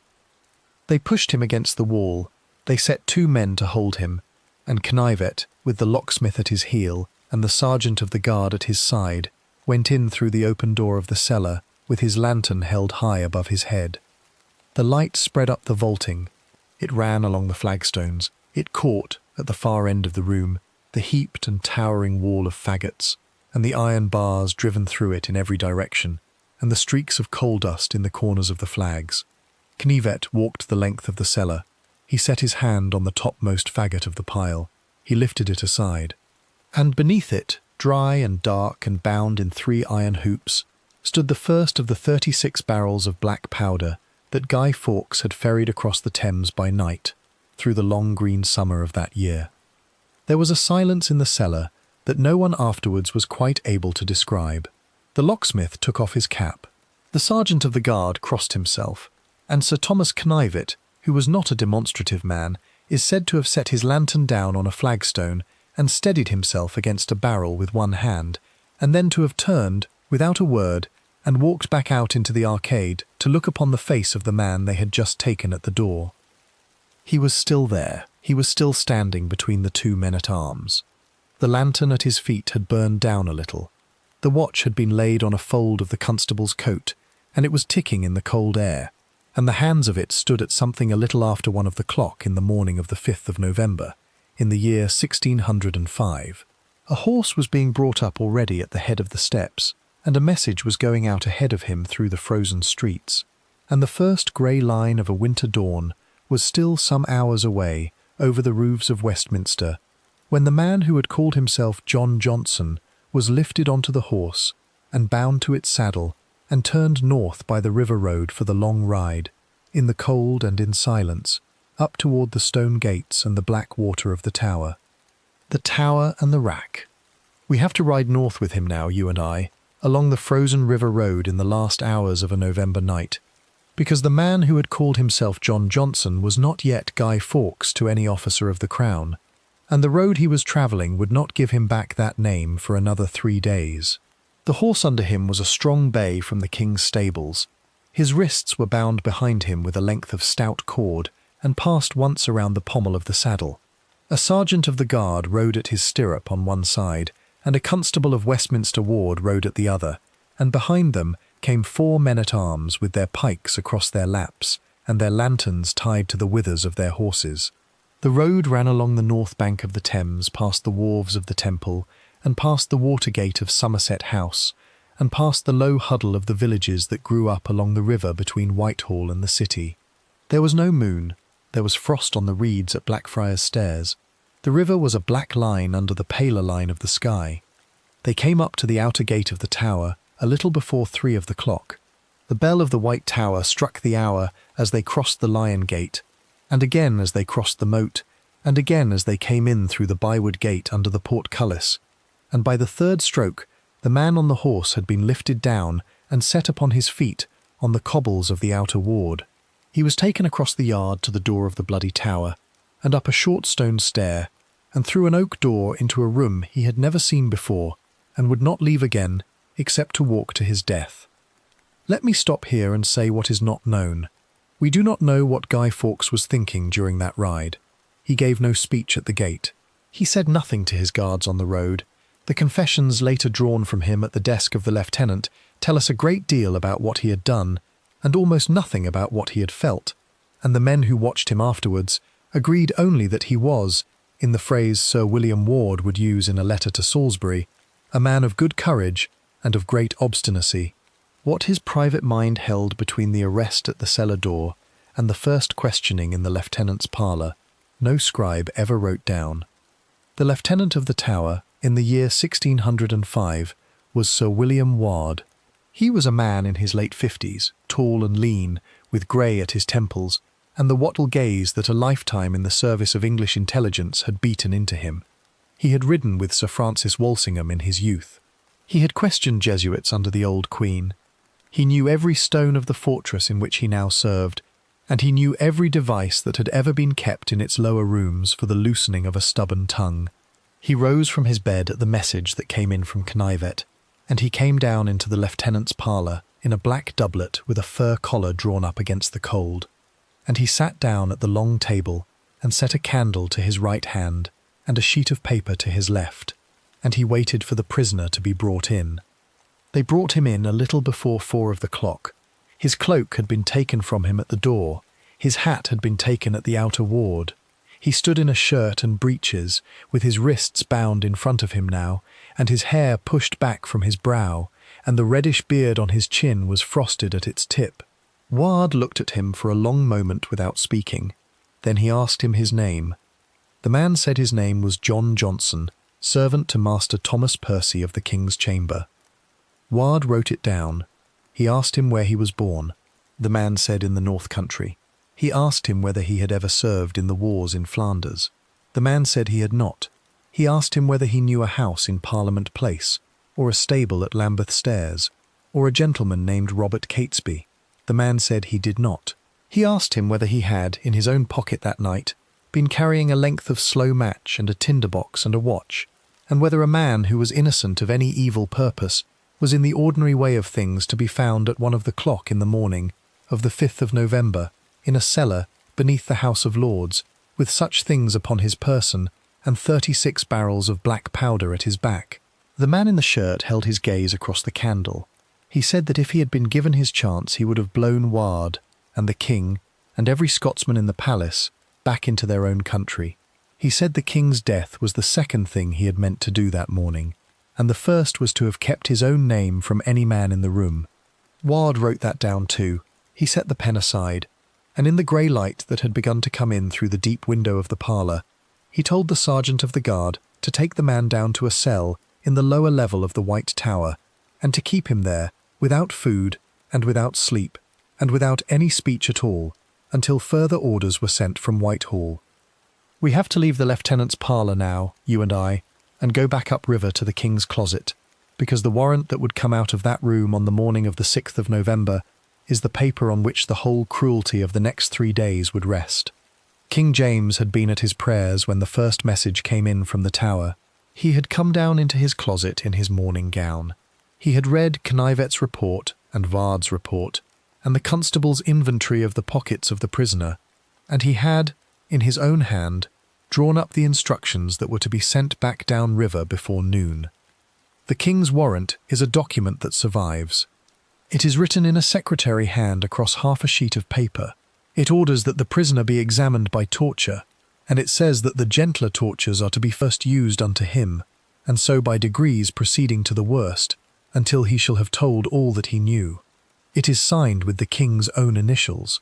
A: They pushed him against the wall. They set 2 men to hold him, and Knivet, with the locksmith at his heel and the sergeant of the guard at his side, went in through the open door of the cellar with his lantern held high above his head. The light spread up the vaulting. It ran along the flagstones. It caught, at the far end of the room, the heaped and towering wall of faggots, and the iron bars driven through it in every direction, and the streaks of coal dust in the corners of the flags. Knivet walked the length of the cellar. He set his hand on the topmost faggot of the pile. He lifted it aside. And beneath it, dry and dark and bound in 3 iron hoops, stood the first of the 36 barrels of black powder that Guy Fawkes had ferried across the Thames by night through the long green summer of that year. There was a silence in the cellar that no one afterwards was quite able to describe. The locksmith took off his cap. The sergeant of the guard crossed himself, and Sir Thomas Knivet, who was not a demonstrative man, is said to have set his lantern down on a flagstone and steadied himself against a barrel with one hand, and then to have turned, without a word, and walked back out into the arcade to look upon the face of the man they had just taken at the door. He was still there. He was still standing between the 2 men-at-arms. The lantern at his feet had burned down a little. The watch had been laid on a fold of the constable's coat, and it was ticking in the cold air, and the hands of it stood at something a little after 1 of the clock in the morning of the 5th of November, in the year 1605. A horse was being brought up already at the head of the steps, and a message was going out ahead of him through the frozen streets, and the first grey line of a winter dawn was still some hours away over the roofs of Westminster, when the man who had called himself John Johnson was lifted onto the horse and bound to its saddle and turned north by the river road for the long ride, in the cold and in silence, up toward the stone gates and the black water of the Tower. The Tower and the rack. We have to ride north with him now, you and I, along the frozen river road in the last hours of a November night, because the man who had called himself John Johnson was not yet Guy Fawkes to any officer of the Crown, and the road he was travelling would not give him back that name for another 3 days. The horse under him was a strong bay from the King's stables. His wrists were bound behind him with a length of stout cord and passed once around the pommel of the saddle. A sergeant of the guard rode at his stirrup on one side, and a constable of Westminster Ward rode at the other, and behind them came 4 men-at-arms with their pikes across their laps and their lanterns tied to the withers of their horses. The road ran along the north bank of the Thames, past the wharves of the Temple, and past the water gate of Somerset House, and past the low huddle of the villages that grew up along the river between Whitehall and the city. There was no moon. There was frost on the reeds at Blackfriars Stairs. The river was a black line under the paler line of the sky. They came up to the outer gate of the tower a little before 3 of the clock. The bell of the White Tower struck the hour as they crossed the Lion Gate, and again as they crossed the moat, and again as they came in through the Byward Gate under the portcullis, and by the 3rd stroke the man on the horse had been lifted down and set upon his feet on the cobbles of the outer ward. He was taken across the yard to the door of the Bloody Tower, and up a short stone stair, and through an oak door into a room he had never seen before, and would not leave again except to walk to his death. Let me stop here and say what is not known. We do not know what Guy Fawkes was thinking during that ride. He gave no speech at the gate. He said nothing to his guards on the road. The confessions later drawn from him at the desk of the lieutenant tell us a great deal about what he had done, and almost nothing about what he had felt, and the men who watched him afterwards agreed only that he was, in the phrase Sir William Ward would use in a letter to Salisbury, a man of good courage and of great obstinacy. What his private mind held between the arrest at the cellar door and the first questioning in the lieutenant's parlour, no scribe ever wrote down. The lieutenant of the Tower, in the year 1605, was Sir William Ward. He was a man in his late 50s, tall and lean, with grey at his temples, and the wattle gaze that a lifetime in the service of English intelligence had beaten into him. He had ridden with Sir Francis Walsingham in his youth. He had questioned Jesuits under the old Queen. He knew every stone of the fortress in which he now served, and he knew every device that had ever been kept in its lower rooms for the loosening of a stubborn tongue. He rose from his bed at the message that came in from Knivet, and he came down into the lieutenant's parlour in a black doublet with a fur collar drawn up against the cold, and he sat down at the long table and set a candle to his right hand and a sheet of paper to his left, and he waited for the prisoner to be brought in. They brought him in a little before 4 of the clock. His cloak had been taken from him at the door. His hat had been taken at the outer ward. He stood in a shirt and breeches, with his wrists bound in front of him now, and his hair pushed back from his brow, and the reddish beard on his chin was frosted at its tip. Ward looked at him for a long moment without speaking. Then he asked him his name. The man said his name was John Johnson, servant to Master Thomas Percy of the King's Chamber. Ward wrote it down. He asked him where he was born. The man said in the North Country. He asked him whether he had ever served in the wars in Flanders. The man said he had not. He asked him whether he knew a house in Parliament Place, or a stable at Lambeth Stairs, or a gentleman named Robert Catesby. The man said he did not. He asked him whether he had, in his own pocket that night, been carrying a length of slow match and a tinder-box and a watch, and whether a man who was innocent of any evil purpose was in the ordinary way of things to be found at 1 of the clock in the morning of the 5th of November, in a cellar beneath the House of Lords, with such things upon his person, and 36 barrels of black powder at his back. The man in the shirt held his gaze across the candle. He said that if he had been given his chance he would have blown Ward, and the King, and every Scotsman in the palace, back into their own country. He said the King's death was the second thing he had meant to do that morning, and the first was to have kept his own name from any man in the room. Ward wrote that down too. He set the pen aside, and in the grey light that had begun to come in through the deep window of the parlour, he told the sergeant of the guard to take the man down to a cell in the lower level of the White Tower, and to keep him there, without food, and without sleep, and without any speech at all, until further orders were sent from Whitehall. We have to leave the lieutenant's parlour now, you and I, and go back up river to the King's Closet, because the warrant that would come out of that room on the morning of the 6th of November is the paper on which the whole cruelty of the next 3 days would rest. King James had been at his prayers when the first message came in from the Tower. He had come down into his closet in his morning gown. He had read Knivet's report and Vard's report, and the constable's inventory of the pockets of the prisoner, and he had, in his own hand, drawn up the instructions that were to be sent back down river before noon. The king's warrant is a document that survives. It is written in a secretary hand across half a sheet of paper. It orders that the prisoner be examined by torture, and it says that the gentler tortures are to be first used unto him, and so by degrees proceeding to the worst, until he shall have told all that he knew. It is signed with the king's own initials,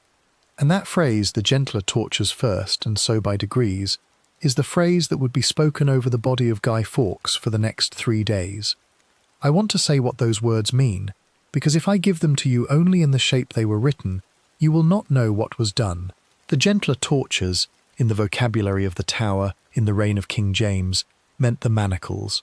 A: and that phrase, the gentler tortures first, and so by degrees, is the phrase that would be spoken over the body of Guy Fawkes for the next 3 days. I want to say what those words mean, because if I give them to you only in the shape they were written, you will not know what was done. The gentler tortures, in the vocabulary of the Tower, in the reign of King James, meant the manacles.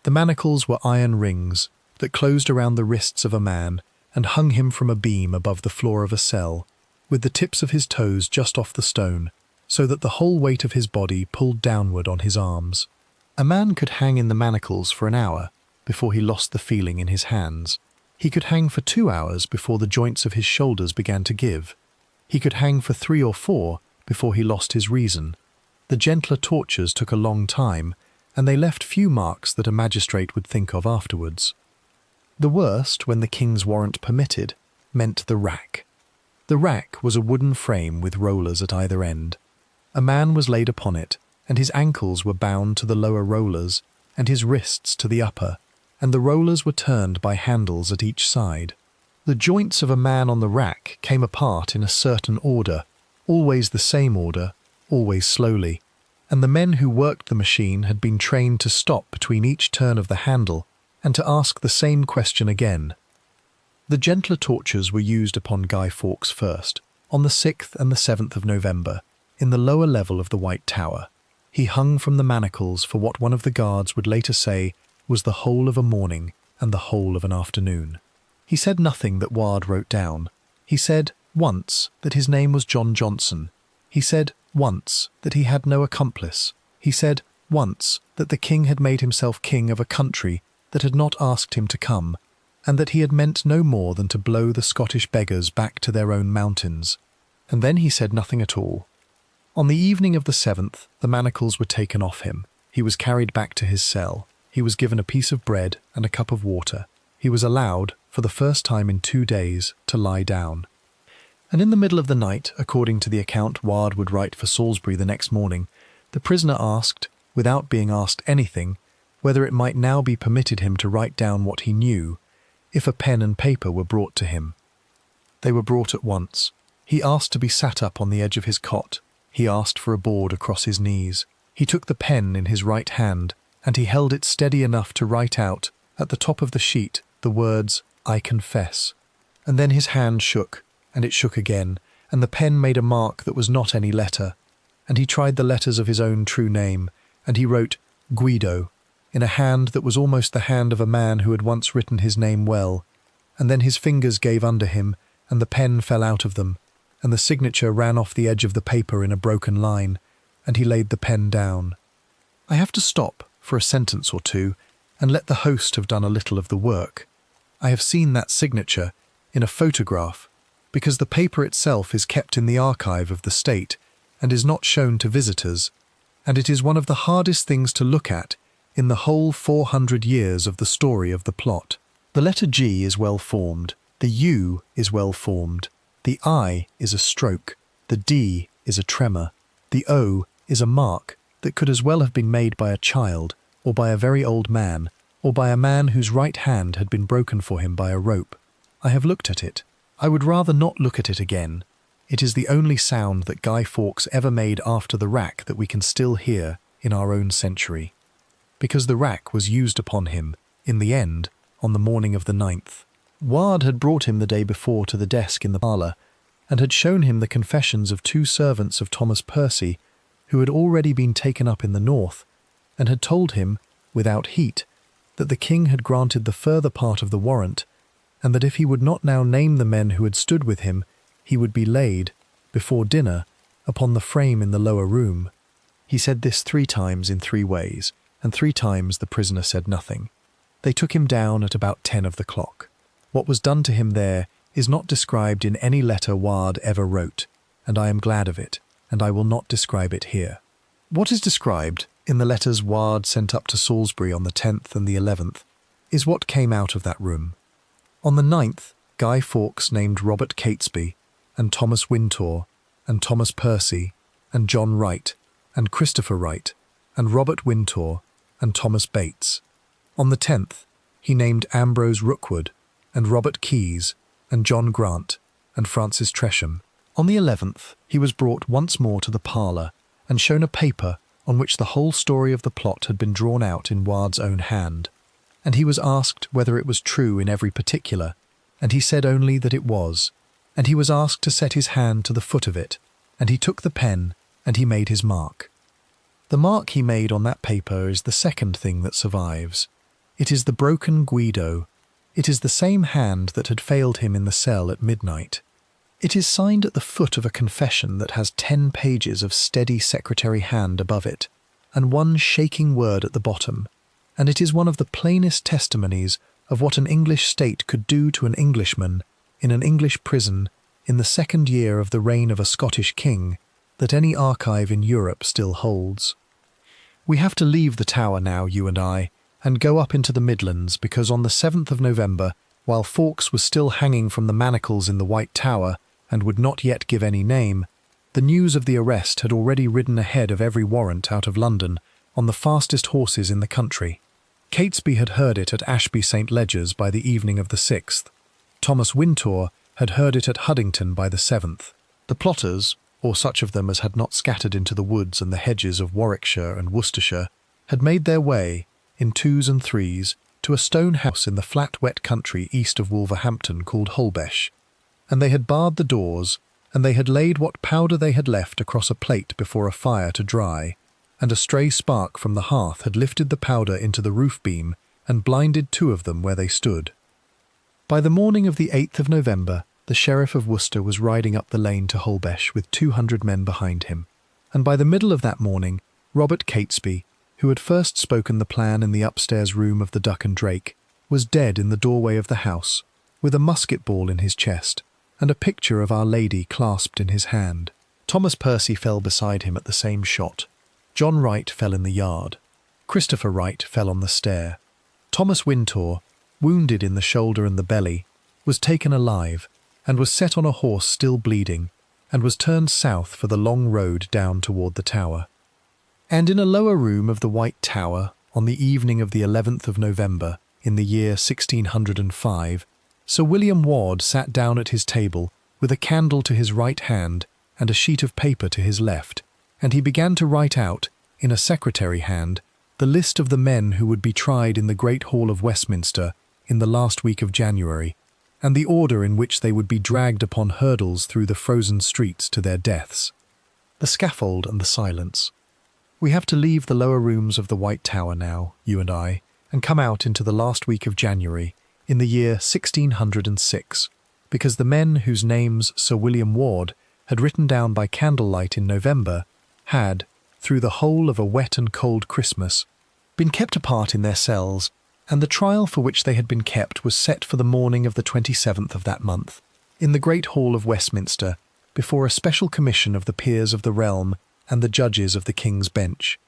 A: The manacles were iron rings that closed around the wrists of a man and hung him from a beam above the floor of a cell, with the tips of his toes just off the stone, so that the whole weight of his body pulled downward on his arms. A man could hang in the manacles for an hour before he lost the feeling in his hands. He could hang for 2 hours before the joints of his shoulders began to give. He could hang for 3 or 4 before he lost his reason. The gentler tortures took a long time, and they left few marks that a magistrate would think of afterwards. The worst, when the king's warrant permitted, meant the rack. The rack was a wooden frame with rollers at either end. A man was laid upon it, and his ankles were bound to the lower rollers, and his wrists to the upper, and the rollers were turned by handles at each side. The joints of a man on the rack came apart in a certain order, always the same order, always slowly, and the men who worked the machine had been trained to stop between each turn of the handle and to ask the same question again. The gentler tortures were used upon Guy Fawkes first, on the 6th and the 7th of November, in the lower level of the White Tower. He hung from the manacles for what one of the guards would later say was the whole of a morning and the whole of an afternoon. He said nothing that Ward wrote down. He said once that his name was John Johnson. He said once that he had no accomplice. He said once that the king had made himself king of a country that had not asked him to come, and that he had meant no more than to blow the Scottish beggars back to their own mountains. And then he said nothing at all. On the evening of the 7th, the manacles were taken off him. He was carried back to his cell. He was given a piece of bread and a cup of water. He was allowed, for the first time in 2 days, to lie down. And in the middle of the night, according to the account Ward would write for Salisbury the next morning, the prisoner asked, without being asked anything, whether it might now be permitted him to write down what he knew, if a pen and paper were brought to him. They were brought at once. He asked to be sat up on the edge of his cot. He asked for a board across his knees. He took the pen in his right hand, and he held it steady enough to write out, at the top of the sheet, the words, "I confess." And then his hand shook, and it shook again, and the pen made a mark that was not any letter, and he tried the letters of his own true name, and he wrote Guido, in a hand that was almost the hand of a man who had once written his name well, and then his fingers gave under him, and the pen fell out of them, and the signature ran off the edge of the paper in a broken line, and he laid the pen down. I have to stop for a sentence or two, and let the host have done a little of the work. I have seen that signature in a photograph, because the paper itself is kept in the archive of the state and is not shown to visitors, and it is one of the hardest things to look at in the whole 400 years of the story of the plot. The letter G is well formed, the U is well formed, the I is a stroke, the D is a tremor, the O is a mark that could as well have been made by a child, or by a very old man, or by a man whose right hand had been broken for him by a rope. I have looked at it. I would rather not look at it again. It is the only sound that Guy Fawkes ever made after the rack that we can still hear in our own century. Because the rack was used upon him, in the end, on the morning of the 9th. Ward had brought him the day before to the desk in the parlour, and had shown him the confessions of 2 servants of Thomas Percy, who had already been taken up in the north, and had told him, without heat, that the king had granted the further part of the warrant, and that if he would not now name the men who had stood with him, he would be laid, before dinner, upon the frame in the lower room. He said this 3 times in 3 ways, and 3 times the prisoner said nothing. They took him down at about 10 of the clock. What was done to him there is not described in any letter Ward ever wrote, and I am glad of it, and I will not describe it here. What is described in the letters Ward sent up to Salisbury on the 10th and the 11th is what came out of that room. On the 9th, Guy Fawkes named Robert Catesby, and Thomas Wintour, and Thomas Percy, and John Wright, and Christopher Wright, and Robert Wintour, and Thomas Bates. On the 10th, he named Ambrose Rookwood, and Robert Keyes, and John Grant, and Francis Tresham. On the 11th, he was brought once more to the parlour, and shown a paper on which the whole story of the plot had been drawn out in Ward's own hand, and he was asked whether it was true in every particular, and he said only that it was, and he was asked to set his hand to the foot of it, and he took the pen, and he made his mark. The mark he made on that paper is the second thing that survives. It is the broken Guido. It is the same hand that had failed him in the cell at midnight. It is signed at the foot of a confession that has 10 pages of steady secretary hand above it, and one shaking word at the bottom, and it is one of the plainest testimonies of what an English state could do to an Englishman in an English prison in the second year of the reign of a Scottish king that any archive in Europe still holds. We have to leave the Tower now, you and I, and go up into the Midlands, because on the 7th of November, while Fawkes was still hanging from the manacles in the White Tower and would not yet give any name, the news of the arrest had already ridden ahead of every warrant out of London on the fastest horses in the country. Catesby had heard it at Ashby St. Ledgers by the evening of the 6th. Thomas Wintour had heard it at Huddington by the 7th. The plotters, or such of them as had not scattered into the woods and the hedges of Warwickshire and Worcestershire, had made their way, in 2s and 3s, to a stone house in the flat wet country east of Wolverhampton called Holbesh, and they had barred the doors, and they had laid what powder they had left across a plate before a fire to dry, and a stray spark from the hearth had lifted the powder into the roof beam and blinded 2 of them where they stood. By the morning of the 8th of November, the Sheriff of Worcester was riding up the lane to Holbesh with 200 men behind him, and by the middle of that morning, Robert Catesby, who had first spoken the plan in the upstairs room of the Duck and Drake, was dead in the doorway of the house, with a musket ball in his chest, and a picture of Our Lady clasped in his hand. Thomas Percy fell beside him at the same shot. John Wright fell in the yard. Christopher Wright fell on the stair. Thomas Wintour, wounded in the shoulder and the belly, was taken alive, and was set on a horse still bleeding, and was turned south for the long road down toward the Tower. And in a lower room of the White Tower, on the evening of the 11th of November, in the year 1605, Sir William Ward sat down at his table, with a candle to his right hand and a sheet of paper to his left, and he began to write out, in a secretary hand, the list of the men who would be tried in the Great Hall of Westminster in the last week of January, and the order in which they would be dragged upon hurdles through the frozen streets to their deaths. The scaffold and the silence. We have to leave the lower rooms of the White Tower now, you and I, and come out into the last week of January, in the year 1606, because the men whose names Sir William Ward had written down by candlelight in November had, through the whole of a wet and cold Christmas, been kept apart in their cells, and the trial for which they had been kept was set for the morning of the 27th of that month, in the Great Hall of Westminster, before a special commission of the peers of the realm and the judges of the King's Bench.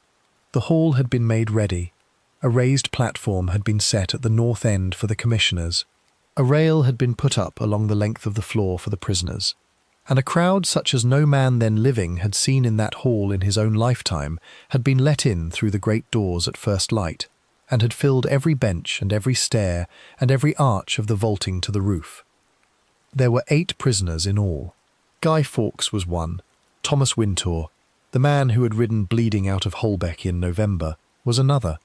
A: The hall had been made ready. A raised platform had been set at the north end for the commissioners. A rail had been put up along the length of the floor for the prisoners, and a crowd such as no man then living had seen in that hall in his own lifetime had been let in through the great doors at first light, and had filled every bench and every stair and every arch of the vaulting to the roof. There were 8 prisoners in all. Guy Fawkes was one. Thomas Wintour, the man who had ridden bleeding out of Holbeck in November, was another.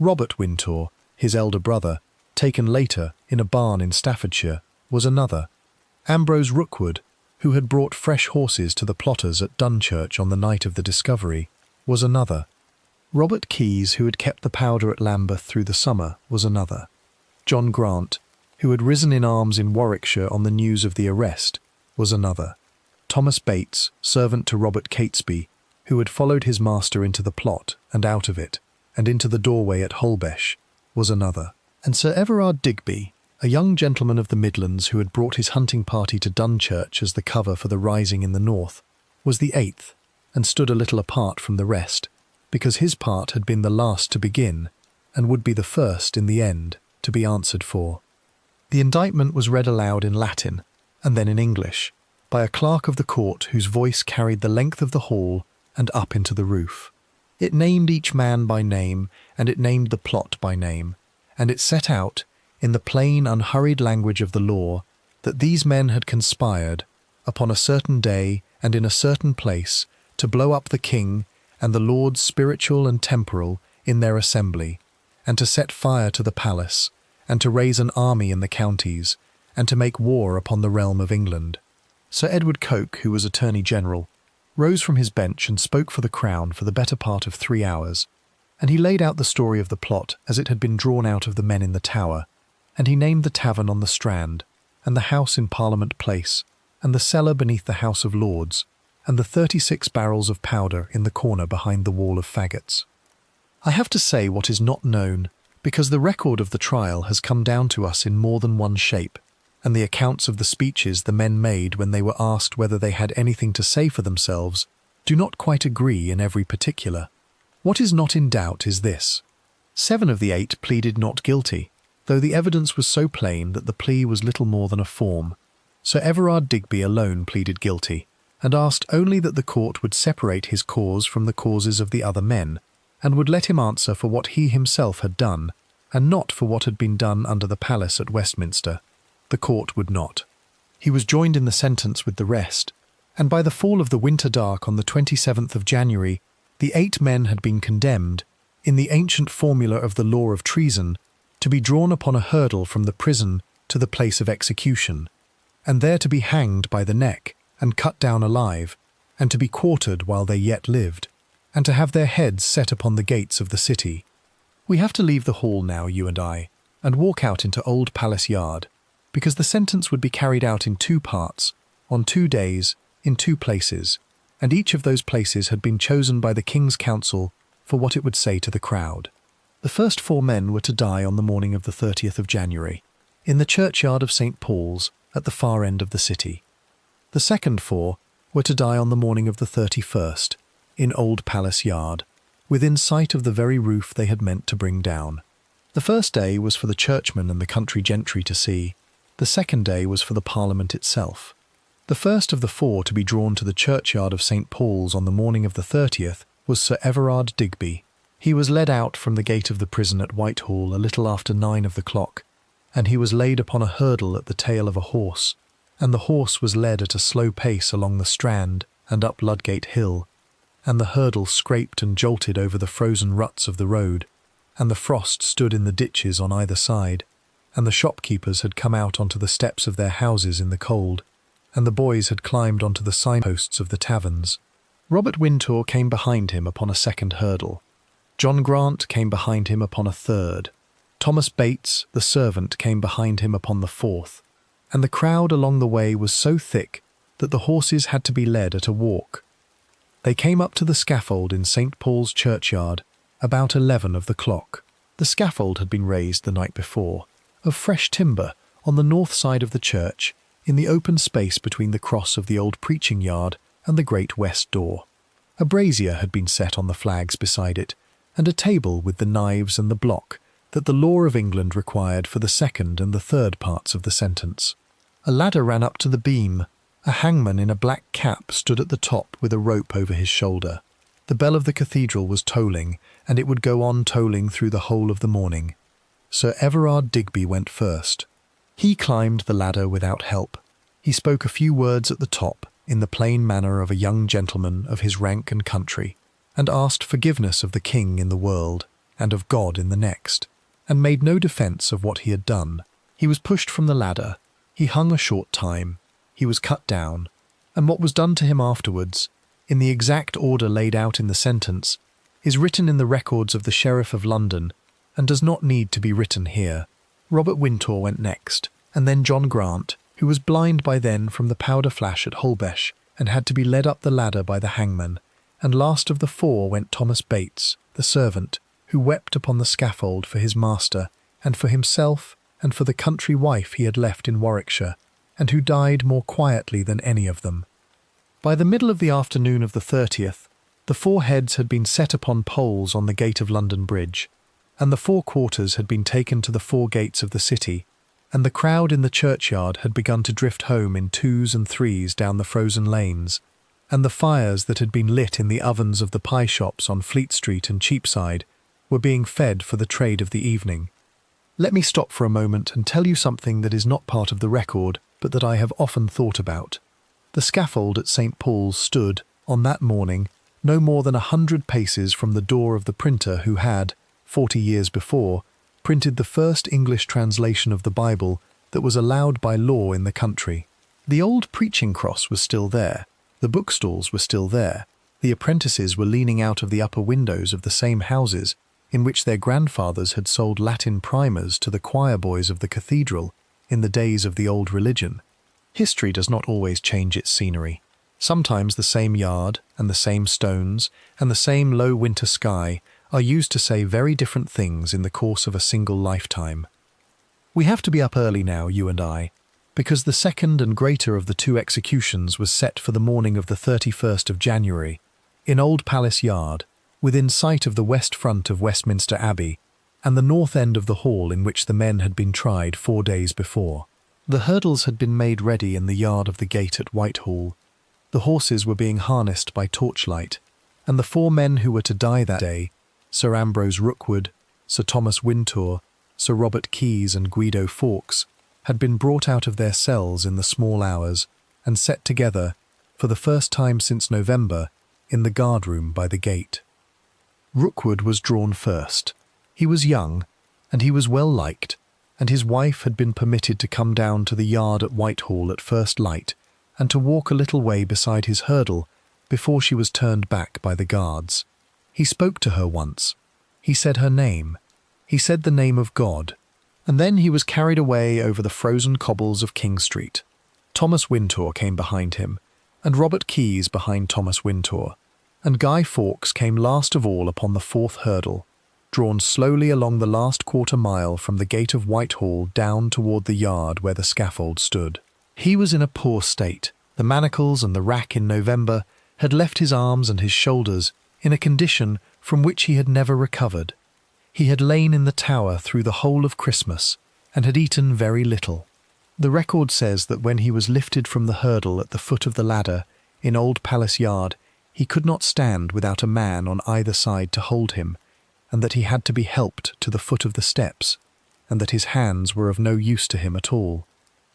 A: Robert Wintour, his elder brother, taken later in a barn in Staffordshire, was another. Ambrose Rookwood, who had brought fresh horses to the plotters at Dunchurch on the night of the discovery, was another. Robert Keyes, who had kept the powder at Lambeth through the summer, was another. John Grant, who had risen in arms in Warwickshire on the news of the arrest, was another. Thomas Bates, servant to Robert Catesby, who had followed his master into the plot and out of it, and into the doorway at Holbesh, was another. And Sir Everard Digby, a young gentleman of the Midlands who had brought his hunting party to Dunchurch as the cover for the rising in the north, was the eighth, and stood a little apart from the rest, because his part had been the last to begin, and would be the first in the end to be answered for. The indictment was read aloud in Latin, and then in English, by a clerk of the court whose voice carried the length of the hall and up into the roof. It named each man by name, and it named the plot by name, and it set out, in the plain, unhurried language of the law, that these men had conspired, upon a certain day and in a certain place, to blow up the king and the lords spiritual and temporal in their assembly, and to set fire to the palace, and to raise an army in the counties, and to make war upon the realm of England. Sir Edward Coke, who was Attorney General, rose from his bench and spoke for the Crown for the better part of 3 hours, and he laid out the story of the plot as it had been drawn out of the men in the Tower, and he named the tavern on the Strand, and the house in Parliament Place, and the cellar beneath the House of Lords, and the 36 barrels of powder in the corner behind the wall of faggots. I have to say what is not known, because the record of the trial has come down to us in more than one shape, and the accounts of the speeches the men made when they were asked whether they had anything to say for themselves do not quite agree in every particular. What is not in doubt is this: 7 of the 8 pleaded not guilty, though the evidence was so plain that the plea was little more than a form. Sir Everard Digby alone pleaded guilty, and asked only that the court would separate his cause from the causes of the other men, and would let him answer for what he himself had done, and not for what had been done under the palace at Westminster. The court would not. He was joined in the sentence with the rest, and by the fall of the winter dark on the 27th of January, the 8 men had been condemned, in the ancient formula of the law of treason, to be drawn upon a hurdle from the prison to the place of execution, and there to be hanged by the neck and cut down alive, and to be quartered while they yet lived, and to have their heads set upon the gates of the city. We have to leave the hall now, you and I, and walk out into Old Palace Yard, because the sentence would be carried out in 2 parts, on 2 days, in 2 places, and each of those places had been chosen by the King's Council for what it would say to the crowd. The first 4 men were to die on the morning of the 30th of January, in the churchyard of St. Paul's at the far end of the city. The second 4 were to die on the morning of the 31st, in Old Palace Yard, within sight of the very roof they had meant to bring down. The first day was for the churchmen and the country gentry to see. The second day was for the Parliament itself. The first of the 4 to be drawn to the churchyard of St. Paul's on the morning of the 30th was Sir Everard Digby. He was led out from the gate of the prison at Whitehall a little after 9 of the clock, and he was laid upon a hurdle at the tail of a horse, and the horse was led at a slow pace along the Strand and up Ludgate Hill, and the hurdle scraped and jolted over the frozen ruts of the road, and the frost stood in the ditches on either side, and the shopkeepers had come out onto the steps of their houses in the cold, and the boys had climbed onto the signposts of the taverns. Robert Wintour came behind him upon a second hurdle. John Grant came behind him upon a third. Thomas Bates, the servant, came behind him upon the 4th, and the crowd along the way was so thick that the horses had to be led at a walk. They came up to the scaffold in St. Paul's churchyard about 11 of the clock. The scaffold had been raised the night before, of fresh timber, on the north side of the church, in the open space between the cross of the old preaching yard and the great west door. A brazier had been set on the flags beside it, and a table with the knives and the block that the law of England required for the second and the third parts of the sentence. A ladder ran up to the beam. A hangman in a black cap stood at the top with a rope over his shoulder. The bell of the cathedral was tolling, and it would go on tolling through the whole of the morning. Sir Everard Digby went first. He climbed the ladder without help. He spoke a few words at the top, in the plain manner of a young gentleman of his rank and country, and asked forgiveness of the king in the world, and of God in the next, and made no defence of what he had done. He was pushed from the ladder. He hung a short time. He was cut down, and what was done to him afterwards, in the exact order laid out in the sentence, is written in the records of the Sheriff of London, and does not need to be written here. Robert Wintour went next, and then John Grant, who was blind by then from the powder flash at Holbesh, and had to be led up the ladder by the hangman, and last of the 4 went Thomas Bates, the servant, who wept upon the scaffold for his master, and for himself, and for the country wife he had left in Warwickshire, and who died more quietly than any of them. By the middle of the afternoon of the 30th, the four heads had been set upon poles on the gate of London Bridge, and the four quarters had been taken to the four gates of the city, and the crowd in the churchyard had begun to drift home in twos and threes down the frozen lanes, and the fires that had been lit in the ovens of the pie shops on Fleet Street and Cheapside were being fed for the trade of the evening. Let me stop for a moment and tell you something that is not part of the record, but that I have often thought about. The scaffold at St. Paul's stood, on that morning, no more than 100 paces from the door of the printer who had, 40 years before, printed the first English translation of the Bible that was allowed by law in the country. The old preaching cross was still there, the bookstalls were still there, the apprentices were leaning out of the upper windows of the same houses in which their grandfathers had sold Latin primers to the choir boys of the cathedral in the days of the old religion. History does not always change its scenery. Sometimes the same yard, and the same stones, and the same low winter sky are used to say very different things in the course of a single lifetime. We have to be up early now, you and I, because the second and greater of the two executions was set for the morning of the 31st of January, in Old Palace Yard, within sight of the west front of Westminster Abbey, and the north end of the hall in which the men had been tried 4 days before. The hurdles had been made ready in the yard of the gate at Whitehall. The horses were being harnessed by torchlight, and the 4 men who were to die that day, Sir Ambrose Rookwood, Sir Thomas Wintour, Sir Robert Keyes and Guido Fawkes, had been brought out of their cells in the small hours and set together, for the first time since November, in the guard-room by the gate. Rookwood was drawn first. He was young, and he was well liked, and his wife had been permitted to come down to the yard at Whitehall at first light, and to walk a little way beside his hurdle before she was turned back by the guards. He spoke to her once. He said her name. He said the name of God. And then he was carried away over the frozen cobbles of King Street. Thomas Wintour came behind him, and Robert Keyes behind Thomas Wintour, and Guy Fawkes came last of all upon the 4th hurdle, drawn slowly along the last quarter mile from the gate of Whitehall down toward the yard where the scaffold stood. He was in a poor state. The manacles and the rack in November had left his arms and his shoulders in a condition from which he had never recovered. He had lain in the tower through the whole of Christmas and had eaten very little. The record says that when he was lifted from the hurdle at the foot of the ladder in Old Palace Yard, he could not stand without a man on either side to hold him, and that he had to be helped to the foot of the steps, and that his hands were of no use to him at all.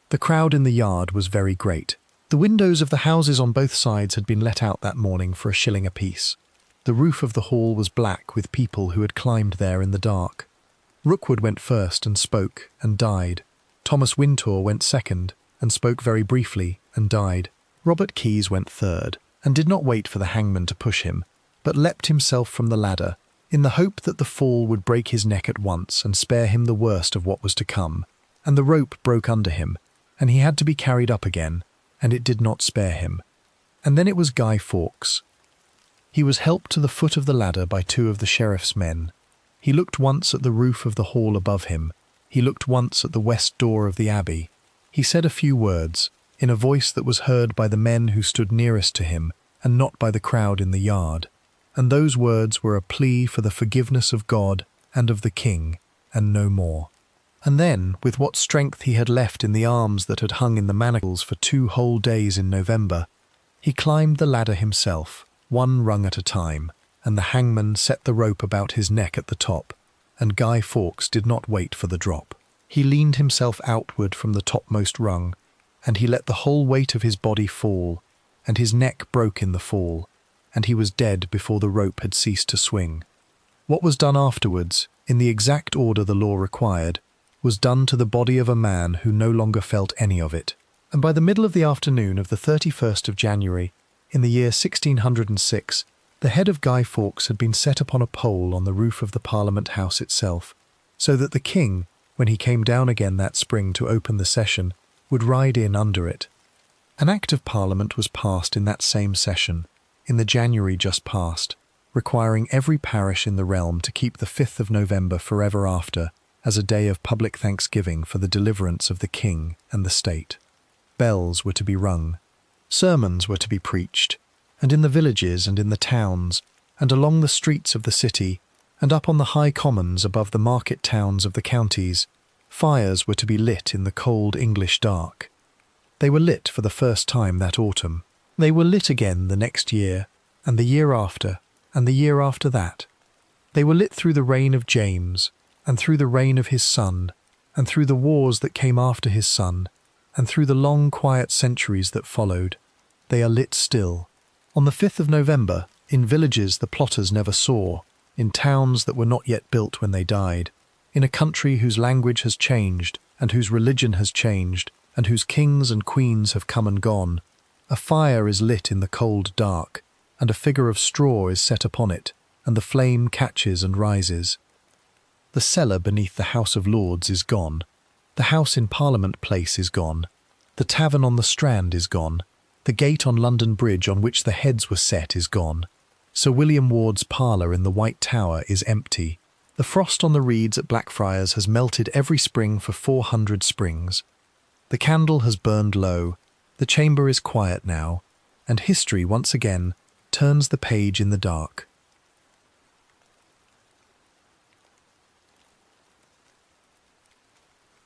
A: The crowd in the yard was very great. The windows of the houses on both sides had been let out that morning for a shilling apiece. The roof of the hall was black with people who had climbed there in the dark. Rookwood went first and spoke and died. Thomas Wintour went second and spoke very briefly and died. Robert Keyes went third and did not wait for the hangman to push him, but leapt himself from the ladder in the hope that the fall would break his neck at once and spare him the worst of what was to come. And the rope broke under him, and he had to be carried up again, and it did not spare him. And then it was Guy Fawkes. He was helped to the foot of the ladder by 2 of the sheriff's men. He looked once at the roof of the hall above him. He looked once at the west door of the abbey. He said a few words, in a voice that was heard by the men who stood nearest to him, and not by the crowd in the yard. And those words were a plea for the forgiveness of God and of the king, and no more. And then, with what strength he had left in the arms that had hung in the manacles for 2 whole days in November, he climbed the ladder himself, 1 rung at a time, and the hangman set the rope about his neck at the top, and Guy Fawkes did not wait for the drop. He leaned himself outward from the topmost rung, and he let the whole weight of his body fall, and his neck broke in the fall, and he was dead before the rope had ceased to swing. What was done afterwards, in the exact order the law required, was done to the body of a man who no longer felt any of it. And by the middle of the afternoon of the 31st of January, in the year 1606, the head of Guy Fawkes had been set upon a pole on the roof of the Parliament House itself, so that the king, when he came down again that spring to open the session, would ride in under it. An Act of Parliament was passed in that same session, in the January just past, requiring every parish in the realm to keep the 5th of November forever after as a day of public thanksgiving for the deliverance of the king and the state. Bells were to be rung, sermons were to be preached, and in the villages and in the towns, and along the streets of the city, and up on the high commons above the market towns of the counties, fires were to be lit in the cold English dark. They were lit for the first time that autumn. They were lit again the next year, and the year after, and the year after that. They were lit through the reign of James, and through the reign of his son, and through the wars that came after his son, and through the long quiet centuries that followed. They are lit still. On the 5th of November, in villages the plotters never saw, in towns that were not yet built when they died, in a country whose language has changed, and whose religion has changed, and whose kings and queens have come and gone, a fire is lit in the cold dark, and a figure of straw is set upon it, and the flame catches and rises. The cellar beneath the House of Lords is gone. The house in Parliament Place is gone. The tavern on the Strand is gone. The gate on London Bridge on which the heads were set is gone. Sir William Ward's parlour in the White Tower is empty. The frost on the reeds at Blackfriars has melted every spring for 400 springs. The candle has burned low. The chamber is quiet now, and history once again turns the page in the dark.